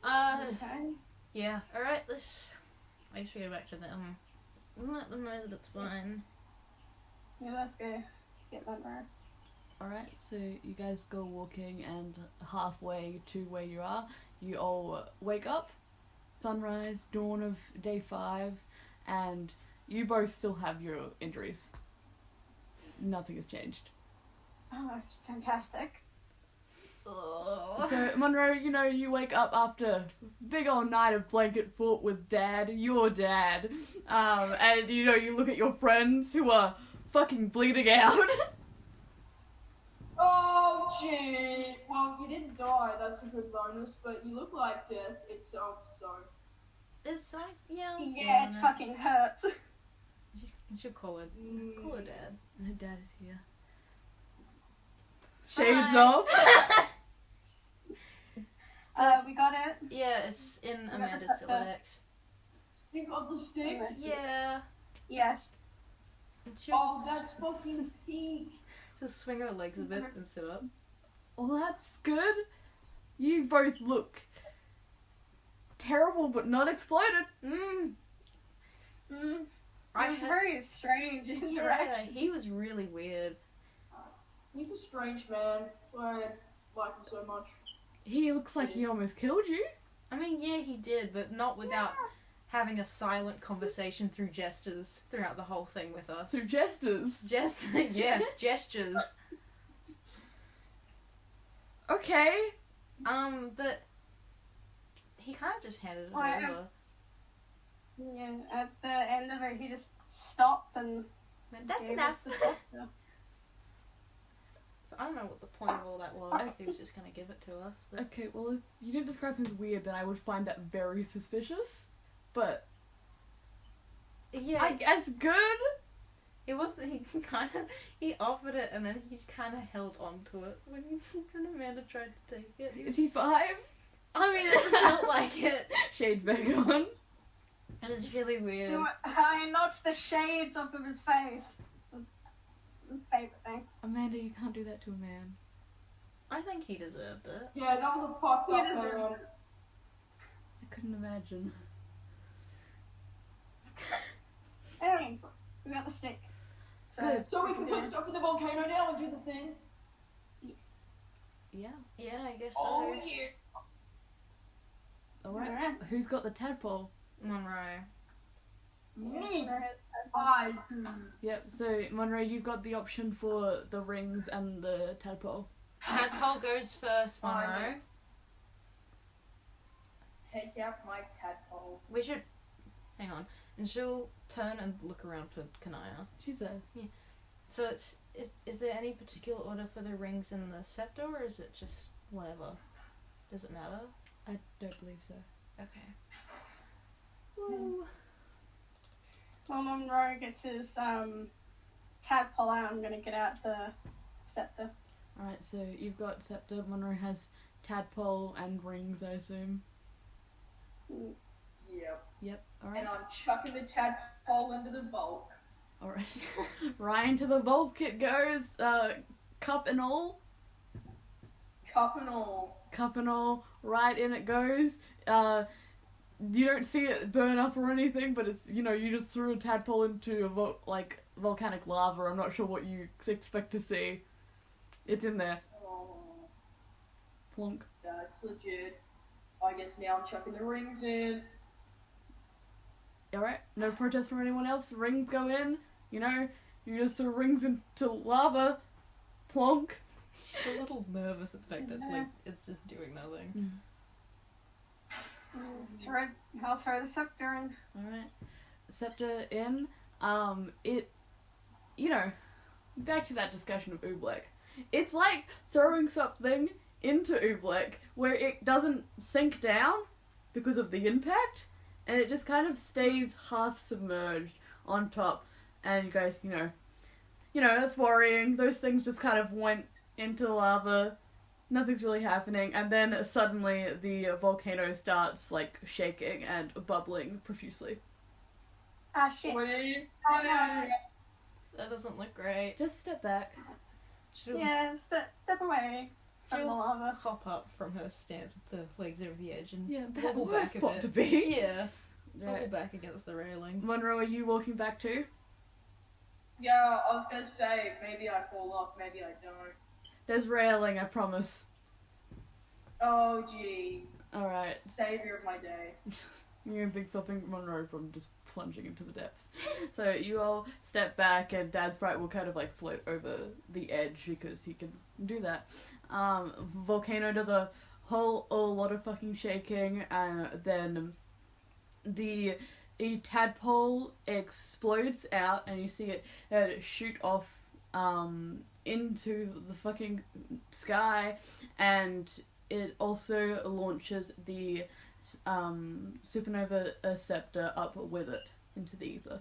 Okay. Yeah. Alright, I guess we go back to them. Let them know that it's fine. Yeah, let's go get Monroe. Alright, so you guys go walking, and halfway to where you are, you all wake up. Sunrise, dawn of day 5, and you both still have your injuries. Nothing has changed. Oh, that's fantastic. Ugh. So, Monroe, you know, you wake up after big old night of blanket fort with your dad. And, you know, you look at your friends who are fucking bleeding out. Oh, gee. Well, you didn't die, that's a good bonus, but you look like death itself, so... It's so... Yeah, I'm Yeah, feeling it fucking hurts. You should call her dad. And her dad is here. Shades Hi. off. We got it. Yeah, it's in got the Amanda's scepter. Silodex. You got the stick? Yeah. Yes. She'll Oh, that's fucking peak. just swing her legs a bit and sit up. Well, that's good. You both look terrible, but not exploded. It was a very strange Yeah, interaction. he was really weird. He's a strange man. That's why I like him so much. He looks like he almost killed you. I mean, yeah, he did, but not without having a silent conversation through gestures throughout the whole thing with us. Through jesters. Gestures. Okay. But he kind of just handed it Oh, yeah. over. Yeah, at the end of it, he just stopped and Man, that's gave enough. us the scepter. So I don't know what the point of all that was. If he was just gonna give it to us. But Okay, well, if you didn't describe him as weird, then I would find that very suspicious. But yeah, I guess good. it was. He offered it and then he's kind of held on to it when Amanda tried to take it. Is he 5? I mean, it felt like it. Shades back on. It was really weird. He knocks the shades off of his face. That's my favourite thing. Amanda, you can't do that to a man. I think he deserved it. Yeah, that was a fucked He up deserved man. it. I couldn't imagine. Anyway, we got the stick. Good. So we can put stuff in the volcano now and do the thing? Yes. Yeah. Yeah, I guess so. Oh, yeah. Alright. Alright. Who's got the tadpole? Monroe. Me. Alright. I do. Yep, so Monroe, you've got the option for the rings and the tadpole. Tadpole goes first, Monroe. Take out my tadpole. We should. Hang on. And she'll turn and look around for Kanaya. She's there. So is there any particular order for the rings and the scepter, or is it just whatever? Does it matter? I don't believe so. Okay. Woo. Well, Monroe gets his tadpole out. I'm gonna get out the scepter. Alright, so you've got scepter, Monroe has tadpole and rings, I assume. Yep. Yep, alright. And I'm chucking the tadpole into the vault. Alright. Right into the bulk it goes, cup and all. Cup and all. Cup and all, right in it goes. You don't see it burn up or anything, but it's, you just threw a tadpole into a volcanic lava. I'm not sure what you expect to see. It's in there. Oh, Plonk. that's legit. I guess now I'm chucking the rings in. Alright, no protest from anyone else. Rings go in, you just threw rings into lava. Plonk. She's a little nervous at the fact that it's just doing nothing. I'll throw the scepter in. Alright. Scepter in. Back to that discussion of Oobleck. It's like throwing something into Oobleck where it doesn't sink down because of the impact, and it just kind of stays half submerged on top. And you guys, that's worrying. Those things just kind of went into the lava. Nothing's really happening, and then suddenly the volcano starts, shaking and bubbling profusely. Ah, shit. Wait. Oh, no. That doesn't look great. Just step back. She'll, Yeah, step away from the she'll lava. hop up from her stance with the legs over the edge and Yeah, wobble worst back a spot bit. to be. Yeah, wobble Right. back against the railing. Monroe, are you walking back too? Yeah, I was gonna say, maybe I fall off, maybe I don't. There's railing, I promise. Oh, gee. Alright. Savior of my day. You're gonna be stopping Monroe from just plunging into the depths. So you all step back, and Dad's Sprite will kind of float over the edge because he can do that. Volcano does a lot of fucking shaking, and then a tadpole explodes out, and you see it shoot off into the fucking sky, and it also launches the supernova scepter up with it into the ether.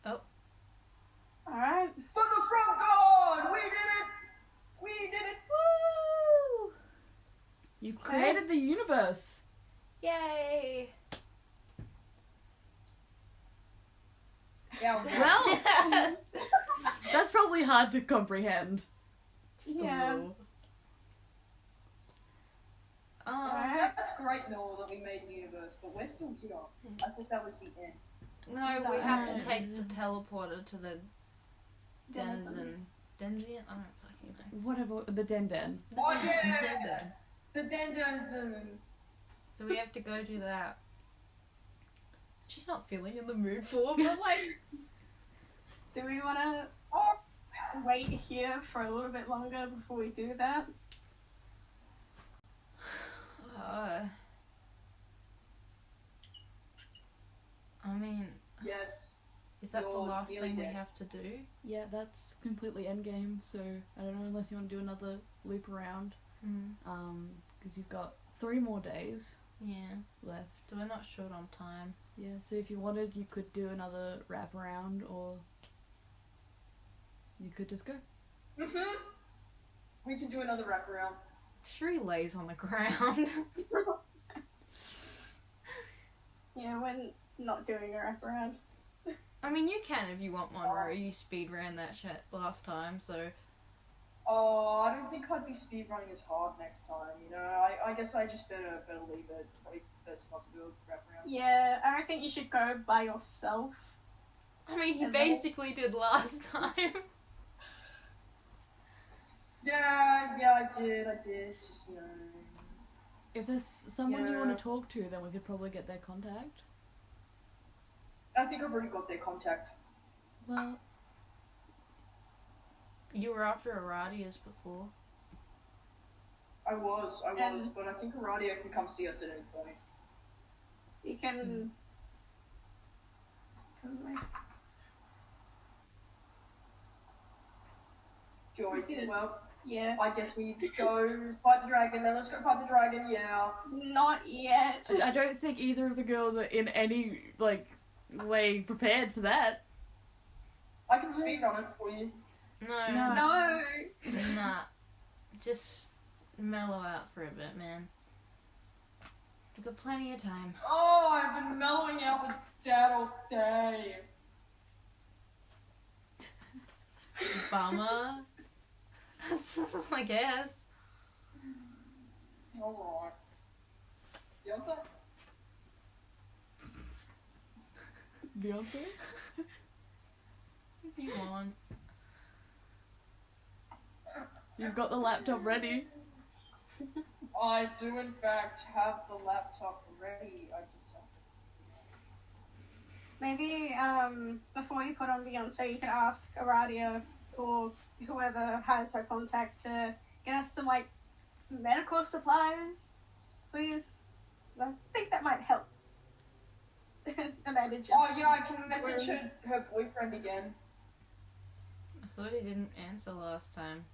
Alright. For the front god! We did it! We did it! Woo! You've created the universe. Yay! Yeah, Well, that's probably hard to comprehend. Just Yeah. a little. That's great, Noel, that we made a universe, but we're still here. I thought that was the end. No, we have to No. take the teleporter to the Denizens. Denzian? I don't fucking know. Whatever, the Den. Oh yeah! The Dndstuck. So we have to go do that. She's not feeling in the mood for, but like... Do we want to wait here for a little bit longer before we do that? I mean, Yes. is that the You're last nearly thing we dead. have to do? Yeah, that's completely endgame, so I don't know unless you want to do another loop around. Because you've got 3 more days Yeah. left. So we're not short on time. Yeah, so if you wanted, you could do another wrap around, or you could just go. We can do another wraparound. Cherie lays on the ground. Yeah, we're not doing a wraparound. I mean, you can if you want, Monroe. You speed ran that shit last time, so... Oh, I don't think I'd be speedrunning as hard next time, you know? I guess I just better leave it. Like, best not to do a wraparound. Yeah, I don't think you should go by yourself. I mean, you And then- basically did last time. Yeah, I did. It's just, you know... If there's someone you want Yeah. to talk to, then we could probably get their contact. I think I've already got their contact. Well, You were after Aradia's before. I was, but I think Aradia can come see us at any point. You can... Joy, well, Yeah. I guess we go fight the dragon, then let's go fight the dragon, yeah. Not yet. I don't think either of the girls are in any, like, way prepared for that. I can speedrun it for you. No. No. No. Nah. Just mellow out for a bit, man. We've got plenty of time. Oh, I've been mellowing out with Dad all day. Bummer. I guess. Alright. Beyonce? Beyonce? If you want. You've got the laptop ready. I do in fact have the laptop ready. I just have to... Maybe before you put on Beyonce, you can ask Aradia or whoever has her contact to get us some like medical supplies, please. I think that might help. Amanda just. Oh yeah, I can message her boyfriend again. I thought he didn't answer last time.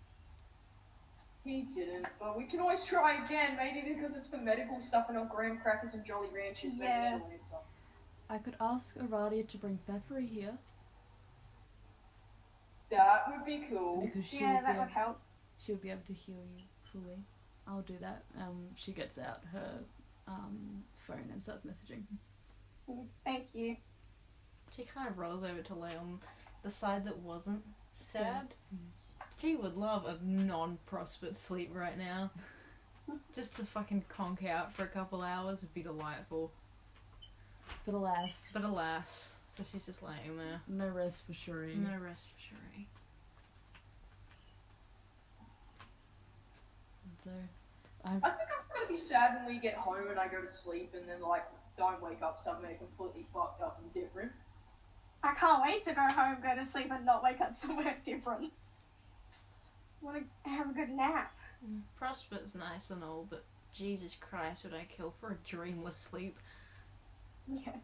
He didn't, but we can always try again. Maybe because it's for medical stuff and not graham crackers and Jolly Ranchers. Maybe Yeah. she'll answer. I could ask Aradia to bring Theferi here. That would be cool. Because she Yeah, would that be would able, help. she would be able to heal you fully. I'll do that. She gets out her phone and starts messaging. Thank you. She kind of rolls over to lay on the side that wasn't stabbed. She would love a non-Prospit sleep right now. Just to fucking conk out for a couple hours would be delightful. But alas, But alas, so she's just laying there. no rest for Cherie. No rest for Cherie. So, I think I'm gonna be sad when we get home and I go to sleep and then like don't wake up somewhere completely fucked up and different. I can't wait to go home, go to sleep, and not wake up somewhere different. I want to have a good nap. Prospit's nice and all, but Jesus Christ, would I kill for a dreamless sleep? Yeah.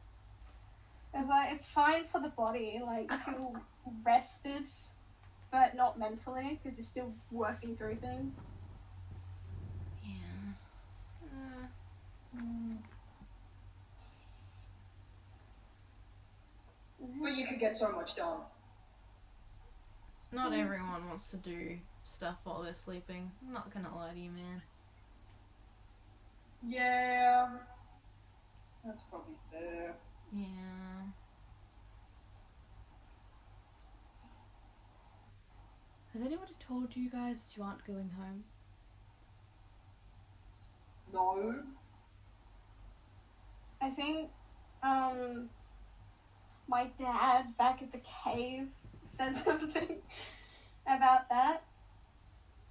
It's like, it's fine for the body, like, you feel rested, but not mentally, because you're still working through things. Yeah. But you could get so much done. Not everyone wants to do stuff while they're sleeping. I'm not gonna lie to you, man. Yeah. That's probably fair. Yeah. has anybody told you guys that you aren't going home? No. I think my dad back at the cave said something about that.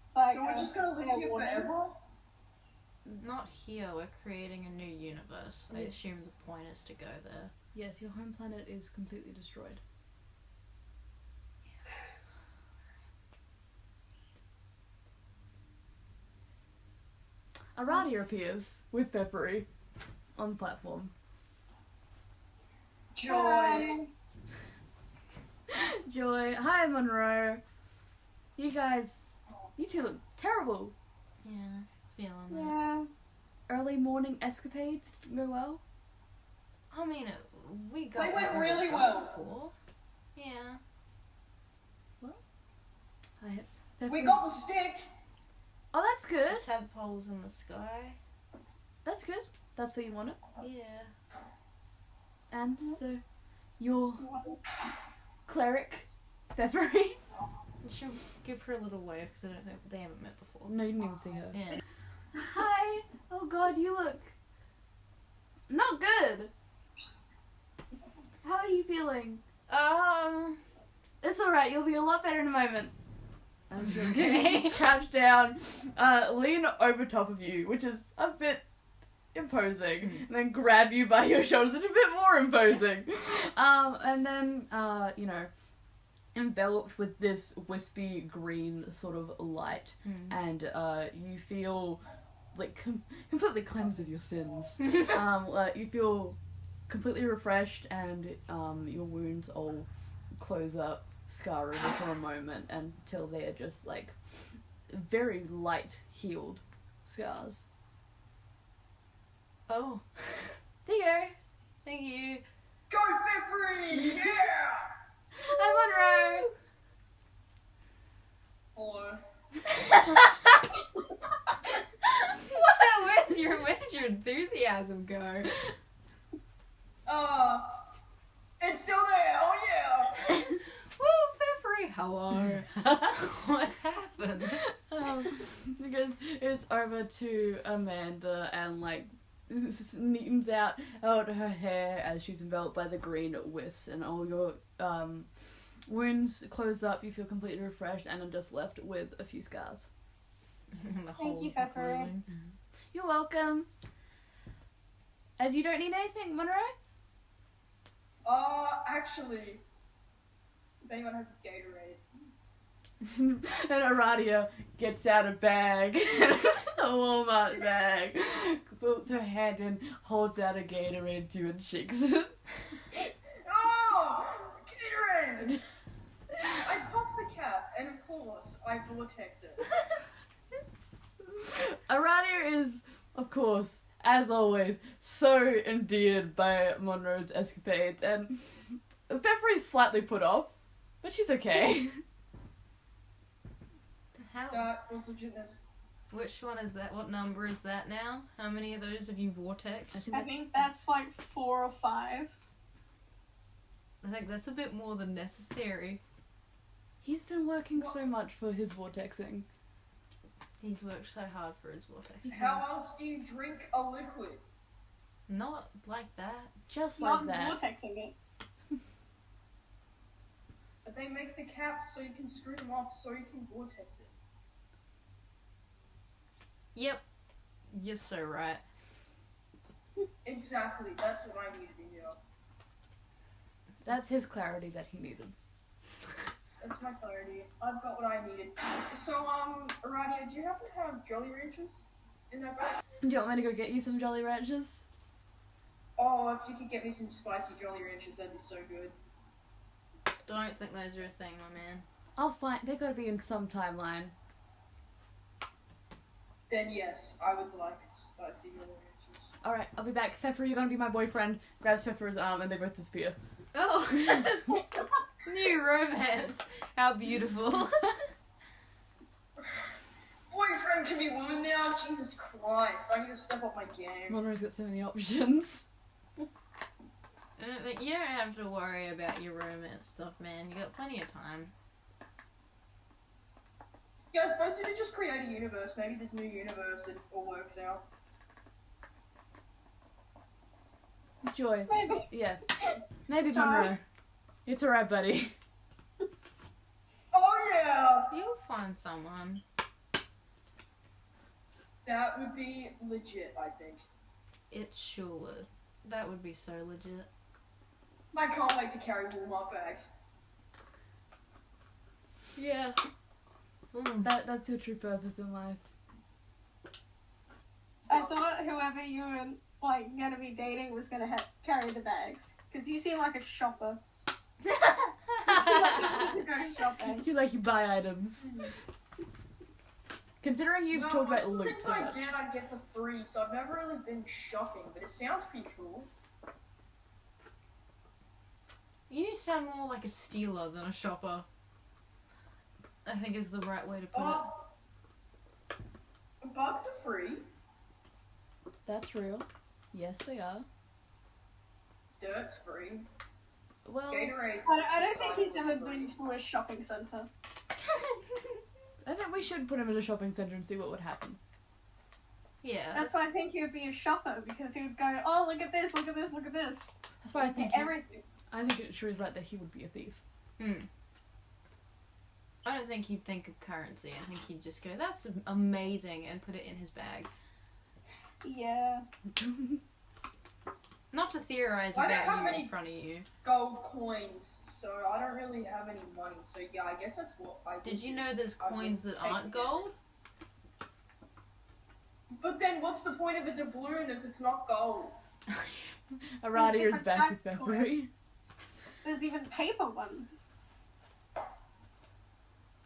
It's like, So we're just gonna live here forever? Not here, we're creating a new universe. I assume the point is to go there. Yes, your home planet is completely destroyed. Aradia appears with Peppery on the platform. Joy. Joy. Hi, Monroe. You two look terrible. Yeah, feeling that. Yeah. Early morning escapades didn't go well. I mean, we got They went where really we well. before. Yeah. We got the stick. Oh, that's good. The tadpoles in the sky. That's good. That's what you wanted. Yeah. And so, your cleric, Peppery. We should give her a little wave because I don't think they haven't met before. No, you didn't even see her. Yeah. Hi. Oh God, you look not good. How are you feeling? It's alright, you'll be a lot better in a moment. Okay. Crouch down, lean over top of you, which is a bit imposing, and then grab you by your shoulders, which is a bit more imposing. And then, enveloped with this wispy green sort of light, and you feel like completely cleansed of your sins. You feel completely refreshed, and your wounds all close up, scar over for a moment until they are just like very light healed scars. Oh. There you go. Thank you. Go Peppery! Yeah! Hi, Hello. What? Where's your enthusiasm go? It's still there. Oh yeah. Woo, Peppery. Hello. What happened? Because it's over to Amanda and like neatens out her hair as she's enveloped by the green wisps, and all your wounds close up. You feel completely refreshed and are just left with a few scars. Thank you, Pepper. You're welcome. And you don't need anything, Monroe? Actually, if anyone has a Gatorade. And Aradia gets out a bag, a Walmart bag, puts her hand in, holds out a Gatorade to you and shakes it. Oh! Gatorade! I pop the cap, and of course, I vortex it. Aradia is, of course, as always, so endeared by Monroe's escapades, and Peppery's slightly put off, but she's okay. How? That was legitness. Which one is that? What number is that now? How many of those have you vortexed? I think that's like 4 or 5. I think that's a bit more than necessary. He's been working so much for his vortexing. He's worked so hard for his vortex. How else do you drink a liquid? Not like that. Just Not like that. vortexing it. But they make the caps so you can screw them up so you can vortex it. Yep. You're so right. Exactly, that's what I needed to hear. That's his clarity that he needed. That's my clarity. I've got what I needed. So, Aradia, do you happen to have Jolly Ranchers in that bag? Do you want me to go get you some Jolly Ranchers? Oh, if you could get me some spicy Jolly Ranchers, that'd be so good. Don't think those are a thing, my man. I'll find. They gotta be in some timeline. Then yes, I would like spicy Jolly Ranchers. Alright, I'll be back. Pepper, you're gonna be my boyfriend. Grabs Pepper's arm and they both disappear. Oh! New romance. How beautiful. Boyfriend can be woman now? Jesus Christ, I need to step up my game. Monroe's got so many options. I don't think you don't have to worry about your romance stuff, man. You got plenty of time. Yeah, I suppose if you just create a universe, maybe this new universe, it all works out. Joy. Maybe. Yeah. Maybe Joy. Monroe. It's alright, buddy. Oh yeah! You'll find someone. That would be legit, I think. It sure would. That would be so legit. I can't wait to carry warm-up bags. Yeah. That's your true purpose in life. I thought whoever you were like gonna be dating was gonna carry the bags, because you seem like a shopper. You seem like you need to go shopping. You buy items. Considering you've talked about loot things so much. I get for free, so I've never really been shopping, but it sounds pretty cool. You sound more like a stealer than a shopper. I think is the right way to put it. Bugs are free. That's real. Yes, they are. Dirt's free. Well, Gatorade's I don't think he's recycled ever free. been to a shopping centre. I think we should put him in a shopping centre and see what would happen. Yeah. That's why I think he would be a shopper, because he would go, oh, look at this, look at this, look at this. That's why I think Everything. I think Cherie's right that he would be a thief. I don't think he'd think of currency. I think he'd just go, that's amazing, and put it in his bag. Yeah. Not to theorize I don't have about you any- in front of you. Gold coins, so I don't really have any money, so yeah, I guess that's what I Did you do. know there's I would coins that take aren't it. gold? But then what's the point of a doubloon if it's not gold? Aradia is different back with types of memory. coins. There's even paper ones.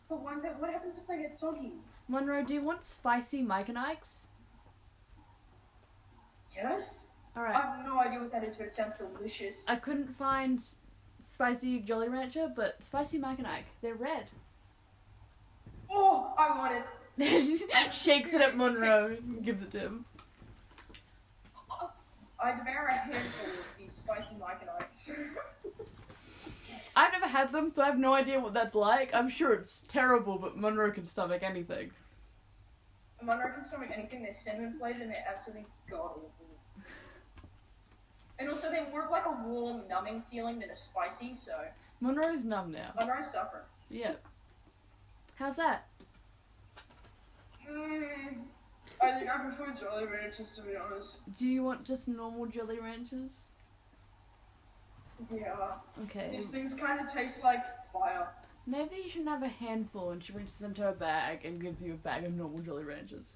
But what happens if they get soggy? Monroe, do you want spicy Mike and Ike's? Yes? I Alright. have no idea what that is, but it sounds delicious. I couldn't find spicy Jolly Rancher, but spicy Mike and Ike. They're red. Oh, I want it. Shakes it at Monroe and gives it to him. I devour a handful of these spicy Mike and Ikes. I've never had them, so I have no idea what that's like. I'm sure it's terrible, but Monroe can stomach anything. Monroe can stomach anything. They're cinnamon flavored and they're absolutely god awful. And also they work like a warm, numbing feeling than a spicy, so Monroe's numb now. Monroe's suffering. Yeah. How's that? I think I prefer Jolly Ranchers, to be honest. Do you want just normal Jolly Ranchers? Yeah. Okay. These things kind of taste like fire. Maybe you shouldn't have a handful and she reaches into her bag and gives you a bag of normal Jolly Ranchers.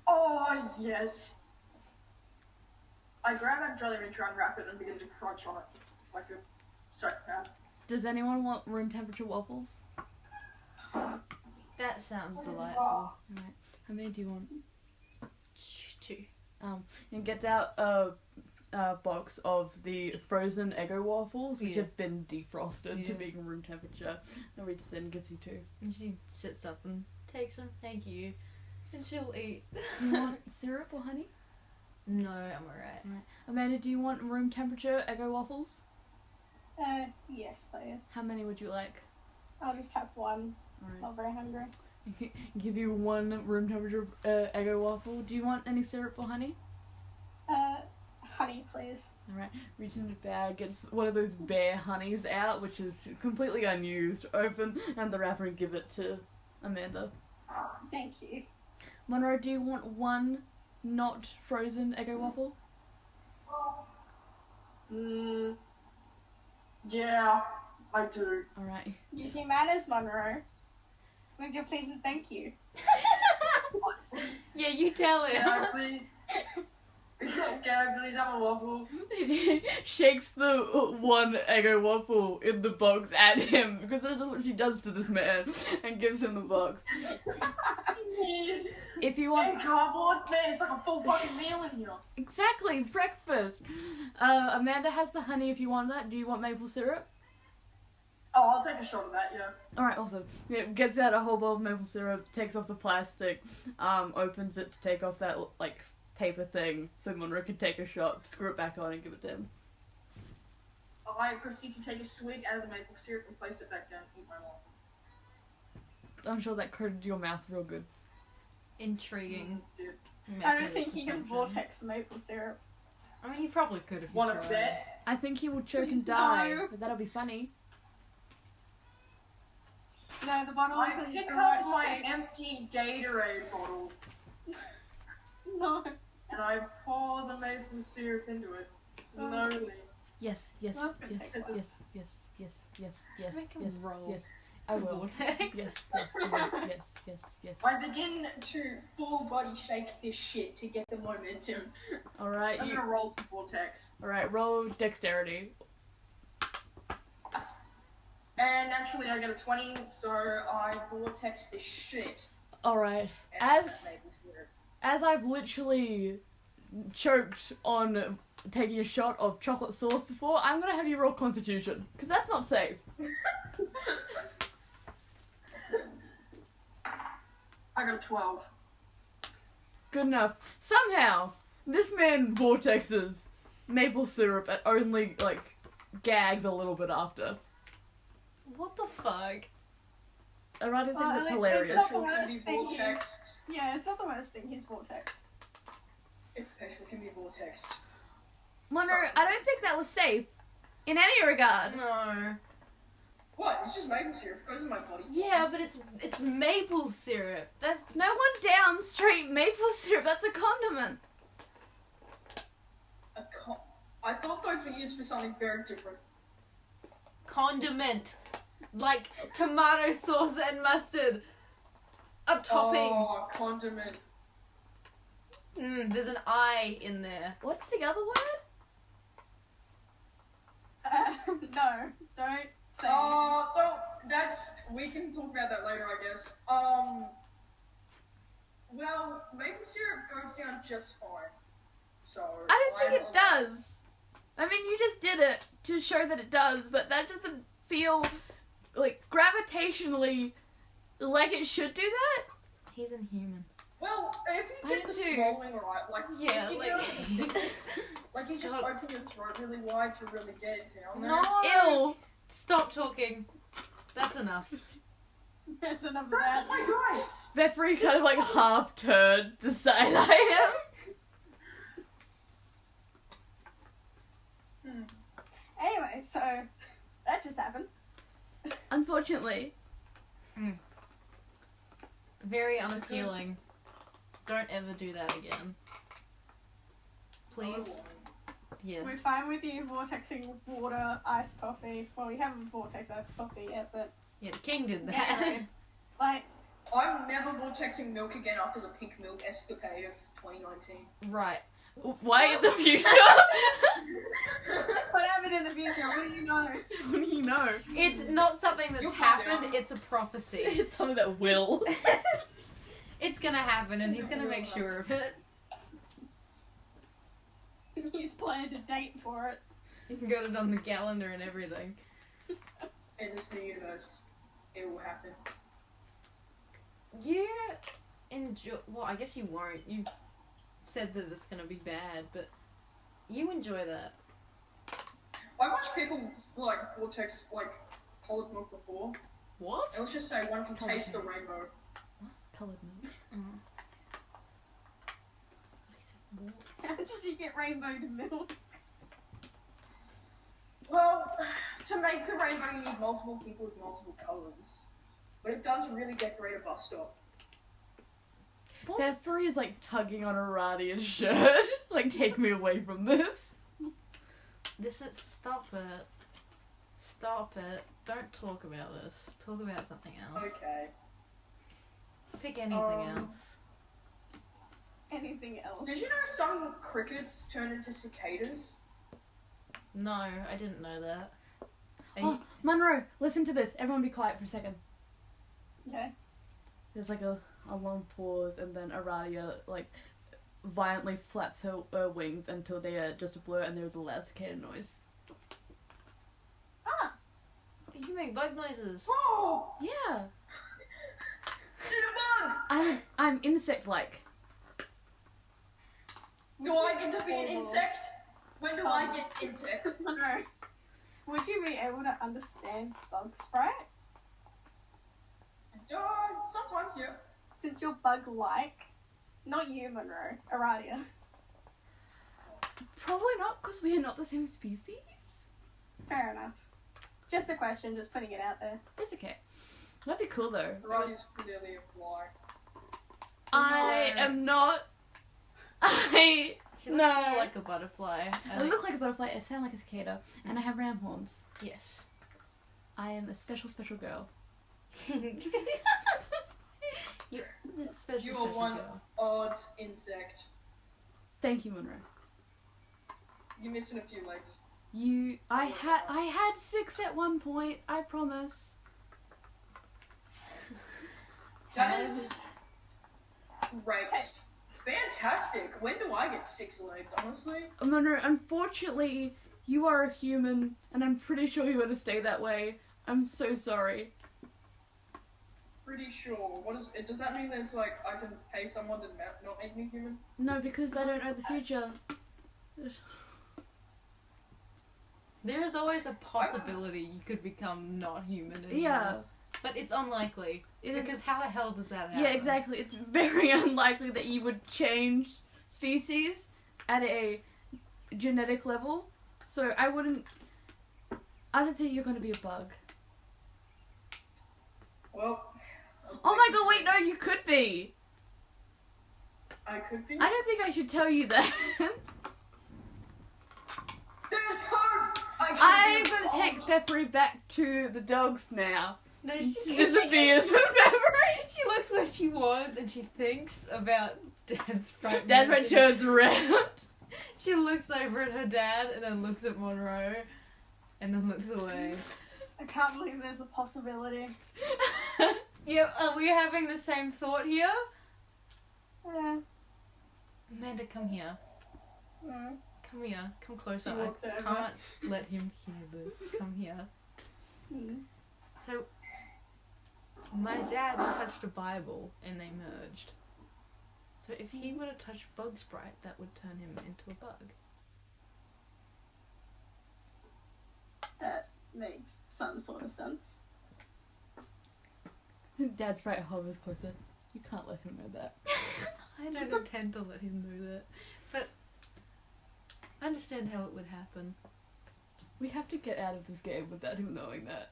Oh, yes. I grab a Jolly Rancher, unwrap it, and begin to crunch on it like a psychopath. Does anyone want room temperature waffles? That sounds delightful. Alright. How many do you want? 2. And gets out a box of the frozen Eggo waffles, which Yeah. have been defrosted to Yeah. being room temperature. And reaches in and gives you 2. And she sits up and takes them. Thank you. And she'll eat. Do you want syrup or honey? No, I'm alright. Amanda, do you want room temperature Eggo waffles? Yes, please. How many would you like? I'll just have one. Alright. Not very hungry. Give you 1 room temperature Eggo waffle. Do you want any syrup or honey? Honey, please. Alright, reach into the bag, gets one of those bear honeys out, which is completely unused, open, and the wrapper and give it to Amanda. Thank you. Monroe, do you want 1 not frozen Eggo waffle? Yeah, I do. Alright. Use your manners, Monroe. Where's your please and thank you? Yeah, you tell Can I him. please? Can I please have a waffle? Shakes the 1 Eggo waffle in the box at him, because that's just what she does to this man, and gives him the box. If you want... And cardboard? Man, it's like a full fucking meal in here. Exactly, breakfast! Amanda has the honey if you want that. Do you want maple syrup? Oh, I'll take a shot of that, yeah. Alright, awesome. Yeah, gets out a whole bowl of maple syrup, takes off the plastic, opens it to take off that, like, paper thing, so Monroe can take a shot, screw it back on, and give it to him. I proceed to take a swig out of the maple syrup and place it back down and eat my waffle. I'm sure that coated your mouth real good. Intriguing. Dude. I don't method think of you can consumption. vortex the maple syrup. I mean, you probably could if you Wanna tried. bet? I think he will choke and die, No. but that'll be funny. No, the bottle I isn't pick the up right my shape. empty Gatorade bottle No. and I pour the maple syrup into it slowly. Yes, yes, Well, that's gonna yes, take yes, a while. yes. Make him Yes, roll. yes. I will. Vortex. Yes. I begin to full body shake this shit to get the momentum. Alright, I'm gonna roll to vortex. Alright, roll dexterity. And naturally I get a 20, so I vortex the shit. Alright. out of As that maple syrup. as I've literally choked on taking a shot of chocolate sauce before, I'm gonna have you roll Constitution, because that's not safe. I got a 12. Good enough. Somehow, this man vortexes maple syrup and only, like, gags a little bit after. What the fuck? I don't think Well, that's it's hilarious. not the Petrol can worst be thing he's- vortexed. Yeah, it's not the worst thing he's vortexed. If petrol can be vortexed. Monroe, I don't think that was safe. In any regard. No. What? It's just maple syrup. It goes in my body. Yeah, but it's maple syrup. That's No one downs straight maple syrup, that's a condiment. I thought those were used for something very different. condiment, like tomato sauce and mustard. A topping. Oh, condiment. There's an I in there. What's the other word? No, don't say. Well, we can talk about that later, I guess. Well, maple syrup goes down just fine. So. I don't think it does. I mean, you just did it to show that it does, but that doesn't feel, like, gravitationally like it should do that. He's inhuman. Well, if you I get the do. swallowing right, like, Yeah, if you like- like you just open your throat really wide to really get it down there. No. Ew. Stop talking. That's enough. There's enough of Right, that. my guys. Bethany kind of, like, half turned to side I Anyway, so that just happened. am. Unfortunately. Very unappealing. Don't ever do that again. Please. Yeah. We're fine with you vortexing water, iced coffee. Well, we haven't vortexed iced coffee yet, but Yeah, the king did that. anyway, like, I'm never vortexing milk again after the pink milk escapade of 2019. Right. Why in the future? what happened in the future? What do you know? What do you know? It's not something that's You'll find happened, out. it's a prophecy. It's something that will. It's gonna happen and he's gonna make sure of it. He's planned a date for it. He's got it on the calendar and everything. In this new universe, it will happen. You enjoy. Well, I guess you won't. You've said that it's gonna be bad, but you enjoy that. I watched people like vortex like colored milk before. What? And let's just say one can taste the rainbow. Coloured milk. How did you get rainbow to milk? Well, to make the rainbow, you need multiple people with multiple colors. But it does really decorate a bus stop. Bethany is like tugging on Aradia's shirt. Like, take me away from this. This is. Stop it. Stop it. Don't talk about this. Talk about something else. Okay. Pick anything else. Anything else? Did you know some crickets turn into cicadas? No, I didn't know that. Oh, Monroe, listen to this. Everyone be quiet for a second. Okay. There's like a long pause, and then Aradia like violently flaps her wings until they are just a blur, and there's a loud cicada noise. Ah! You make bug noises. Oh! Yeah, Eat a bug! I'm insect-like. Do I get to be an insect? When do I get insect? No. Would you be able to understand bug sprite? Sometimes, yeah. Since you're bug-like. Not you, Monroe. Aradia. Probably not, because we are not the same species. Fair enough. Just a question, just putting it out there. It's okay. That'd be cool though. Right is clearly a fly. I am not. I She looks no. more like a butterfly. I look like a butterfly. I sound like a cicada, and I have ram horns. Yes. I am a special girl. You're this special, You are special one girl. odd insect. Thank you, Monroe. You're missing a few legs. I had 6 at one point. I promise. That is right. Fantastic. When do I get 6 legs, honestly? Monroe, unfortunately, you are a human, and I'm pretty sure you're gonna stay that way. I'm so sorry. Pretty sure. Does that mean there's like, I can pay someone to not make me human? No, because I don't know the future. There is always a possibility you could become not human anymore. Yeah. But it's unlikely. It is. Because how the hell does that happen? Yeah, exactly. It's very unlikely that you would change species at a genetic level. So I wouldn't. I don't think you're gonna be a bug. Well. Oh my god, wait, no, you could be. I could be? I don't think I should tell you that. There's hope! I'm gonna take Peppery back to the dogs now. No, She disappears with Peppery. She looks where she was and she thinks about Dad's fright. That's when turns around. She looks over at her dad and then looks at Monroe and then looks away. I can't believe there's a possibility. Yeah, are we having the same thought here? Yeah. Amanda, come here. Mm. Come here. Come closer. He walks I over. can't let him hear this. Come here. Mm. So, my dad touched a Bible and they merged. So if he were to touch Bug Sprite, that would turn him into a bug. That makes some sort of sense. Dad's right hovers closer. You can't let him know that. I don't intend to let him know that. But I understand how it would happen. We have to get out of this game without him knowing that.